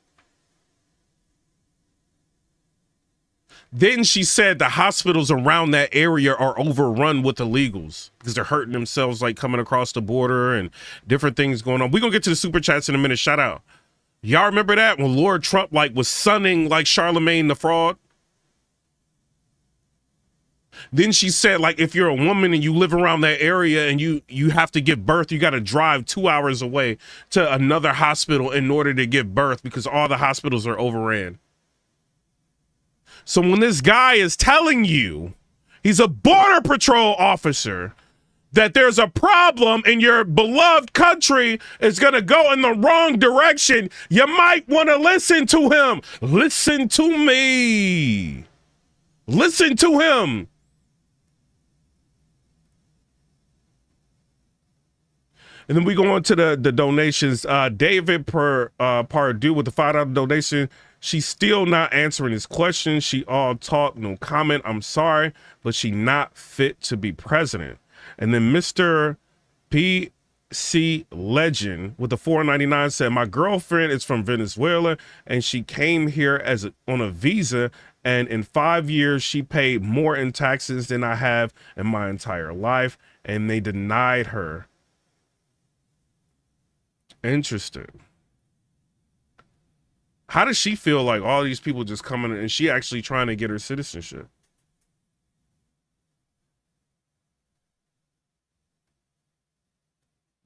Then she said the hospitals around that area are overrun with illegals because they're hurting themselves, like coming across the border and different things going on. We're gonna get to the super chats in a minute. Shout out. Y'all remember that when Laura Trump like was sunning like Charlemagne the fraud? Then she said, like, if you're a woman and you live around that area and you have to give birth, you got to drive 2 hours away to another hospital in order to give birth because all the hospitals are overran. So when this guy is telling you, he's a border patrol officer, that there's a problem in your beloved country is going to go in the wrong direction, you might want to listen to him. Listen to me. Listen to him. And then we go on to the donations. David Pardue with the $5 donation. She's still not answering his questions. She all talk, no comment. I'm sorry, but she not fit to be president. And then Mr. PC Legend with the $4.99 said, my girlfriend is from Venezuela and she came here on a visa. And in 5 years, she paid more in taxes than I have in my entire life. And they denied her. Interesting. How does she feel like all these people just coming and she actually trying to get her citizenship?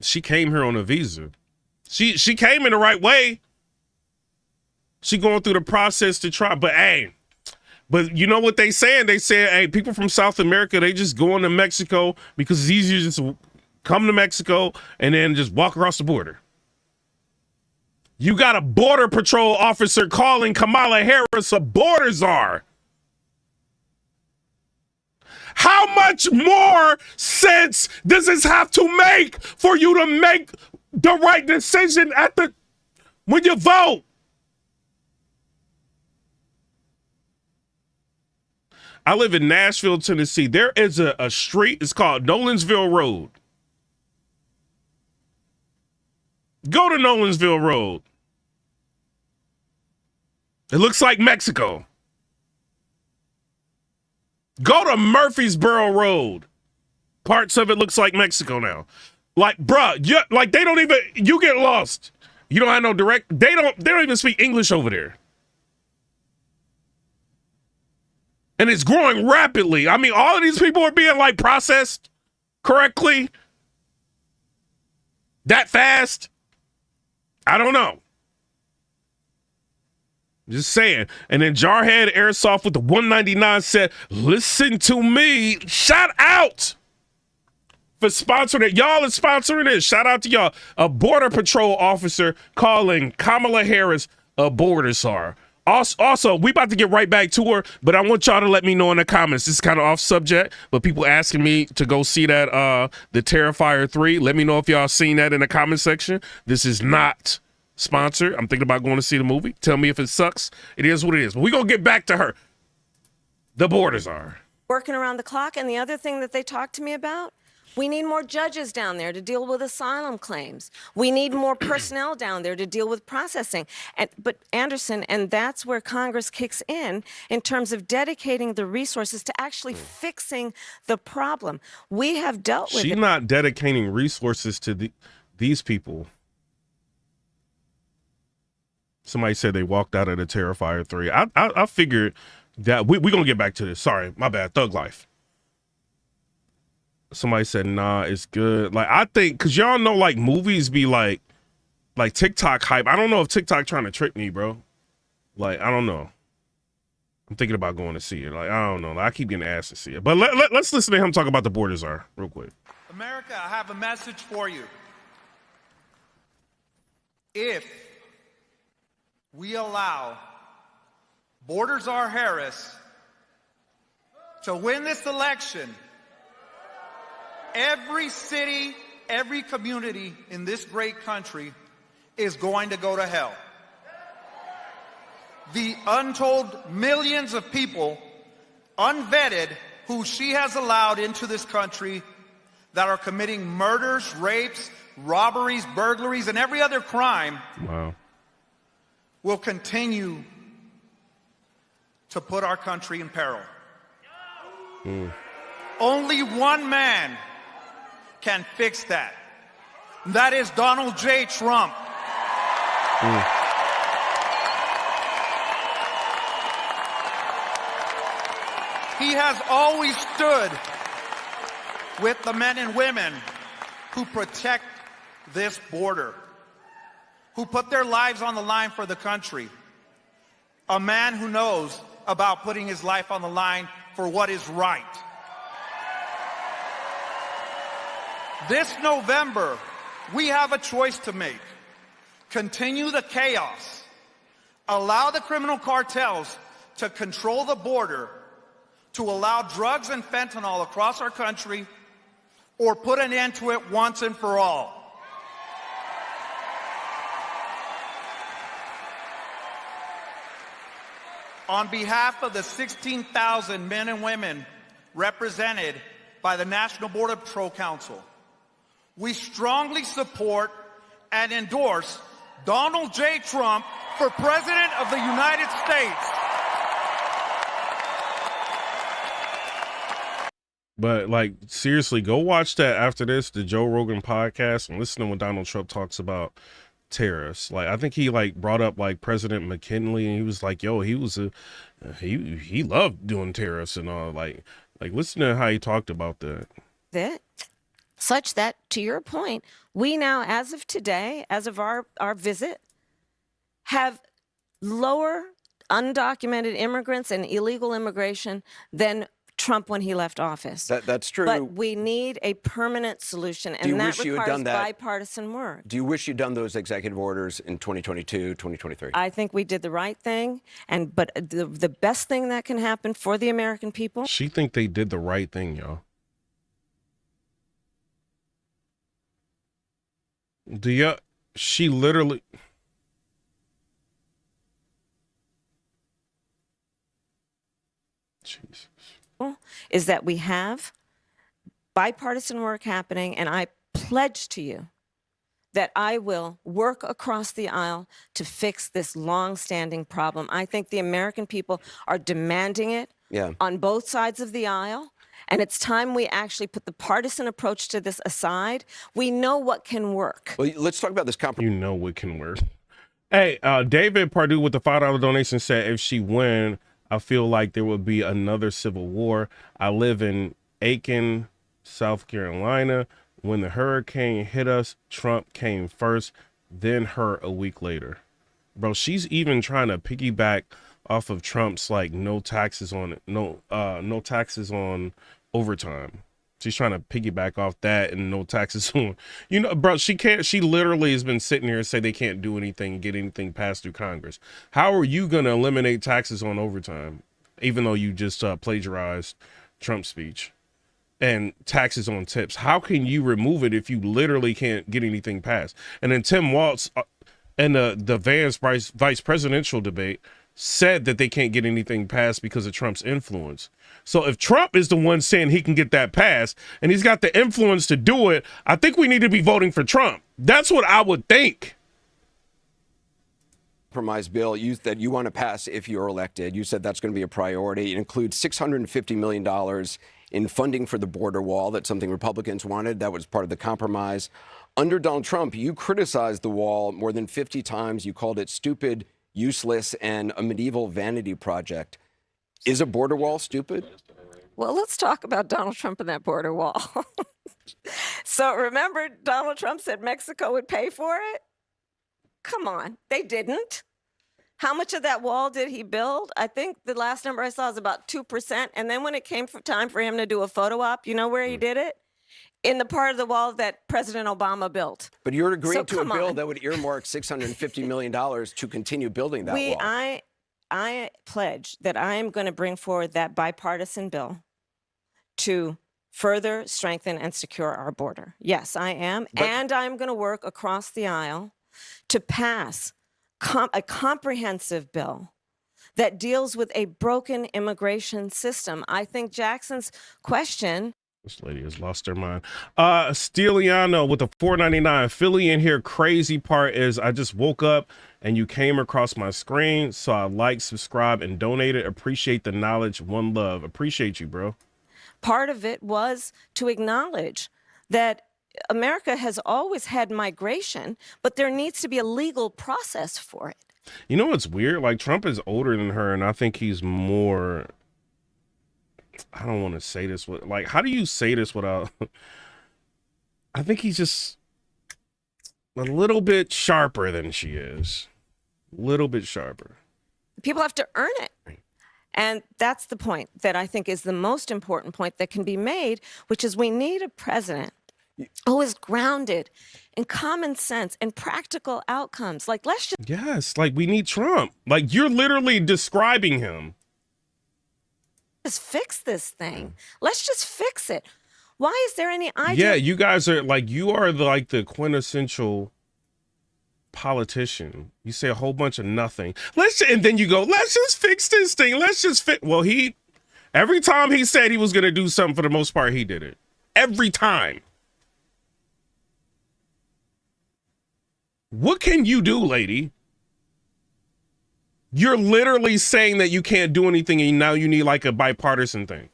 She came here on a visa. She came in the right way. She going through the process to try, but you know what they saying? They said, hey, people from South America, they just go into Mexico because it's easier just to come to Mexico and then just walk across the border. You got a border patrol officer calling Kamala Harris a border czar. How much more sense does this have to make for you to make the right decision when you vote? I live in Nashville, Tennessee. There is a street, it's called Nolensville Road. Go to Nolensville Road. It looks like Mexico. Go to Murfreesboro Road. Parts of it looks like Mexico now. Like, bruh, they don't even, you get lost. You don't have no direct, they don't even speak English over there. And it's growing rapidly. I mean, all of these people are being like processed correctly. That fast? I don't know. Just saying. And then Jarhead Airsoft with the $1.99 said, listen to me. Shout out for sponsoring it. Y'all is sponsoring it. Shout out to y'all. A border patrol officer calling Kamala Harris a border czar. Also, we about to get right back to her, but I want y'all to let me know in the comments. This is kind of off subject, but people asking me to go see that the Terrifier 3. Let me know if y'all seen that in the comment section. This is not sponsored. I'm thinking about going to see the movie. Tell me if it sucks. It is what it is. But we're going to get back to her. The borders are working around the clock. And the other thing that they talked to me about, we need more judges down there to deal with asylum claims. We need more personnel down there to deal with processing. But Anderson, and that's where Congress kicks in terms of dedicating the resources to actually fixing the problem. We have dealt with She's not dedicating resources to these people. Somebody said they walked out of the Terrifier 3. I figured that we're going to get back to this. Sorry, my bad. Thug Life. Somebody said, nah, it's good. Like, I think, because y'all know, like, movies be like TikTok hype. I don't know if TikTok trying to trick me, bro. Like, I don't know. I'm thinking about going to see it. Like, I don't know. I keep getting asked to see it. But let's listen to him talk about the borders are real quick. America, I have a message for you. If we allow Border Czar Harris to win this election, every city, every community in this great country is going to go to hell. the untold millions of people, unvetted, who she has allowed into this country that are committing murders, rapes, robberies, burglaries, and every other crime, Wow. will continue to put our country in peril. Only one man can fix that. That is Donald J. Trump. He has always stood with the men and women who protect this border, who put their lives on the line for the country. A man who knows about putting his life on the line for what is right. This November, we have a choice to make. Continue the chaos, allow the criminal cartels to control the border, to allow drugs and fentanyl across our country, or put an end to it once and for all. On behalf of the 16,000 men and women represented by the National Border Patrol Council, we strongly support and endorse Donald J. Trump for President of the United States. But like, seriously, go watch that after this, the Joe Rogan podcast, and listen to when Donald Trump talks about terrorists. Like, I think he like brought up like President McKinley, and he was like, yo, he was he loved doing terrorists and all. Like listen to how he talked about that. Such that, to your point, we now, as of today, as of our visit, have lower undocumented immigrants and illegal immigration than Trump when he left office. That's true. But we need a permanent solution, and that requires bipartisan work. Do you wish you'd done those executive orders in 2022, 2023? I think we did the right thing, but the best thing that can happen for the American people. She think they did the right thing, y'all. She literally. Jesus. Is that we have bipartisan work happening, and I pledge to you that I will work across the aisle to fix this long-standing problem. I think the American people are demanding it on both sides of the aisle, and it's time we actually put the partisan approach to this aside. We know what can work. Well, let's talk about this compromise. You know what can work. Hey, David Pardue with the $5 donation said, if she win, I feel like there will be another civil war. I live in Aiken, South Carolina. When the hurricane hit us, Trump came first, then her a week later. Bro, she's even trying to piggyback off of Trump's like no taxes on overtime. She's trying to piggyback off that and no taxes on, bro, she literally has been sitting here and say they can't do anything, get anything passed through Congress. How are you going to eliminate taxes on overtime, even though you just plagiarized Trump's speech, and taxes on tips? How can you remove it if you literally can't get anything passed? And then Tim Walz in the Vance vice presidential debate said that they can't get anything passed because of Trump's influence. So if Trump is the one saying he can get that passed and he's got the influence to do it, I think we need to be voting for Trump. That's what I would think. Compromise bill that you want to pass if you're elected. You said that's going to be a priority. It includes $650 million in funding for the border wall. That's something Republicans wanted. That was part of the compromise. Under Donald Trump, you criticized the wall more than 50 times. You called it stupid, useless, and a medieval vanity project. Is a border wall stupid? Well, let's talk about Donald Trump and that border wall. So remember, Donald Trump said Mexico would pay for it? Come on, they didn't. How much of that wall did he build? I think the last number I saw is about 2%. And then when it came time for him to do a photo op, you know where he did it? In the part of the wall that President Obama built. But you're agreeing to a bill that would earmark $650 million to continue building that wall. I pledge that I am going to bring forward that bipartisan bill to further strengthen and secure our border. Yes, I am. And I'm going to work across the aisle to pass a comprehensive bill that deals with a broken immigration system. I think Jackson's question. This lady has lost her mind. Steliano with the $4.99. Philly in here. Crazy part is I just woke up and you came across my screen. So I like, subscribe, and donated. Appreciate the knowledge. One love. Appreciate you, bro. Part of it was to acknowledge that America has always had migration, but there needs to be a legal process for it. You know what's weird? Like, Trump is older than her, and I think he's more... I don't want to say this with, like, how do you say this without, I think he's just a little bit sharper than she is. A little bit sharper. People have to earn it. And that's the point that I think is the most important point that can be made, which is we need a president who is grounded in common sense and practical outcomes. Like, let's just... Yes, like, we need Trump. Like, you're literally describing him. Just fix this thing. Let's just fix it. Why is there any idea? Yeah, you guys are like, you are like the quintessential politician. You say a whole bunch of nothing. And then you go, let's just fix this thing. Let's just fix. Well, every time he said he was going to do something, for the most part, he did it. Every time. What can you do, lady? You're literally saying that you can't do anything and now you need like a bipartisan thing.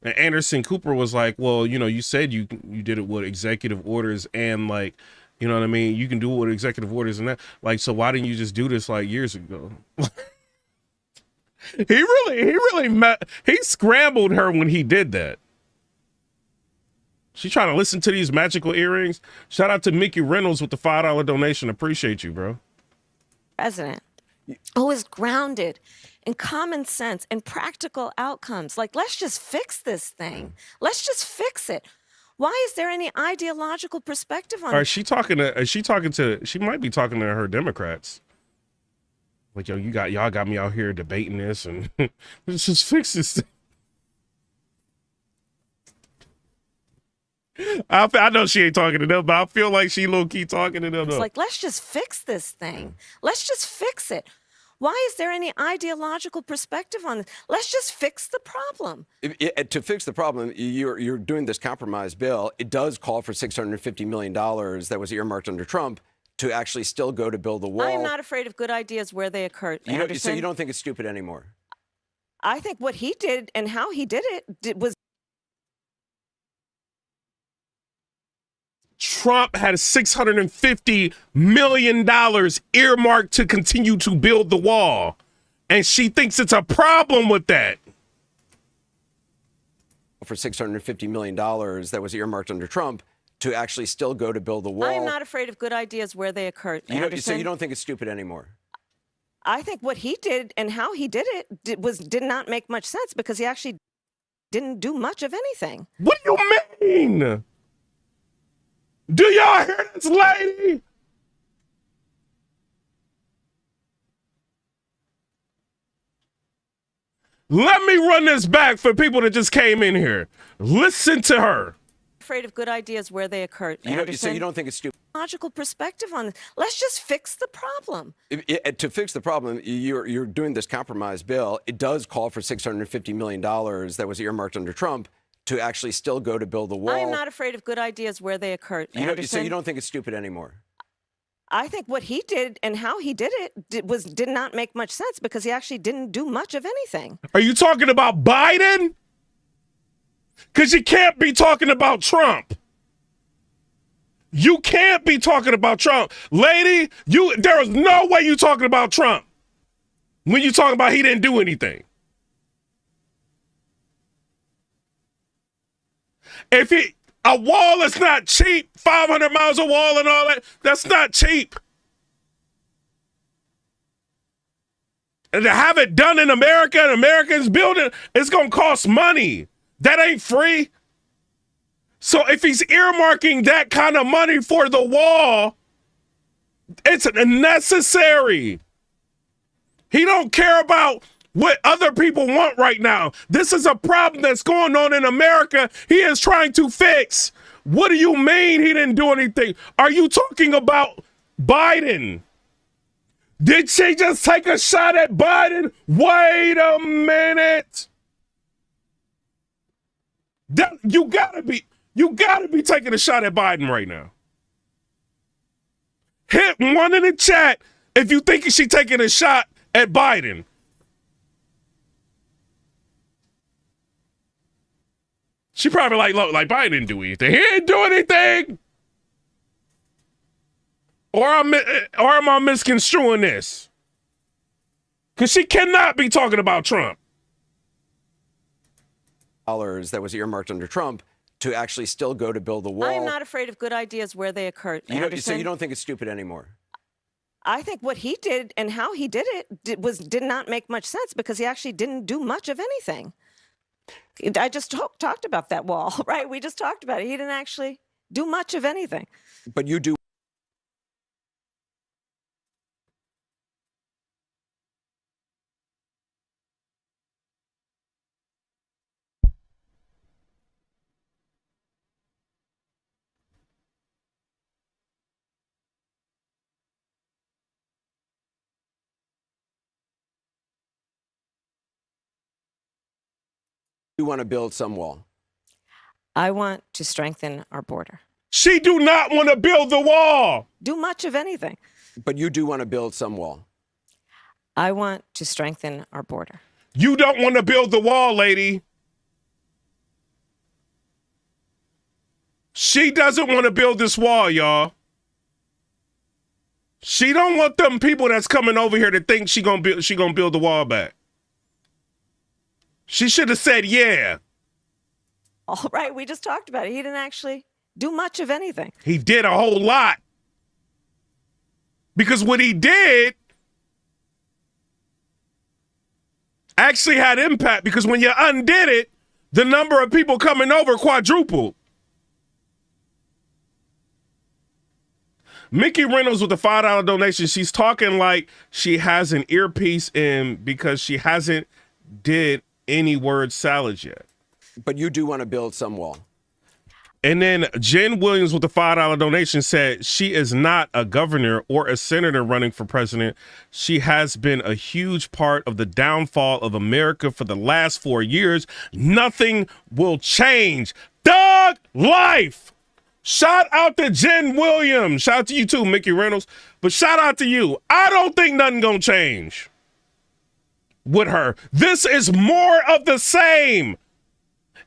And Anderson Cooper was like, well, you know, you said you did it with executive orders and like, you know what I mean? You can do it with executive orders and that. Like, so why didn't you just do this like years ago? He scrambled her when he did that. She trying to listen to these magical earrings. Shout out to Mickey Reynolds with the $5 donation. Appreciate you, bro. President who is grounded in common sense and practical outcomes. Like, let's just fix this thing. Let's just fix it. Why is there any ideological perspective on it? Is she might be talking to her Democrats. Like, yo, y'all got me out here debating this and let's just fix this thing. I know she ain't talking to them, but I feel like she low-key talking to them. It's like, let's just fix this thing. Let's just fix it. Why is there any ideological perspective on this? Let's just fix the problem. To fix the problem, you're doing this compromise bill. It does call for $650 million that was earmarked under Trump to actually still go to build the wall. I am not afraid of good ideas where they occur. So you don't think it's stupid anymore? I think what he did and how he did it was... Trump had $650 million earmarked to continue to build the wall. And she thinks it's a problem with that. For $650 million that was earmarked under Trump to actually still go to build the wall. I am not afraid of good ideas where they occur. So you don't think it's stupid anymore? I think what he did and how he did it did not make much sense because he actually didn't do much of anything. What do you mean? Do y'all hear this lady? Let me run this back for people that just came in here. Listen to her. Afraid of good ideas where they occur. So you don't think it's stupid? Logical perspective on this. Let's just fix the problem. To fix the problem, you're doing this compromise bill. It does call for $650 million that was earmarked under Trump to actually still go to build the wall. I am not afraid of good ideas where they occur. So you don't think it's stupid anymore? I think what he did and how he did it did not make much sense because he actually didn't do much of anything. Are you talking about Biden? Because you can't be talking about Trump. You can't be talking about Trump. Lady, there is no way you talking about Trump when you talking about he didn't do anything. A wall is not cheap, 500 miles of wall and all that, that's not cheap. And to have it done in America and Americans build it, it's going to cost money. That ain't free. So if he's earmarking that kind of money for the wall, it's necessary. He don't care about what other people want right now. This is a problem that's going on in America. He is trying to fix. What do you mean he didn't do anything? Are you talking about Biden? Did she just take a shot at Biden? Wait a minute. You gotta be taking a shot at Biden right now. Hit one in the chat if you think she's taking a shot at Biden. She probably like, look, like Biden didn't do anything. He didn't do anything. Or am I misconstruing this? Because she cannot be talking about Trump. That was earmarked under Trump to actually still go to build the wall. I am not afraid of good ideas where they occur. So you don't think it's stupid anymore? I think what he did and how he did it did not make much sense because he actually didn't do much of anything. I just talked about that wall, right? We just talked about it. He didn't actually do much of anything. But you do. You want to build some wall. I want to strengthen our border. She do not want to build the wall. Do much of anything. But you do want to build some wall. I want to strengthen our border. You don't want to build the wall, lady. She doesn't want to build this wall, y'all. She don't want them people that's coming over here to think she gonna build the wall back. She should have said, yeah. All right, we just talked about it. He didn't actually do much of anything. He did a whole lot. Because what he did actually had impact, because when you undid it, the number of people coming over quadrupled. Mickey Reynolds with the $5 donation. She's talking like she has an earpiece in because she hasn't did any word salad yet. But you do want to build some wall. And then Jen Williams with the $5 donation said she is not a governor or a senator running for president. She has been a huge part of the downfall of America for the last 4 years. Nothing will change. Thug life. Shout out to Jen Williams. Shout out to you too, Mickey Reynolds. But shout out to you. I don't think nothing gonna change with her. This is more of the same.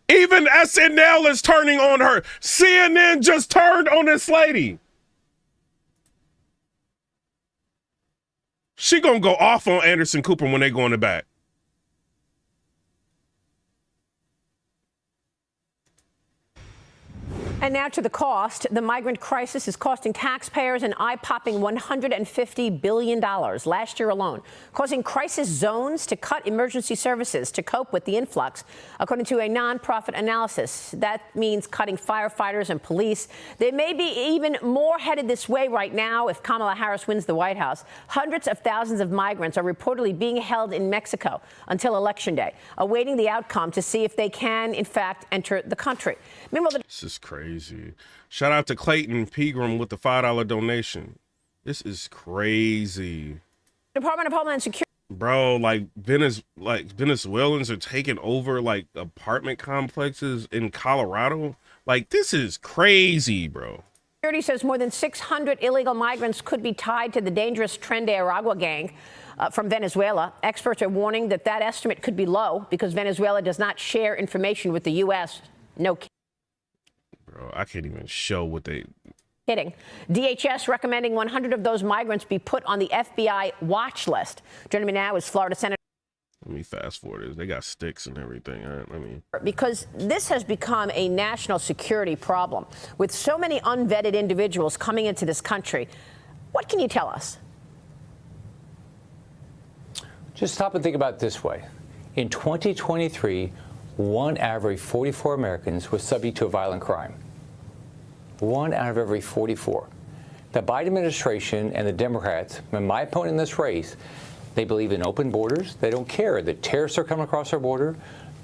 Even SNL is turning on her. CNN just turned on this lady. She gonna go off on Anderson Cooper when they go in the back. And now to the cost. The migrant crisis is costing taxpayers an eye-popping $150 billion last year alone, causing crisis zones to cut emergency services to cope with the influx. According to a nonprofit analysis, that means cutting firefighters and police. They may be even more headed this way right now if Kamala Harris wins the White House. Hundreds of thousands of migrants are reportedly being held in Mexico until Election Day, awaiting the outcome to see if they can, in fact, enter the country. Meanwhile, this is crazy. Shout out to Clayton Pegram with the $5 donation. This is crazy. Department of Homeland Security. Bro, like Venezuelans are taking over like apartment complexes in Colorado. Like, this is crazy, bro. Security says more than 600 illegal migrants could be tied to the dangerous Tren de Aragua gang from Venezuela. Experts are warning that estimate could be low because Venezuela does not share information with the U.S. No kidding. Bro, I can't even show what they... Kidding. DHS recommending 100 of those migrants be put on the FBI watch list. Joining me now is Florida Senator... Let me fast forward. They got sticks and everything. Because this has become a national security problem. With so many unvetted individuals coming into this country, what can you tell us? Just stop and think about it this way. In 2023, 1 out of every 44 Americans was subject to a violent crime. 1 out of every 44. The Biden administration and the Democrats, and my opponent in this race, they believe in open borders. They don't care that terrorists are coming across our border,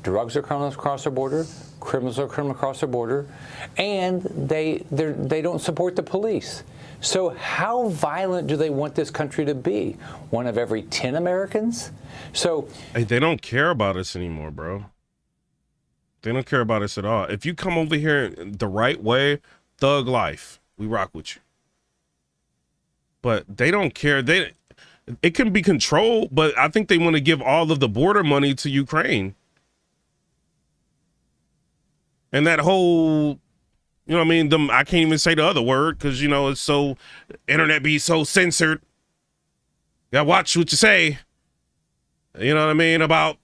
drugs are coming across our border, criminals are coming across our border, and they don't support the police. So how violent do they want this country to be? 1 of every 10 Americans? So hey, they don't care about us anymore, bro. They don't care about us at all. If you come over here the right way, thug life, we rock with you. But they don't care. It can be controlled, but I think they want to give all of the border money to Ukraine. And that whole, you know what I mean? I can't even say the other word because, you know, it's so, internet be so censored. You gotta watch what you say. You know what I mean? About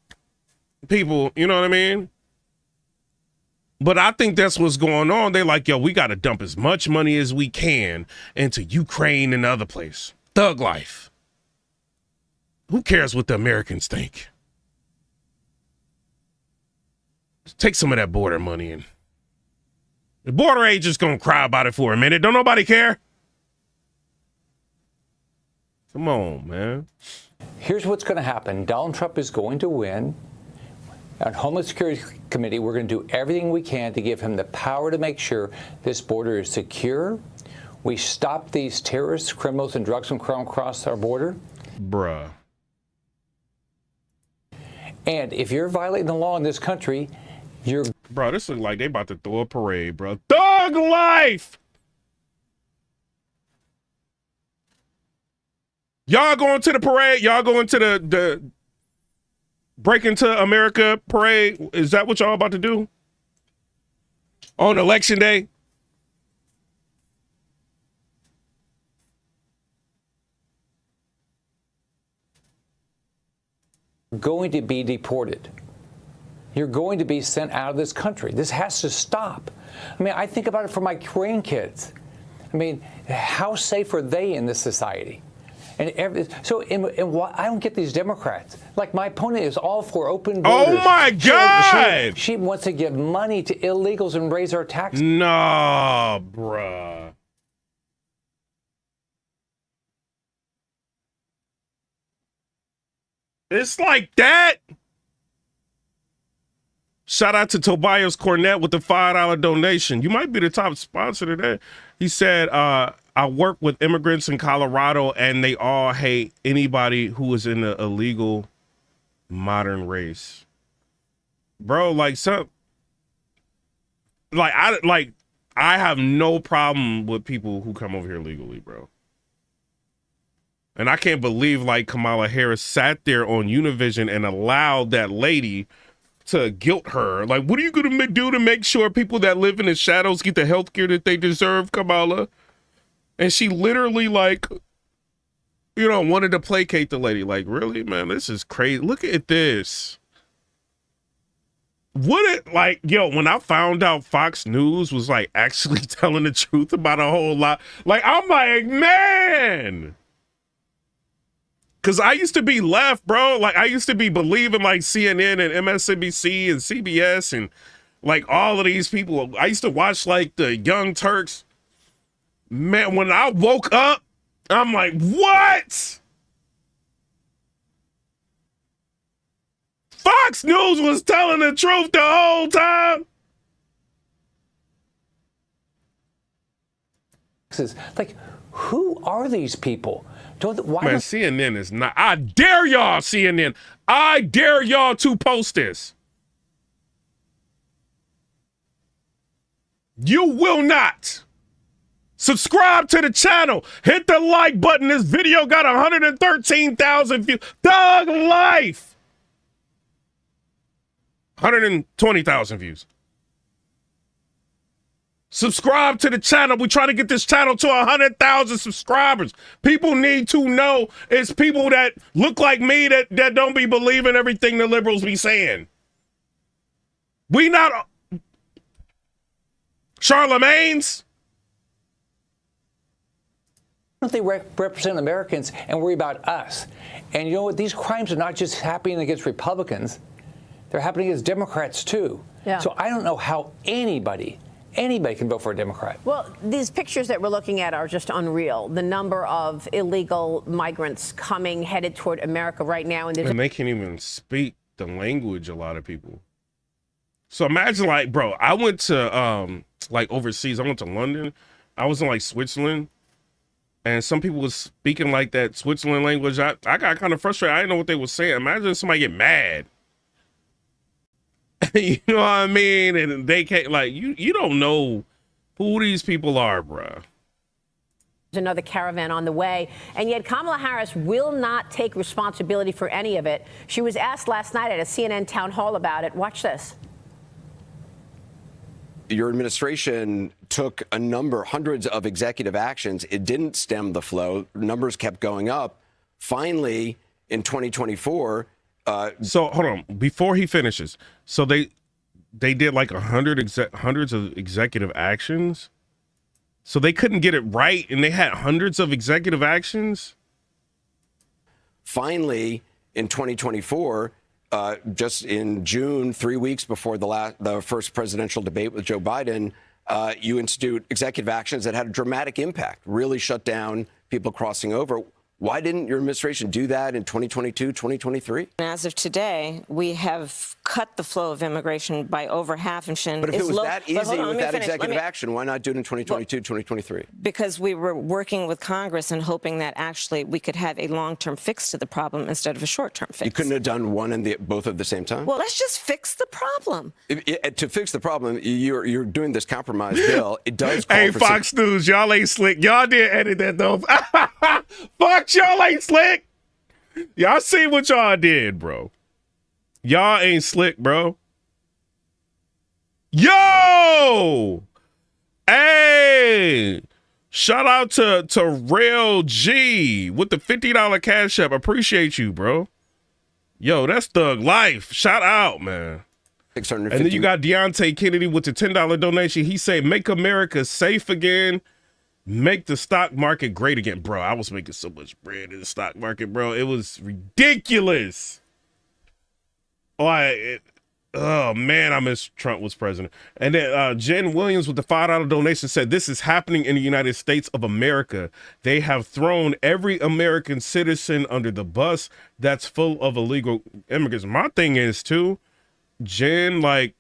people, you know what I mean? But I think that's what's going on. They're like, yo, we got to dump as much money as we can into Ukraine and other place. Thug life. Who cares what the Americans think? Just take some of that border money and the border agent's going to cry about it for a minute. Don't nobody care? Come on, man. here's what's going to happen. Donald Trump is going to win. On Homeland Security Committee, we're going to do everything we can to give him the power to make sure this border is secure. We stop these terrorists, criminals, and drugs from coming across our border. Bruh. And if you're violating the law in this country, you're... Bro, this looks like they about to throw a parade, bro. Thug life! Y'all going to the parade? Y'all going to the Break into America parade? Is that what y'all about to do? On election day? going to be deported. You're going to be sent out of this country. This has to stop. I mean, I think about it for my grandkids. I mean, how safe are they in this society? And I don't get these Democrats. Like, my opponent is all for open borders. Oh my God! She wants to give money to illegals and raise our taxes. Nah, bruh. It's like that. Shout out to Tobias Cornett with the $5 donation. You might be the top sponsor today. He said, I work with immigrants in Colorado and they all hate anybody who is in the illegal modern race. Bro, I have no problem with people who come over here legally, bro. And I can't believe Kamala Harris sat there on Univision and allowed that lady to guilt her. Like, what are you going to do to make sure people that live in the shadows get the health care that they deserve, Kamala? And she literally, wanted to placate the lady. Like, really, man, this is crazy. Look at this. When I found out Fox News was, actually telling the truth about a whole lot, I'm like, man. Because I used to be left, bro. I used to be believing CNN and MSNBC and CBS and all of these people. I used to watch the Young Turks. Man, when I woke up, I'm like, what? Fox News was telling the truth the whole time. Who are these people? Man, CNN is not. I dare y'all, CNN. I dare y'all to post this. You will not. Subscribe to the channel. Hit the like button. This video got 113,000 views. Thug life. 120,000 views. Subscribe to the channel. We're trying to get this channel to 100,000 subscribers. People need to know it's people that look like me that don't be believing everything the liberals be saying. We not Charlemagne's. Don't they represent Americans and worry about us? And you know what? These crimes are not just happening against Republicans. They're happening against Democrats, too. Yeah. So I don't know how anybody can vote for a Democrat. Well, these pictures that we're looking at are just unreal. The number of illegal migrants headed toward America right now. And they can't even speak the language, a lot of people. So imagine, bro, I went to, overseas. I went to London. I was in, Switzerland. and some people was speaking like that Switzerland language. I got kind of frustrated. I didn't know what they were saying. Imagine somebody get mad. You know what I mean? And they can't, like, you don't know who these people are, bruh. Another caravan on the way, and yet Kamala Harris will not take responsibility for any of it. She was asked last night at a CNN town hall about it. Watch this. Your administration took hundreds of executive actions. It didn't stem the flow. Numbers kept going up. Finally, in 2024. So hold on, before he finishes. So they did like hundreds of executive actions. So they couldn't get it right, and they had hundreds of executive actions. Finally, in 2024, just in June, 3 weeks before the first presidential debate with Joe Biden, you institute executive actions that had a dramatic impact, really shut down people crossing over. Why didn't your administration do that in 2022, 2023? As of today, we have cut the flow of immigration by over half. And But if it was that easy with that executive action, why not do it in 2022, 2023? Because we were working with Congress and hoping that actually we could have a long-term fix to the problem instead of a short-term fix. You couldn't have done one and both at the same time? Well, let's just fix the problem. To fix the problem, you're doing this compromise bill. It does call Hey, for Fox News, y'all ain't slick. Y'all did edit that, though. Fox, y'all ain't slick. Y'all see what y'all did, bro. Y'all ain't slick, bro. Yo! Hey! Shout out to Rail G with the $50 cash app. Appreciate you, bro. Yo, that's thug life. Shout out, man. And then you got Deontay Kennedy with the $10 donation. He said, make America safe again. Make the stock market great again. Bro, I was making so much bread in the stock market, bro. It was ridiculous. Oh, man, I miss Trump was president. And then Jen Williams with the $5 donation said, this is happening in the United States of America. They have thrown every American citizen under the bus that's full of illegal immigrants. My thing is, too, Jen, like,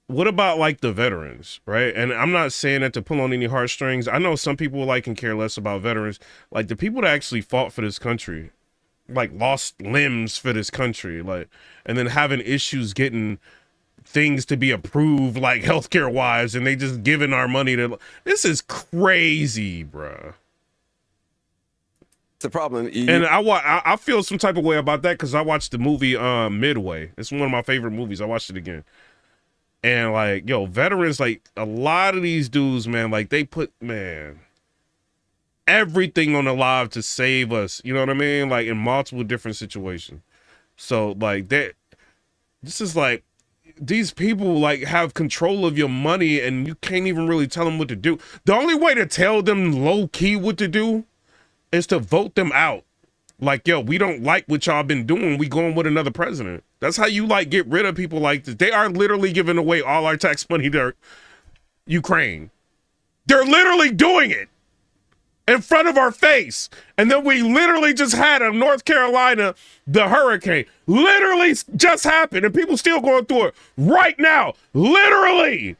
what about, like, the veterans, right? And I'm not saying that to pull on any heartstrings. I know some people, like, can care less about veterans. Like, the people that actually fought for this country, like, lost limbs for this country, like, and then having issues getting things to be approved, like, healthcare-wise, and they just giving our money to... This is crazy, bruh. The problem... And I feel some type of way about that because I watched the movie Midway. It's one of my favorite movies. I watched it again. And, like, yo, veterans, like, a lot of these dudes, man, like, they put, man, everything on the line to save us. You know what I mean? Like, in multiple different situations. So, like, this is, like, these people, like, have control of your money, and you can't even really tell them what to do. The only way to tell them low-key what to do is to vote them out. Like, yo, we don't like what y'all been doing. We going with another president. That's how you, like, get rid of people like this. They are literally giving away all our tax money to Ukraine. They're literally doing it in front of our face. And then we literally just had in North Carolina, the hurricane literally just happened, and people still going through it right now. Literally.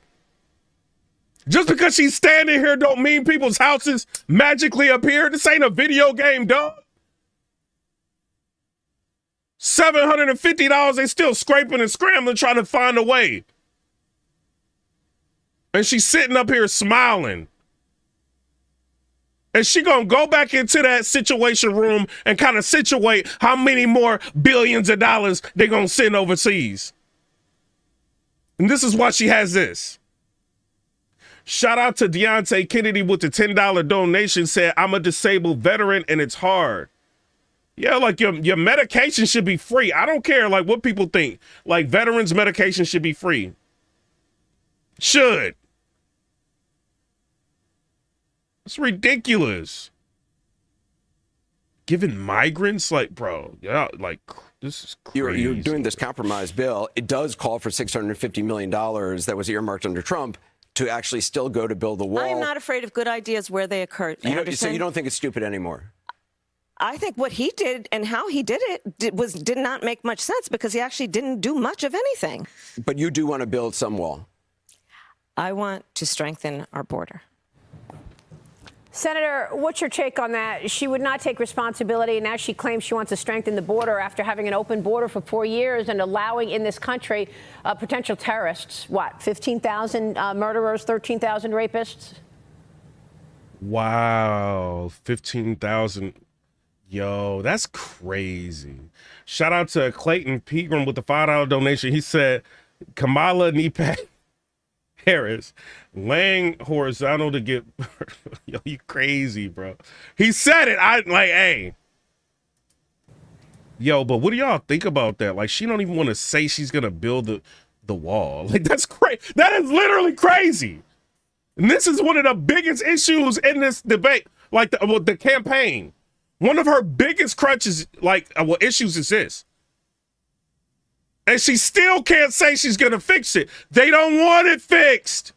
Just because she's standing here don't mean people's houses magically appear. This ain't a video game, dog. $750, they still scraping and scrambling trying to find a way. And she's sitting up here smiling. And she gonna go back into that situation room and kind of situate how many more billions of dollars they gonna send overseas. And this is why she has this. Shout out to Deontay Kennedy with the $10 donation, said, I'm a disabled veteran and it's hard. Yeah, like your medication should be free. I don't care like what people think. Like veterans medication should be free. Should. It's ridiculous. Giving migrants, like, bro, yeah, like, this is crazy. You're doing this compromise bill. It does call for $650 million that was earmarked under Trump to actually still go to build the wall. I am not afraid of good ideas where they occur. So you don't think it's stupid anymore? I think what he did and how he did it did not make much sense because he actually didn't do much of anything. But you do want to build some wall. I want to strengthen our border. Senator, what's your take on that? She would not take responsibility. Now she claims she wants to strengthen the border after having an open border for 4 years and allowing in this country potential terrorists. What, 15,000 murderers, 13,000 rapists? Wow, 15,000. Yo, that's crazy. Shout out to Clayton Pegram with the $5 donation. He said, Kamala Harris laying horizontal to get. Yo, you crazy, bro. He said it. I like, hey. Yo, but what do y'all think about that? Like, she don't even want to say she's gonna build the wall. Like, that's crazy. That is literally crazy. And this is one of the biggest issues in this debate, like the campaign. One of her biggest crutches, issues is this. And she still can't say she's going to fix it. They don't want it fixed.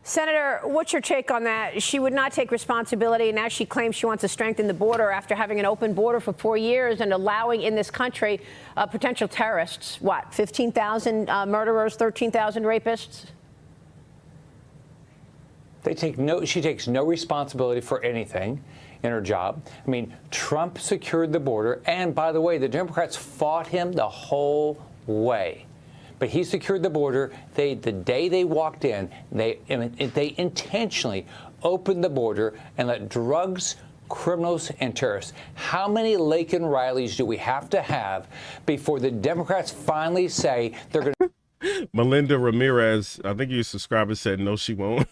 Senator, what's your take on that? She would not take responsibility. Now she claims she wants to strengthen the border after having an open border for 4 years and allowing in this country potential terrorists. What, 15,000 murderers, 13,000 rapists? She takes no responsibility for anything in her job. I mean, Trump secured the border. And by the way, the Democrats fought him the whole way. But he secured the border. The day they walked in, they intentionally opened the border and let drugs, criminals, and terrorists. How many Laken Rileys do we have to have before the Democrats finally say they're going to... Melinda Ramirez, I think your subscriber said, no, she won't.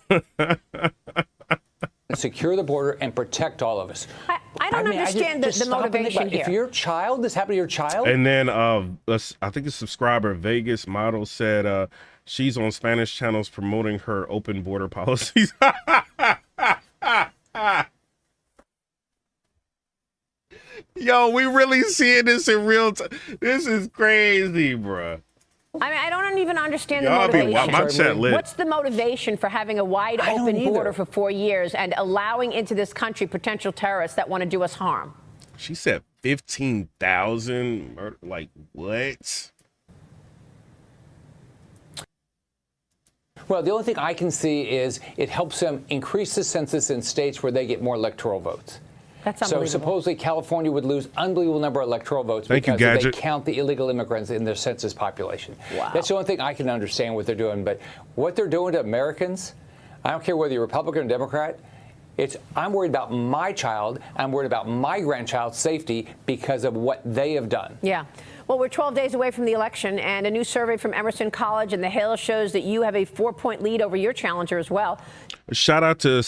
secure the border and protect all of us. I don't understand the motivation here. If your child, this happened to your child? And then I think a subscriber, Vegas Model, said she's on Spanish channels promoting her open border policies. Yo, we really seeing this in real time. This is crazy, bruh. I mean, I don't even understand the motivation. My chat lit. What's the motivation for having a wide open border for 4 years and allowing into this country potential terrorists that want to do us harm? She said 15,000. Like, what? Well, the only thing I can see is it helps them increase the census in states where they get more electoral votes. That's so unbelievable. supposedly California would lose unbelievable number of electoral votes because they count the illegal immigrants in their census population. Wow. That's the only thing I can understand what they're doing. But what they're doing to Americans, I don't care whether you're Republican or Democrat, I'm worried about my child. I'm worried about my grandchild's safety because of what they have done. Yeah. Well, we're 12 days away from the election, and a new survey from Emerson College and The Hill shows that you have a 4-point lead over your challenger as well. Shout out to with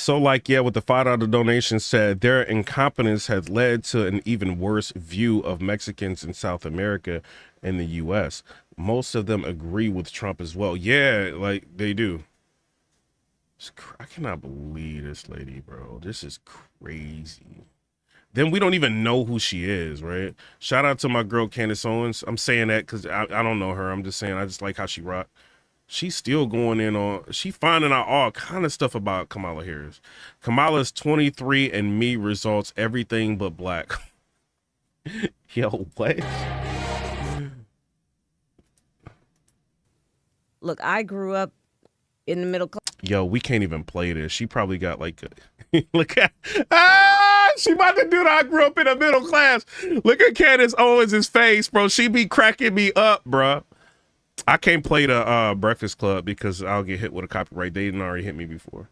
the $5 donation, said their incompetence has led to an even worse view of Mexicans in South America and the U.S. Most of them agree with Trump as well. Yeah, like they do. I cannot believe this lady, bro. This is crazy. Then we don't even know who she is, right? Shout out to my girl Candace Owens. I'm saying that because I don't know her. I'm just saying I just like how she rock. She's still going in on, she finding out all kind of stuff about Kamala Harris. Kamala's 23andMe results everything but black. Yo, what? Look, I grew up in the middle class. Yo, we can't even play this. She probably got like look at she about to do that. I grew up in the middle class. Look at Candace Owens' face, bro. She be cracking me up, bro. I can't play the Breakfast Club because I'll get hit with a copyright. They didn't already hit me before.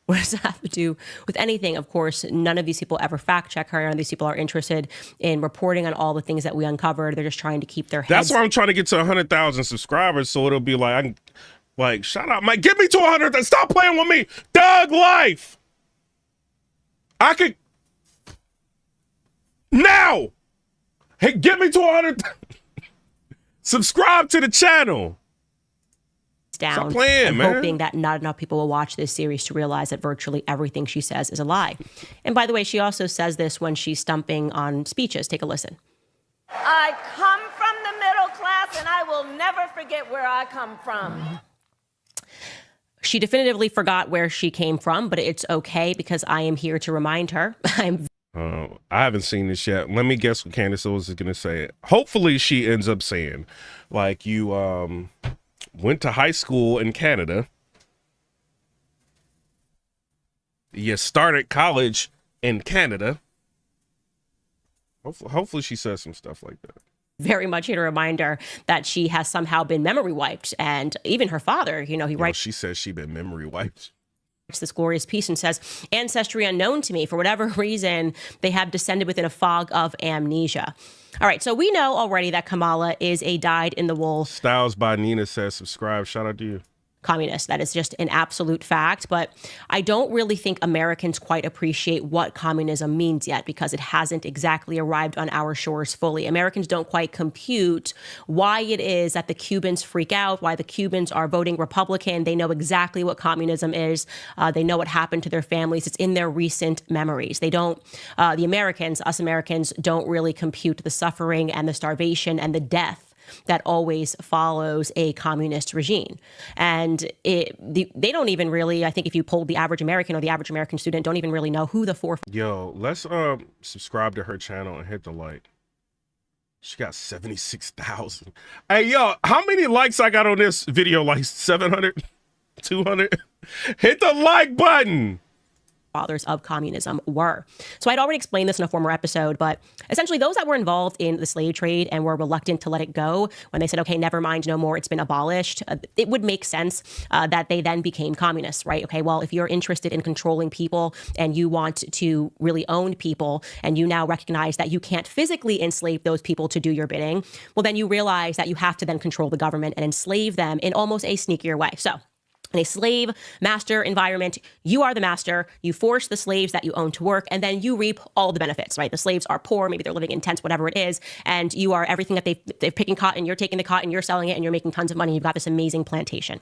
What does that have to do with anything? Of course, none of these people ever fact check her. None of these people are interested in reporting on all the things that we uncovered. They're just trying to keep their heads. That's why I'm trying to get to 100,000 subscribers. So it'll be like, shout out, Mike, get me to 100. Stop playing with me. Doug Life. I could. Now. Hey, get me to 100. Subscribe to the channel. Down. Stop playing, I'm man. hoping that not enough people will watch this series to realize that virtually everything she says is a lie. And by the way, she also says this when she's stumping on speeches. Take a listen. I come from the middle class, and I will never forget where I come from. She definitively forgot where she came from, but it's okay because I am here to remind her. I haven't seen this yet. Let me guess what Candace Owens is going to say. Hopefully she ends up saying, like, you went to high school in Canada You started college in Canada. Hopefully she says some stuff like that. Very much a reminder that she has somehow been memory wiped. And even her father, he writes. She says she been memory wiped. This glorious piece and says, ancestry unknown to me. For whatever reason, they have descended within a fog of amnesia. All right. So we know already that Kamala is a dyed-in-the-wool. Styles by Nina says, subscribe. Shout out to you. Communist. That is just an absolute fact. But I don't really think Americans quite appreciate what communism means yet, because it hasn't exactly arrived on our shores fully. Americans don't quite compute why it is that the Cubans freak out, why the Cubans are voting Republican. They know exactly what communism is. They know what happened to their families. It's in their recent memories. They don't, the Americans, us Americans, don't really compute the suffering and the starvation and the death that always follows a communist regime. And they don't even really, I think if you polled the average American or the average American student, don't even really know who the four. Yo, let's subscribe to her channel and hit the like. She got 76,000. Hey, yo, how many likes I got on this video? Like 700, 200? Hit the like button. Fathers of communism were. So I'd already explained this in a former episode, but essentially those that were involved in the slave trade and were reluctant to let it go, when they said, okay, never mind, no more, it's been abolished, it would make sense that they then became communists, right? Okay, well, if you're interested in controlling people and you want to really own people, and you now recognize that you can't physically enslave those people to do your bidding, well, then you realize that you have to then control the government and enslave them in almost a sneakier way. So in a slave master environment, you are the master, you force the slaves that you own to work, and then you reap all the benefits, right? The slaves are poor, maybe they're living in tents, whatever it is, and you are everything that they're picking cotton, you're taking the cotton, you're selling it, and you're making tons of money. You've got this amazing plantation.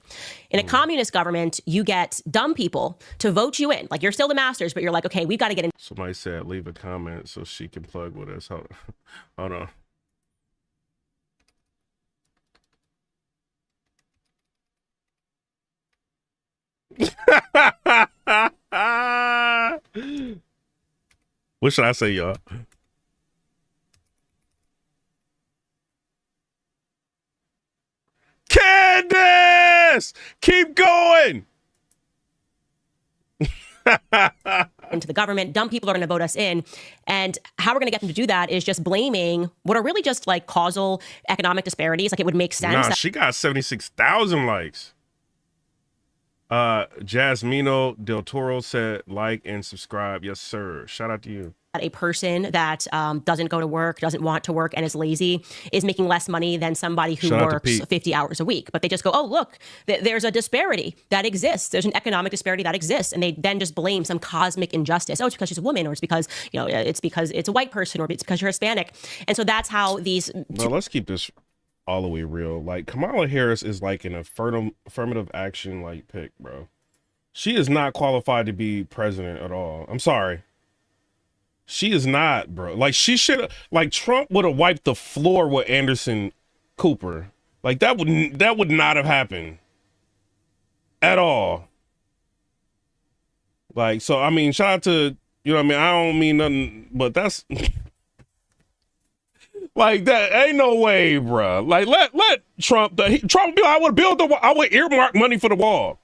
In a communist government, you get dumb people to vote you in. Like, you're still the masters, but you're like, okay, we've got to get in. Somebody said leave a comment so she can plug with us. Hold on. What should I say, y'all? Candace, keep going. Into the government, dumb people are going to vote us in. And how we're going to get them to do that is just blaming what are really just like causal economic disparities. Like, it would make sense. Nah, she got 76,000 likes. Jasmino Del Toro said like and subscribe. Yes, sir. Shout out to you. A person that doesn't go to work, doesn't want to work, and is lazy is making less money than somebody who works 50 hours a week. But they just go, oh, look, there's a disparity that exists. There's an economic disparity that exists. And they then just blame some cosmic injustice. Oh, it's because she's a woman, or it's because, it's because it's a white person, or it's because you're Hispanic. And so that's how these. Well, let's keep this all the way real. Like, Kamala Harris is like an affirmative action like pick, bro. She is not qualified to be president at all. I'm sorry. She is not, bro. Like, she should, like, Trump would have wiped the floor with Anderson Cooper. Like, that would not have happened at all. Like, so I mean, shout out to, you know what I mean? I don't mean nothing, but that's like, that ain't no way, bro. Like, let Trump be like, I would earmark money for the wall.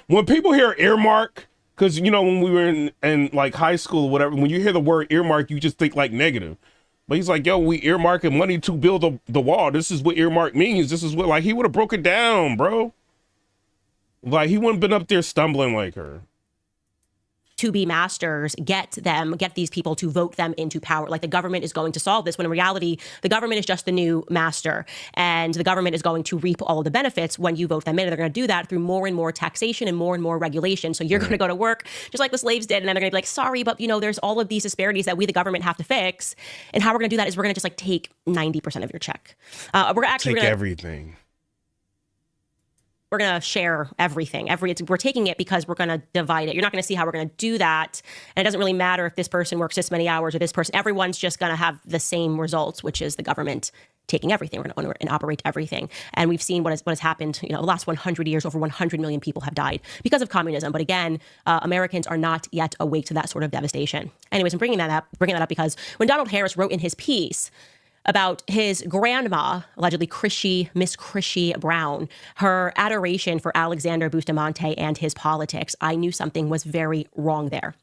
When people hear earmark, because, when we were in like high school or whatever, when you hear the word earmark, you just think like negative. But he's like, yo, we earmarking money to build the wall. This is what earmark means. This is what, like, he would have broke it down, bro. Like, he wouldn't been up there stumbling like her. To be masters, get these people to vote them into power. Like, the government is going to solve this, when in reality, the government is just the new master, and the government is going to reap all of the benefits when you vote them in. And they're going to do that through more and more taxation and more regulation. So you're going to go to work just like the slaves did, and then they're going to be like, sorry, but there's all of these disparities that we, the government, have to fix. And how we're going to do that is we're going to just like take 90% of your check. We're everything. We're going to share everything. We're taking it because we're going to divide it. You're not going to see how we're going to do that. And it doesn't really matter if this person works this many hours or this person. Everyone's just going to have the same results, which is the government taking everything. We're going to own and operate everything. And we've seen what has happened. The last 100 years, over 100 million people have died because of communism. But again, Americans are not yet awake to that sort of devastation. Anyways, I'm bringing that up because when Donald Harris wrote in his piece, about his grandma, allegedly Miss Chrissy Brown, her adoration for Alexander Bustamante and his politics, I knew something was very wrong there.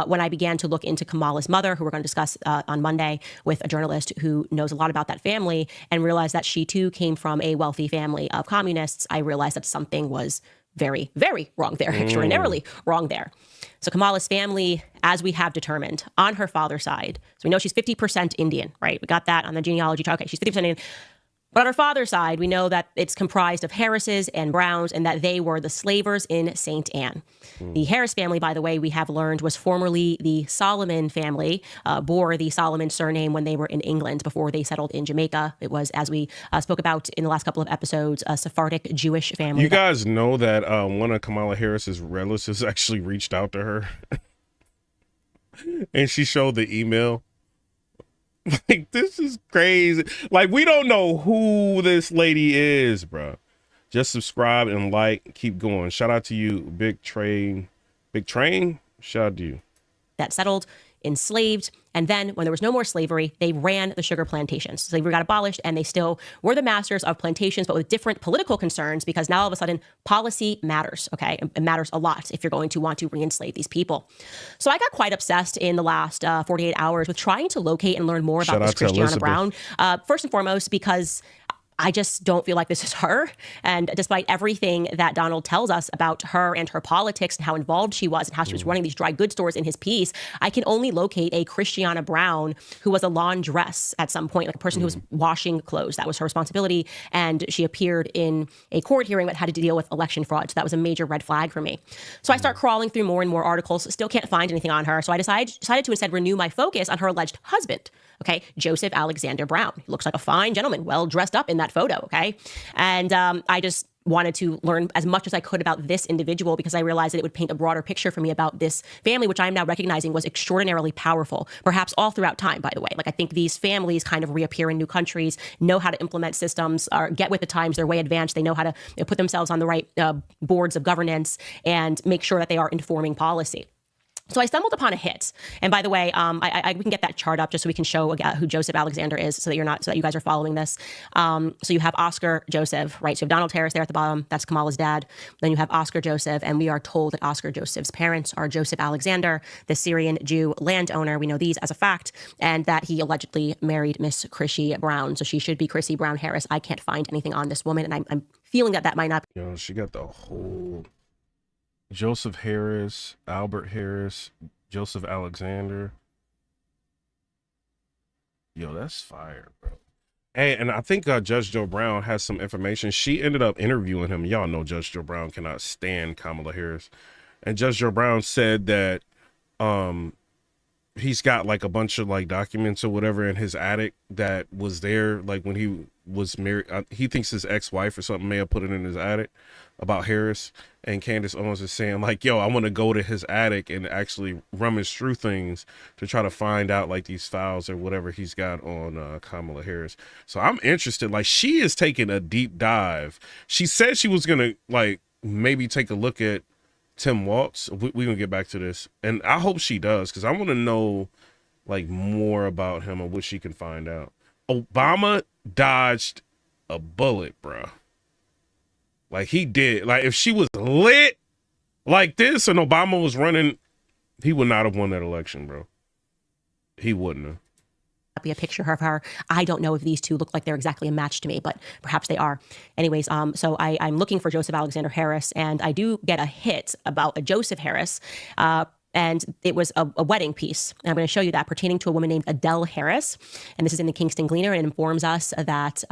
When I began to look into Kamala's mother, who we're going to discuss on Monday with a journalist who knows a lot about that family, and realized that she too came from a wealthy family of communists, I realized that something was very, very wrong there, extraordinarily wrong there. So Kamala's family, as we have determined, on her father's side, so we know she's 50% Indian, right? We got that on the genealogy chart. Okay, she's 50% Indian. But on her father's side, we know that it's comprised of Harrises and Browns, and that they were the slavers in St. Anne. The Harris family, by the way, we have learned was formerly the Solomon family, bore the Solomon surname when they were in England before they settled in Jamaica. It was, as we spoke about in the last couple of episodes, a Sephardic Jewish family. You guys know that one of Kamala Harris's relatives actually reached out to her and she showed the email. Like, this is crazy. Like, we don't know who this lady is, bro. Just subscribe and like. Keep going. Shout out to you, Big Train. Big Train? Shout out to you. That settled, enslaved, and then when there was no more slavery, they ran the sugar plantations. Slavery got abolished, and they still were the masters of plantations, but with different political concerns, because now all of a sudden policy matters, okay? It matters a lot if you're going to want to re-enslave these people. So I got quite obsessed in the last 48 hours with trying to locate and learn more about this Christiana Brown. First and foremost, because I just don't feel like this is her. And despite everything that Donald tells us about her and her politics and how involved she was and how she was running these dry goods stores in his piece, I can only locate a Christiana Brown who was a laundress at some point, like a person who was washing clothes. That was her responsibility. And she appeared in a court hearing that had to deal with election fraud. So that was a major red flag for me. So I start crawling through more and more articles, still can't find anything on her. So I decided to instead renew my focus on her alleged husband. Okay, Joseph Alexander Brown. He looks like a fine gentleman, well dressed up in that photo, okay? And I just wanted to learn as much as I could about this individual because I realized that it would paint a broader picture for me about this family, which I am now recognizing was extraordinarily powerful, perhaps all throughout time, by the way. Like, I think these families kind of reappear in new countries, know how to implement systems, or get with the times, they're way advanced. They know how to put themselves on the right boards of governance and make sure that they are informing policy. So I stumbled upon a hit, and by the way, we can get that chart up just so we can show who Joseph Alexander is, so that you guys are following this. So you have Oscar Joseph, right? So you have Donald Harris there at the bottom. That's Kamala's dad. Then you have Oscar Joseph, and we are told that Oscar Joseph's parents are Joseph Alexander, the Syrian Jew landowner. We know these as a fact, and that he allegedly married Miss Chrissy Brown. So she should be Chrissy Brown Harris. I can't find anything on this woman, and I'm feeling that might not. Yo, she got the whole. Joseph Harris, Albert Harris, Joseph Alexander. Yo, that's fire, bro. Hey, and I think Judge Joe Brown has some information. She ended up interviewing him. Y'all know Judge Joe Brown cannot stand Kamala Harris. And Judge Joe Brown said that he's got like a bunch of like documents or whatever in his attic that was there like when he was married. He thinks his ex-wife or something may have put it in his attic about Harris. And Candace Owens is saying like, yo, I want to go to his attic and actually rummage through things to try to find out like these files or whatever he's got on Kamala Harris. So I'm interested. Like, she is taking a deep dive. She said she was going to like maybe take a look at Tim Walz. We're going to get back to this. And I hope she does, because I want to know like more about him and what she can find out. Obama dodged a bullet, bro. Like, he did. Like, if she was lit like this and Obama was running, he would not have won that election, bro. He wouldn't have. Be a picture of her. I don't know if these two look like they're exactly a match to me, but perhaps they are. Anyways, so I'm looking for Joseph Alexander Harris, and I do get a hit about a Joseph Harris, and it was a wedding piece. And I'm going to show you that, pertaining to a woman named Adele Harris, and this is in the Kingston Gleaner, and it informs us that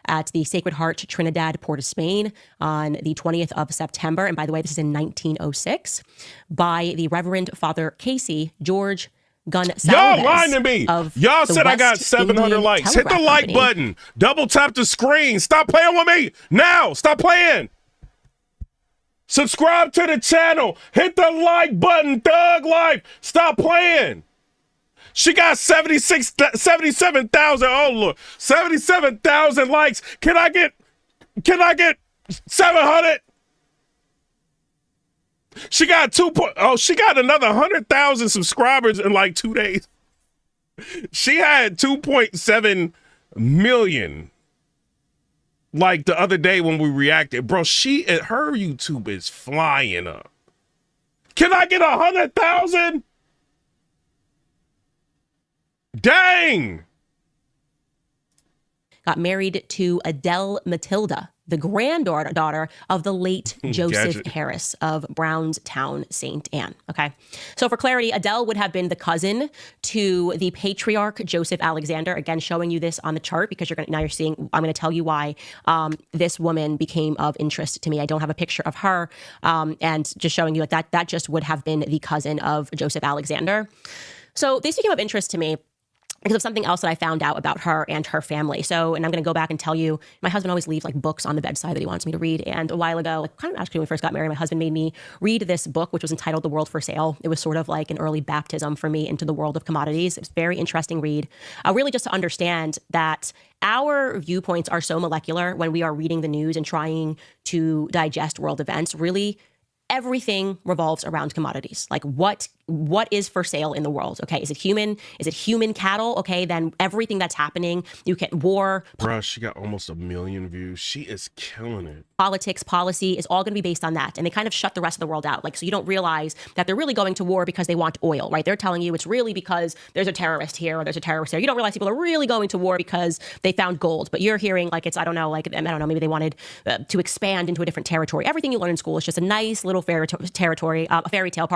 at the Sacred Heart Trinidad, Port of Spain, on the 20th of September, and by the way, this is in 1906, by the Reverend Father Casey George Gonsalves. Y'all lying to me. Y'all said I got 700 likes. Hit the like button. Double tap the screen. Stop playing with me now. Stop playing. Subscribe to the channel. Hit the like button. Thug Life. Stop playing. She got 77,000. Oh, look. 77,000 likes. Can I get 700? She got she got another 100,000 subscribers in like 2 days. She had 2.7 million. Like the other day when we reacted, bro, her YouTube is flying up. Can I get 100,000? Dang. Got married to Adele Matilda, the granddaughter of the late Joseph Gadget. Harris of Brownstown, St. Anne. Okay. So for clarity, Adele would have been the cousin to the patriarch Joseph Alexander. Again, showing you this on the chart because now you're seeing, I'm going to tell you why this woman became of interest to me. I don't have a picture of her, and just showing you like that just would have been the cousin of Joseph Alexander. So this became of interest to me because of something else that I found out about her and her family. So, and I'm going to go back and tell you, my husband always leaves like books on the bedside that he wants me to read. And a while ago, like kind of actually when we first got married, my husband made me read this book, which was entitled The World for Sale. It was sort of like an early baptism for me into the world of commodities. It was a very interesting read, really just to understand that our viewpoints are so molecular when we are reading the news and trying to digest world events. Really, everything revolves around commodities. Like what is for sale in the world? Okay, is it human? Is it human cattle? Okay, then everything that's happening, you can war. Bruh, she got almost 1 million views. She is killing it. Politics, policy is all going to be based on that. And they kind of shut the rest of the world out. Like, so you don't realize that they're really going to war because they want oil, right? They're telling you it's really because there's a terrorist here or there's a terrorist there. You don't realize people are really going to war because they found gold. But you're hearing like it's, I don't know, maybe they wanted to expand into a different territory. Everything you learn in school is just a nice little fairy tale,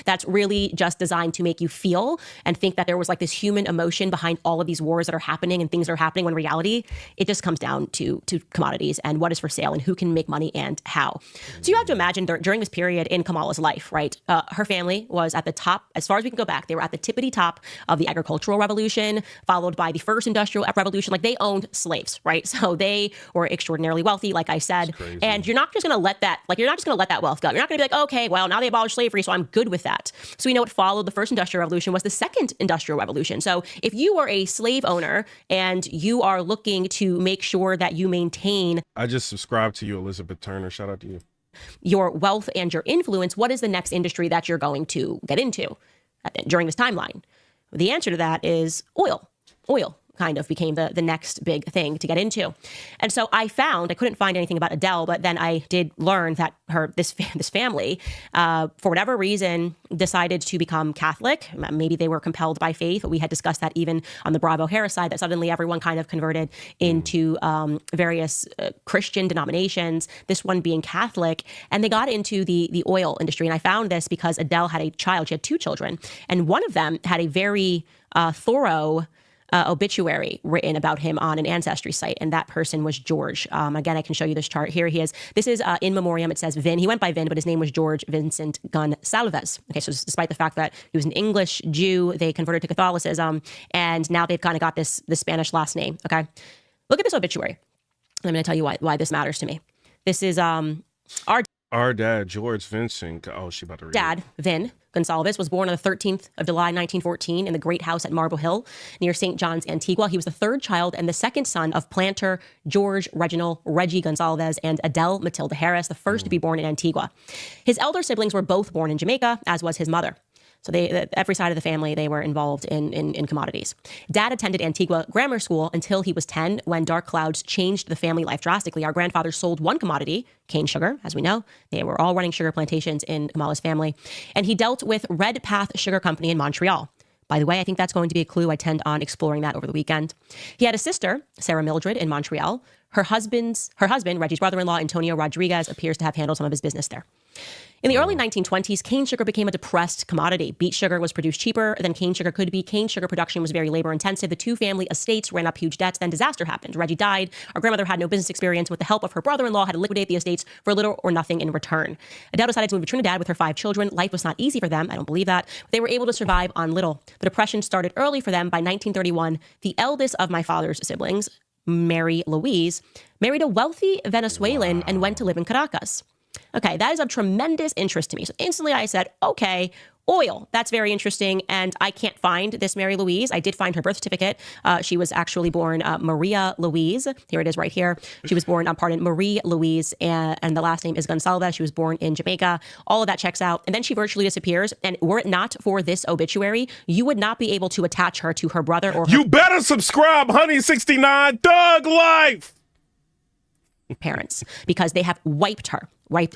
that's really just designed to make you feel and think that there was like this human emotion behind all of these wars that are happening and things that are happening, when in reality, it just comes down to commodities and what is for sale and who can make money and how. So you have to imagine during this period in Kamala's life, right? Her family was at the top, as far as we can go back, they were at the tippity top of the agricultural revolution, followed by the first industrial revolution. Like they owned slaves, right? So they were extraordinarily wealthy, like I said, and you're not just going to let that, wealth go. You're not going to be like, okay, well, now they abolished slavery, so I'm good with that. So we know what followed the first industrial revolution was the second industrial revolution. So if you are a slave owner and you are looking to make sure that you maintain, I just subscribed to you, Elizabeth Turner. Shout out to you. Your wealth and your influence, what is the next industry that you're going to get into during this timeline? The answer to that is oil. Oil kind of became the next big thing to get into. And so I couldn't find anything about Adele, but then I did learn that this family, for whatever reason, decided to become Catholic. Maybe they were compelled by faith. We had discussed that even on the Bravo Harris side, that suddenly everyone kind of converted into various Christian denominations, this one being Catholic, and they got into the oil industry. And I found this because Adele had a child. She had 2 children, and one of them had a very thorough obituary written about him on an ancestry site, and that person was George. Again, I can show you this chart. Here he is. This is in memoriam. It says Vin. He went by Vin, but his name was George Vincent Gonsalves. Okay, so despite the fact that he was an English Jew, they converted to Catholicism, and now they've kind of got this Spanish last name. Okay, look at this obituary. I'm going to tell you why this matters to me. This is our dad, George Vincent. Oh, she about to read dad, Vin Gonsalves, was born on the 13th of July, 1914 in the Great House at Marble Hill near St. John's, Antigua. He was the 3rd child and the 2nd son of planter George Reginald Reggie Gonsalves and Adele Matilda Harris, the first to be born in Antigua. His elder siblings were both born in Jamaica, as was his mother. So every side of the family, they were involved in commodities. Dad attended Antigua Grammar School until he was 10, when dark clouds changed the family life drastically. Our grandfather sold one commodity, cane sugar, as we know. They were all running sugar plantations in Kamala's family. And he dealt with Red Path Sugar Company in Montreal. By the way, I think that's going to be a clue. I tend on exploring that over the weekend. He had a sister, Sarah Mildred, in Montreal. Her husband, Reggie's brother-in-law, Antonio Rodriguez, appears to have handled some of his business there. In the early 1920s, cane sugar became a depressed commodity. Beet sugar was produced cheaper than cane sugar could be. Cane sugar production was very labor intensive. The 2 family estates ran up huge debts. Then disaster happened. Reggie died. Our grandmother had no business experience. With the help of her brother-in-law, had to liquidate the estates for little or nothing in return. Adele decided to move to Trinidad with her 5 children. Life was not easy for them. I don't believe that. But they were able to survive on little. The depression started early for them. By 1931, the eldest of my father's siblings, Mary Louise, married a wealthy Venezuelan and went to live in Caracas. Okay, that is of tremendous interest to me. So instantly I said, okay, Oil. That's very interesting. And I can't find this Mary Louise. I did find her birth certificate. She was actually born Maria Louise. Here it is right here. She was born, Marie Louise, and the last name is Gonsalves. She was born in Jamaica. All of that checks out. And then she virtually disappears. And were it not for this obituary, you would not be able to attach her to her brother or her You better subscribe, Honey69, Thug Life! parents, because they have wiped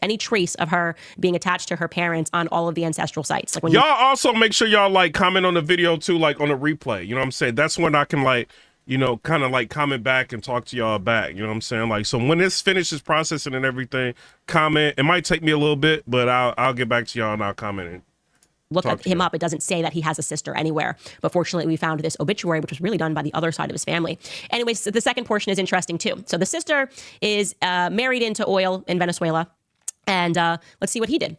any trace of her being attached to her parents on all of the ancestral sites. Like when y'all also make sure y'all like comment on the video too, like on the replay. You know what I'm saying? That's when I can like, you know, kind of like comment back and talk to y'all back. You know what I'm saying? Like, so when this finishes processing and everything, comment. It might take me a little bit, but I'll get back to y'all and I'll comment and look at him up. It doesn't say that he has a sister anywhere. But fortunately, we found this obituary, which was really done by the other side of his family. Anyways, the second portion is interesting too. So the sister is married into oil in Venezuela. And let's see what he did.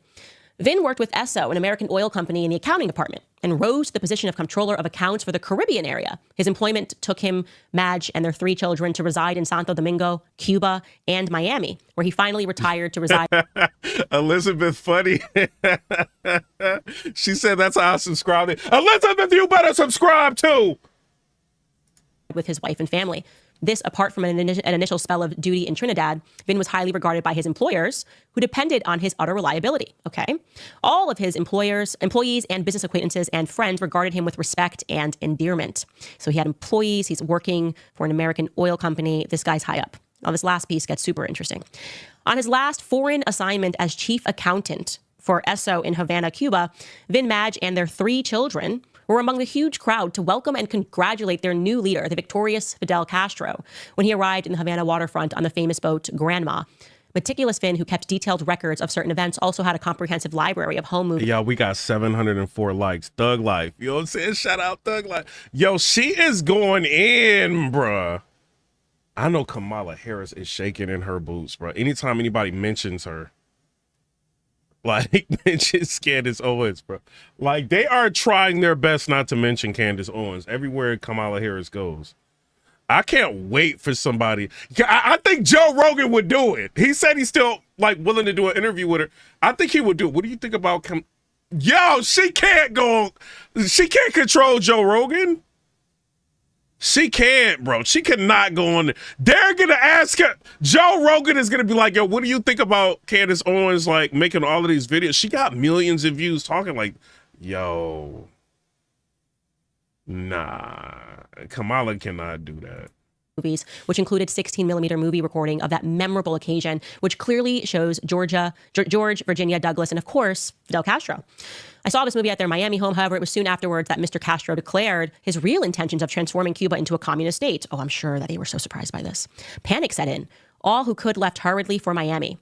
Vin worked with Esso, an American oil company, in the accounting department and rose to the position of comptroller of accounts for the Caribbean area. His employment took him, Madge, and their 3 children to reside in Santo Domingo, Cuba, and Miami, where he finally retired to reside. Elizabeth funny. She said that's how I subscribed. Elizabeth, you better subscribe too. With his wife and family. This, apart from an initial spell of duty in Trinidad, Vin was highly regarded by his employers, who depended on his utter reliability, okay? All of his employees, and business acquaintances and friends regarded him with respect and endearment. So he had employees, he's working for an American oil company. This guy's high up. Now, this last piece gets super interesting. On his last foreign assignment as chief accountant for Esso in Havana, Cuba, Vin, Madge, and their 3 children were among the huge crowd to welcome and congratulate their new leader, the victorious Fidel Castro, when he arrived in the Havana waterfront on the famous boat Granma. Meticulous Vin, who kept detailed records of certain events, also had a comprehensive library of home movies. Yeah, we got 704 likes. Thug Life. You know what I'm saying? Shout out Thug Life. Yo, she is going in, bruh. I know Kamala Harris is shaking in her boots, bruh. Anytime anybody mentions her, like, mentions Candace Owens, bro. Like, they are trying their best not to mention Candace Owens everywhere Kamala Harris goes. I can't wait for somebody. I think Joe Rogan would do it. He said he's still, like, willing to do an interview with her. I think he would do it. What do you think about Yo, she can't control Joe Rogan. She can't, bro. She cannot go on there. They're going to ask her. Joe Rogan is going to be like, yo, what do you think about Candace Owens, like, making all of these videos? She got millions of views talking like, yo, nah. Kamala cannot do that. Movies, which included 16mm movie recording of that memorable occasion, which clearly shows George, Virginia, Douglas, and of course, Fidel Castro. I saw this movie at their Miami home. However, it was soon afterwards that Mr. Castro declared his real intentions of transforming Cuba into a communist state. Oh, I'm sure that they were so surprised by this. Panic set in. All who could left hurriedly for Miami.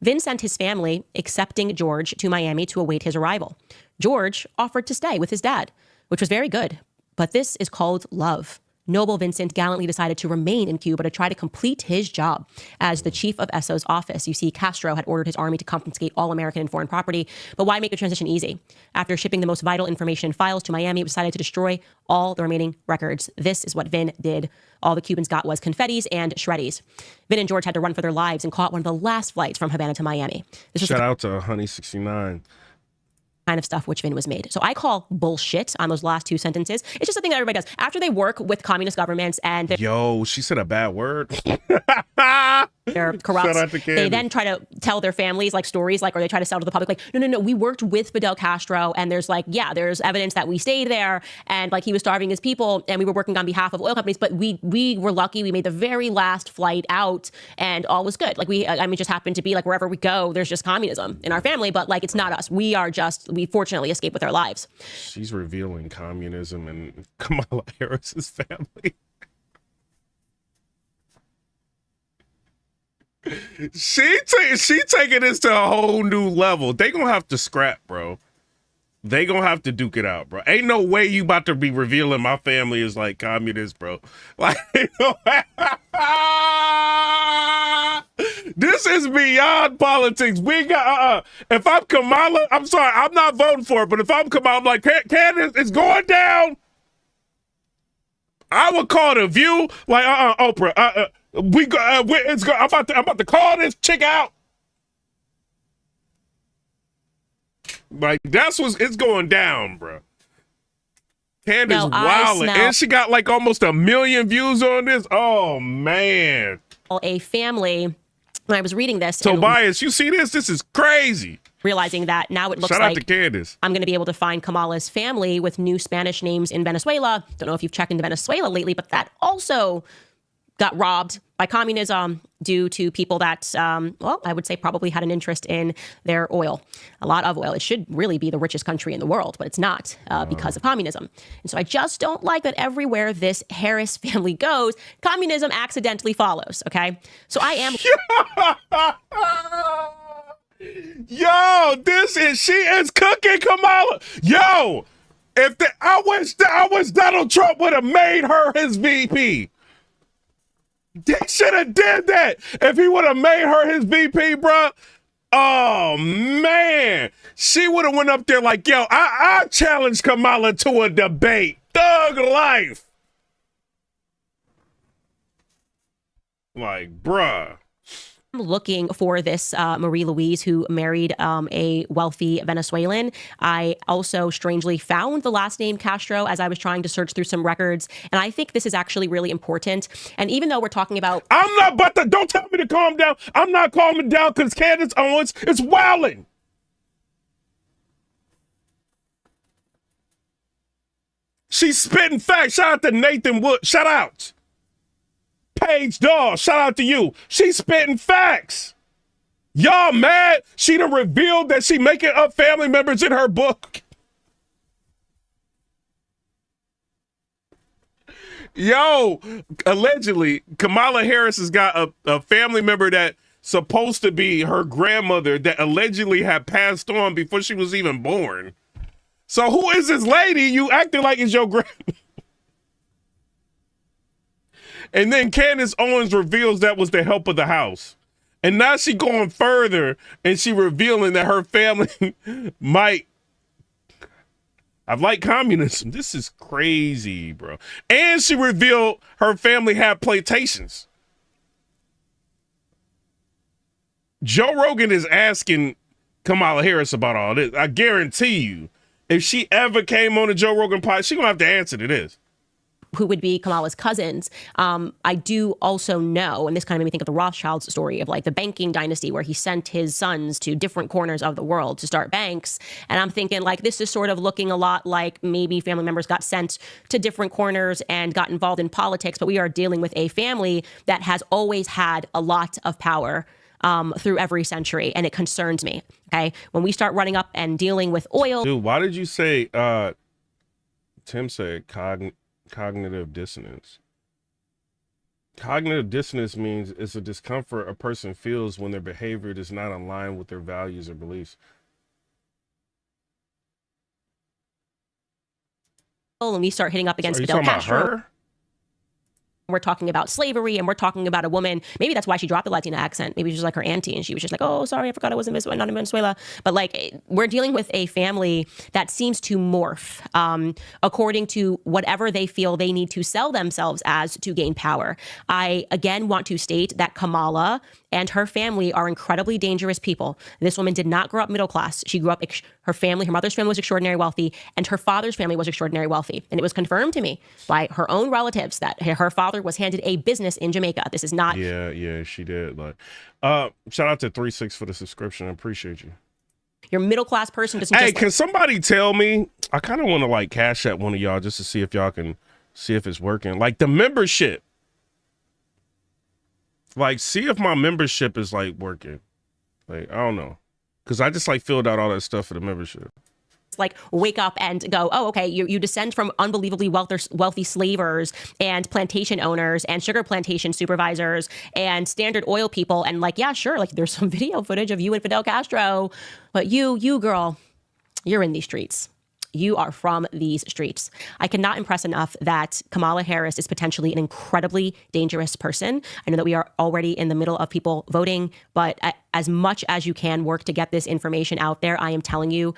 Vin sent his family, accepting George, to Miami to await his arrival. George offered to stay with his dad, which was very good. But this is called love. Noble Vincent gallantly decided to remain in Cuba to try to complete his job as the chief of Esso's office. You see, Castro had ordered his army to confiscate all American and foreign property, but why make the transition easy? After shipping the most vital information and files to Miami, it was decided to destroy all the remaining records. This is what Vin did. All the Cubans got was confettis and shreddies. Vin and George had to run for their lives and caught one of the last flights from Havana to Miami. Shout out to Honey69. Kind of stuff which Vin was made. So I call bullshit on those last 2 sentences. It's just a thing that everybody does. After they work with communist governments and yo, she said a bad word. They're corrupt. They then try to tell their families like stories, like, or they try to sell to the public, like, no, we worked with Fidel Castro, and there's like, yeah, there's evidence that we stayed there, and like he was starving his people, and we were working on behalf of oil companies, but we were lucky. We made the very last flight out, and all was good. Like it just happened to be like wherever we go, there's just communism in our family, but like it's not us. We fortunately escaped with our lives. She's revealing communism and Kamala Harris's family. She taking this to a whole new level. They gonna have to scrap, bro. They gonna have to duke it out, bro. Ain't no way you about to be revealing my family is like communist, bro. Like, this is beyond politics. We got if I'm Kamala, I'm sorry, I'm not voting for it. But if I'm Kamala, I'm like, Candace, it's going down. I would call The View, like, Oprah. I'm about to call this chick out. Like, that's what's it's going down, bro. Candace No, I wildin'. smell- And she got like almost 1 million views on this. Oh, man. A family, when I was reading this, and Tobias, you see this? This is crazy. realizing that now it looks Shout out like to Candace. I'm going to be able to find Kamala's family with new Spanish names in Venezuela. Don't know if you've checked into Venezuela lately, but that also got robbed by communism due to people that, well, I would say probably had an interest in their oil, a lot of oil. It should really be the richest country in the world, but it's not because of communism. And so I just don't like that everywhere this Harris family goes, communism accidentally follows, okay? So I am... Yo, she is cooking Kamala. Yo, I wish Donald Trump would have made her his VP. They should have did that if he would have made her his VP, bro. Oh man, she would have went up there like, yo, I challenge Kamala to a debate. Thug life. Like, bruh. I'm looking for this Marie Louise who married a wealthy Venezuelan. I also strangely found the last name Castro as I was trying to search through some records. And I think this is actually really important. And even though we're talking about... I'm not about to... Don't tell me to calm down. I'm not calming down because Candace Owens is wilding. She's spitting facts. Shout out to Nathan Wood. Shout out. Paige Dawes, shout out to you. She's spitting facts. Y'all mad? She done revealed that she making up family members in her book. Yo, allegedly, Kamala Harris has got a family member that supposed to be her grandmother that allegedly had passed on before she was even born. So who is this lady you acting like is your grandmother? And then Candace Owens reveals that was the help of the house. And now she going further and she revealing that her family might have like communism. This is crazy, bro. And she revealed her family had plantations. Joe Rogan is asking Kamala Harris about all this. I guarantee you, if she ever came on the Joe Rogan podcast, she gonna have to answer to this. Who would be Kamala's cousins. I do also know, and this kind of made me think of the Rothschilds story of like the banking dynasty where he sent his sons to different corners of the world to start banks. And I'm thinking like this is sort of looking a lot like maybe family members got sent to different corners and got involved in politics, but we are dealing with a family that has always had a lot of power through every century, and it concerns me, okay? When we start running up and dealing with oil. Dude, why did you say, Tim said cognitive dissonance. Cognitive dissonance means it's a discomfort a person feels when their behavior does not align with their values or beliefs. And we start hitting up against So are you Fidel talking Castro. about her? We're talking about slavery, and we're talking about a woman. Maybe that's why she dropped the Latina accent. Maybe she's like her auntie, and she was just like, "Oh, sorry, I forgot I was not in Venezuela." But like, we're dealing with a family that seems to morph according to whatever they feel they need to sell themselves as to gain power. I again want to state that Kamala and her family are incredibly dangerous people. This woman did not grow up middle class. She grew up, her family, her mother's family was extraordinary wealthy, and her father's family was extraordinary wealthy. And it was confirmed to me by her own relatives that her father was handed a business in Jamaica. This is not. Yeah, she did. Like, shout out to 3-6 for the subscription. I appreciate you. Your middle class person doesn't Hey, just. can somebody tell me? I kind of want to like cash at one of y'all just to see if y'all can see if it's working. Like the membership. Like, see if my membership is like working. Like, I don't know. Because I just like filled out all that stuff for the membership. Like wake up and go, oh, okay, you descend from unbelievably wealthy slavers and plantation owners and sugar plantation supervisors and Standard Oil people. And like, yeah, sure, like there's some video footage of you and Fidel Castro. But you girl, you're in these streets. You are from these streets. I cannot impress enough that Kamala Harris is potentially an incredibly dangerous person. I know that we are already in the middle of people voting, but as much as you can work to get this information out there, I am telling you,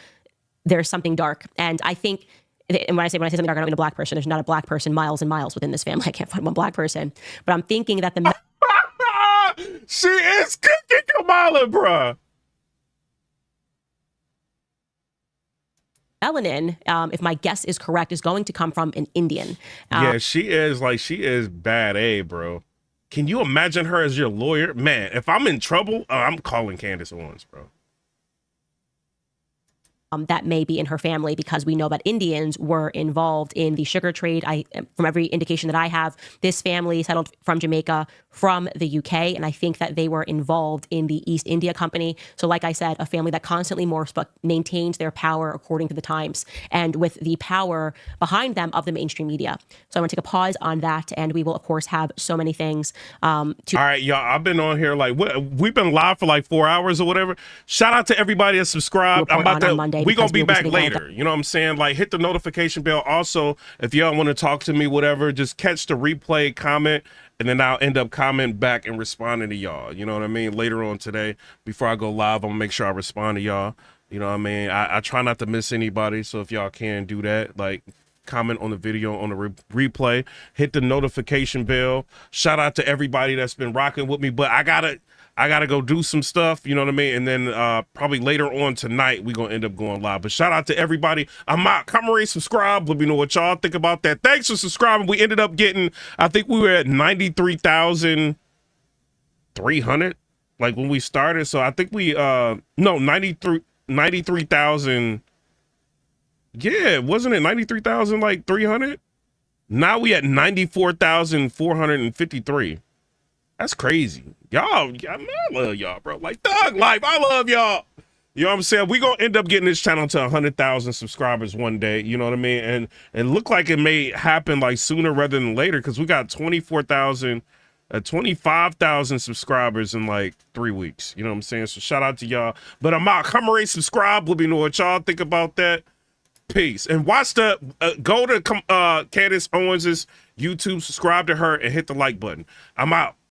there's something dark. And I think, and when I say something dark, I don't mean a black person. There's not a black person miles and miles within this family. I can't find one black person. But I'm thinking that the... She is cooking Kamala, bruh. melanin, if my guess is correct, is going to come from an Indian. Yeah, she is bad A, bro. Can you imagine her as your lawyer? Man, if I'm in trouble, I'm calling Candace Owens, bro. That may be in her family, because we know that Indians were involved in the sugar trade. From every indication that I have, this family settled from Jamaica, from the UK, and I think that they were involved in the East India Company. So like I said, a family that constantly morphs but maintains their power according to the times and with the power behind them of the mainstream media. So I want to take a pause on that, and we will, of course, have so many things. All right, y'all, I've been on here we've been live for like 4 hours or whatever. Shout out to everybody that subscribed. I'm about to Monday. We're going to be back later. You know what I'm saying? Like, hit the notification bell. Also, if y'all want to talk to me, whatever, just catch the replay, comment, and then I'll end up commenting back and responding to y'all. You know what I mean? Later on today, before I go live, I'm going to make sure I respond to y'all. You know what I mean? I try not to miss anybody. So if y'all can do that, like, comment on the video on the replay, hit the notification bell. Shout out to everybody that's been rocking with me. But I gotta go do some stuff, you know what I mean? And then probably later on tonight, we're going to end up going live. But shout out to everybody. I'm out. Comment, subscribe. Let me know what y'all think about that. Thanks for subscribing. We ended up getting, I think we were at 93,300, like when we started. So I think we, 93,000. Yeah, wasn't it 93,000, like 300? Now we at 94,453. That's crazy. Y'all, I love y'all, bro. Like, Thug Life, I love y'all. You know what I'm saying? We're going to end up getting this channel to 100,000 subscribers one day. You know what I mean? And look like it may happen like sooner rather than later, because we got 25,000 subscribers in like 3 weeks. You know what I'm saying? So shout out to y'all. But I'm out. Comment, subscribe. Let me know what y'all think about that. Peace. And watch go to Candace Owens' YouTube, subscribe to her, and hit the like button. I'm out.